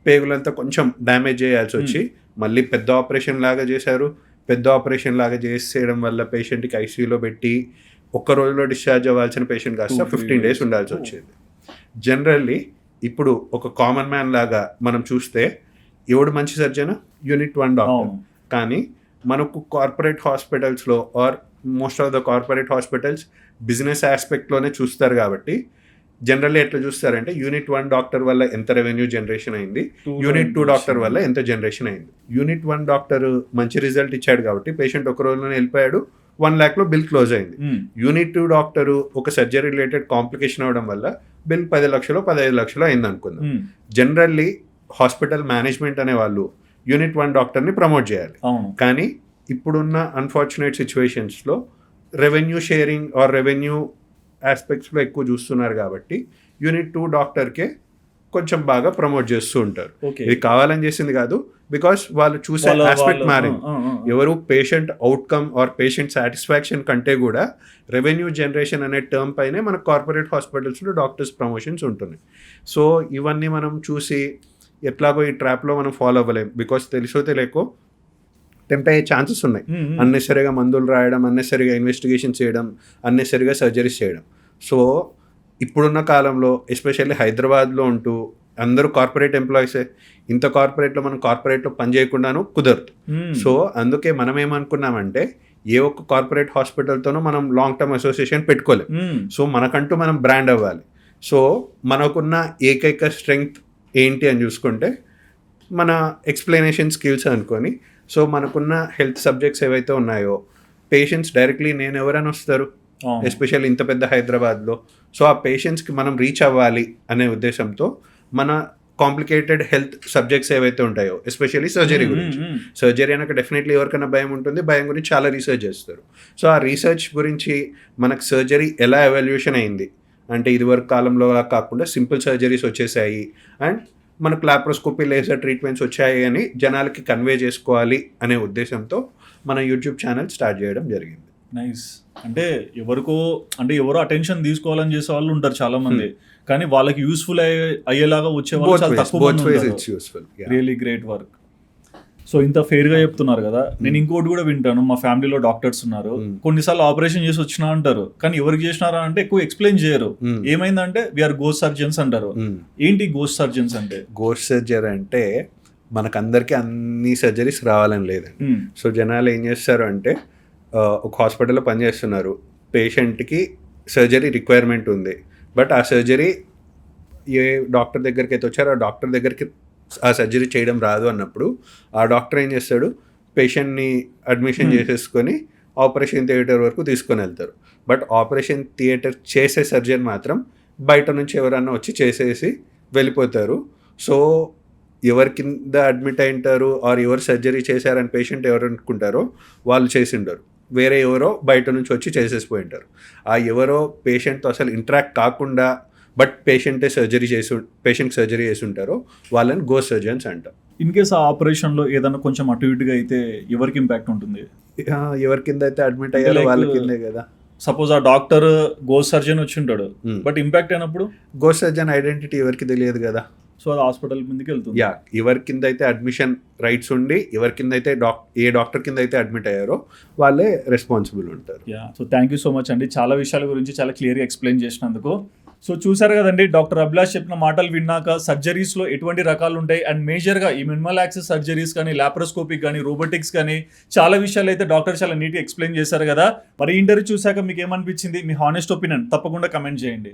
పేగులంతా కొంచెం డ్యామేజ్ చేయాల్సి వచ్చి మళ్ళీ పెద్ద ఆపరేషన్ లాగా చేశారు. పెద్ద ఆపరేషన్ లాగా చేసేయడం వల్ల పేషెంట్కి ఐసీయూలో పెట్టి ఒక్క రోజులో డిశ్చార్జ్ అవ్వాల్సిన పేషెంట్ కాస్త 15 days ఉండాల్సి వచ్చేది. జనరల్లీ ఇప్పుడు ఒక కామన్ మ్యాన్ లాగా మనం చూస్తే ఎవడు మంచి సర్జన్, యూనిట్ 1 డాక్టర్. కానీ మనకు కార్పొరేట్ హాస్పిటల్స్లో or most of the corporate hospitals business ఆస్పెక్ట్లోనే చూస్తారు కాబట్టి జనరల్లీ ఎట్లా చూస్తారంటే యూనిట్ 1 డాక్టర్ వల్ల ఎంత రెవెన్యూ జనరేషన్ అయింది, యూనిట్ 2 డాక్టర్ వల్ల ఎంత జనరేషన్ అయింది. యూనిట్ 1 డాక్టర్ మంచి రిజల్ట్ ఇచ్చాడు కాబట్టి పేషెంట్ ఒక రోజులోనే వెళ్ళిపోయాడు, 1 lakh బిల్ క్లోజ్ అయింది. యూనిట్ 2 డాక్టర్ ఒక సర్జరీ రిలేటెడ్ కాంప్లికేషన్ అవడం వల్ల బిల్ 10 లక్షలు 15 లక్షలు అయింది అనుకుందాం. జనరల్లీ హాస్పిటల్ మేనేజ్మెంట్ అనే వాళ్ళు యూనిట్ 1 డాక్టర్ని ప్రమోట్ చేయాలి. కానీ ఇప్పుడున్న అన్ఫార్చునేట్ సిచ్యువేషన్స్లో రెవెన్యూ షేరింగ్ ఆర్ రెవెన్యూ ఆస్పెక్ట్స్లో ఎక్కువ చూస్తున్నారు కాబట్టి యూనిట్ 2 డాక్టర్కే కొంచెం బాగా ప్రమోట్ చేస్తూ ఉంటారు. ఇది కావాలని చేసింది కాదు, బికాస్ వాళ్ళు చూసే ఆస్పెక్ట్ మారింది. ఎవరు patient outcome or patient satisfaction కంటే కూడా రెవెన్యూ జనరేషన్ అనే టర్మ్ పైనే మన కార్పొరేట్ హాస్పిటల్స్లో డాక్టర్స్ ప్రమోషన్స్ ఉంటున్నాయి. సో ఇవన్నీ మనం చూసి ఎట్లాగో ఈ ట్రాప్లో మనం ఫాలో అవ్వలేం, బికాస్ తెలుసో తెలియకో టెంప్ట్ అయ్యే ఛాన్సెస్ ఉన్నాయి. అన్నెసరిగా మందులు రాయడం, అన్నెసరిగా ఇన్వెస్టిగేషన్ చేయడం, అన్నెసరిగా సర్జరీస్ చేయడం. సో ఇప్పుడున్న కాలంలో ఎస్పెషల్లీ హైదరాబాద్లో ఉంటూ అందరూ కార్పొరేట్ ఎంప్లాయీసే, ఇంత కార్పొరేట్లో మనం కార్పొరేట్లో పని చేయకుండాను కుదరదు. సో అందుకే మనం ఏమనుకున్నామంటే ఏ ఒక్క కార్పొరేట్ హాస్పిటల్తోనూ మనం లాంగ్ టర్మ్ అసోసియేషన్ పెట్టుకోలేం. సో మనకంటూ మనం బ్రాండ్ అవ్వాలి. సో మనకున్న ఏకైక స్ట్రెంగ్త్ ఏంటి అని చూసుకుంటే మన ఎక్స్ప్లెనేషన్ స్కిల్స్ అనుకొని, సో మనకున్న హెల్త్ సబ్జెక్ట్స్ ఏవైతే ఉన్నాయో పేషెంట్స్ డైరెక్ట్లీ నేను ఎవరైనా వస్తారు, ఎస్పెషల్లీ ఇంత పెద్ద హైదరాబాద్లో. సో ఆ పేషెంట్స్కి మనం రీచ్ అవ్వాలి అనే ఉద్దేశంతో మన కాంప్లికేటెడ్ హెల్త్ సబ్జెక్ట్స్ ఏవైతే ఉంటాయో ఎస్పెషల్లీ సర్జరీ గురించి, సర్జరీ అనక డెఫినెట్లీ ఎవరికైనా భయం ఉంటుంది, భయం గురించి చాలా రీసెర్చ్ చేస్తారు. సో ఆ రీసెర్చ్ గురించి మనకు సర్జరీ ఎలా ఎవాల్యుయేషన్ అయింది అంటే ఇదివరకు కాలంలో కాకుండా సింపుల్ సర్జరీస్ వచ్చేసాయి అండ్ మనకు లాప్రోస్కోపీ లేజర్ ట్రీట్మెంట్స్ వచ్చాయి అని జనాలకి కన్వే చేసుకోవాలి అనే ఉద్దేశంతో మన యూట్యూబ్ ఛానల్ స్టార్ట్ చేయడం జరిగింది. నైస్. అంటే ఎవరో అటెన్షన్ తీసుకోవాలని చేసే వాళ్ళు ఉంటారు చాలా మంది, కానీ వాళ్ళకి యూస్ఫుల్ అయ్యేలాగా వచ్చే వాళ్ళు చాలా తక్కువ both ways మంది it's useful. Yeah. Really great work. So ఇంత ఫెయిర్ గా చెప్తున్నారు కదా, నేను ఇంకోటి కూడా వింటాను, మా ఫ్యామిలీలో డాక్టర్స్ ఉన్నారు, కొన్నిసార్లు ఆపరేషన్ చేసి వచ్చినా అంటారు, కానీ ఎవరికి చేసినారా అంటే ఎక్కువ ఎక్స్ప్లెయిన్ చేయరు. ఏమైందంటే వీఆర్ గోస్ట్ సర్జన్స్ అంటారు. ఏంటి గోస్ట్ సర్జన్స్ అంటే? గోస్ట్ సర్జరీ అంటే మనకందరికీ అన్ని సర్జరీస్ రావాలని లేదండి. సో జనాలు ఏం చేస్తారు అంటే ఒక హాస్పిటల్లో పనిచేస్తున్నారు, పేషెంట్కి సర్జరీ రిక్వైర్మెంట్ ఉంది, బట్ ఆ సర్జరీ ఏ డాక్టర్ దగ్గరికి అయితే వచ్చారో ఆ డాక్టర్ దగ్గరికి ఆ సర్జరీ చేయడం రాదు అన్నప్పుడు ఆ డాక్టర్ ఏం చేస్తాడు, పేషెంట్ని అడ్మిషన్ చేసేసుకొని ఆపరేషన్ థియేటర్ వరకు తీసుకొని వెళ్తారు. బట్ ఆపరేషన్ థియేటర్ చేసే సర్జన్ మాత్రం బయట నుంచి ఎవరన్నా వచ్చి చేసేసి వెళ్ళిపోతారు. సో ఎవరి కింద అడ్మిట్ అయింటారు ఆర్ ఎవరు సర్జరీ చేశారని పేషెంట్ ఎవరు అనుకుంటారో వాళ్ళు చేసి ఉండరు, వేరే ఎవరో బయట నుంచి వచ్చి చేసేసిపోయి ఉంటారు. ఆ ఎవరో పేషెంట్తో అసలు ఇంటరాక్ట్ కాకుండా బట్ పేషెంట్ సర్జరీ చేసి ఉంటారో వాళ్ళని గోస్ట్ సర్జన్స్ అంటారు. ఇన్ కేస్ ఆ ఆపరేషన్ లో ఏదైనా కొంచెం అటు ఇటుగా అయితే ఎవరికి ఇంపాక్ట్ ఉంటుంది? ఎవరి కింద అయితే అడ్మిట్ అయ్యారో వాళ్ళ కిందే కదా. సపోజ్ ఆ డాక్టర్ గోస్ట్ సర్జన్ వచ్చి ఉంటాడు, బట్ ఇంపాక్ట్ అయినప్పుడు గోస్ట్ సర్జన్ ఐడెంటిటీ ఎవరికి తెలియదు కదా. సో అది హాస్పిటల్ ముందుకు వెళ్తుంది. యా, ఎవరి కింద అయితే అడ్మిషన్ రైట్స్ ఉండి ఎవరి కింద అయితే ఏ డాక్టర్ కింద అయితే అడ్మిట్ అయ్యారో వాళ్ళే రెస్పాన్సిబుల్ ఉంటారు. Yeah, so thank you so much అండి, చాలా విషయాల గురించి చాలా క్లియర్గా ఎక్స్ప్లెయిన్ చేసినందుకు. సో చూసారు కదండి, డాక్టర్ అభిలాష్ చెప్పిన మాటలు విన్నాక సర్జరీస్లో ఎటువంటి రకాలు ఉంటాయి అండ్ మేజర్గా ఈ మినిమల్ యాక్సెస్ సర్జరీస్ కానీ, లాప్రోస్కోపిక్ కానీ, రోబోటిక్స్ కానీ చాలా విషయాలు అయితే డాక్టర్ చాలా నీట్గా ఎక్స్ప్లెయిన్ చేశారు కదా. మరి ఇంటర్వ్యూ చూసాక మీకు ఏమనిపించింది? మీ హానెస్ట్ ఒపీనియన్ తప్పకుండా కమెంట్ చేయండి.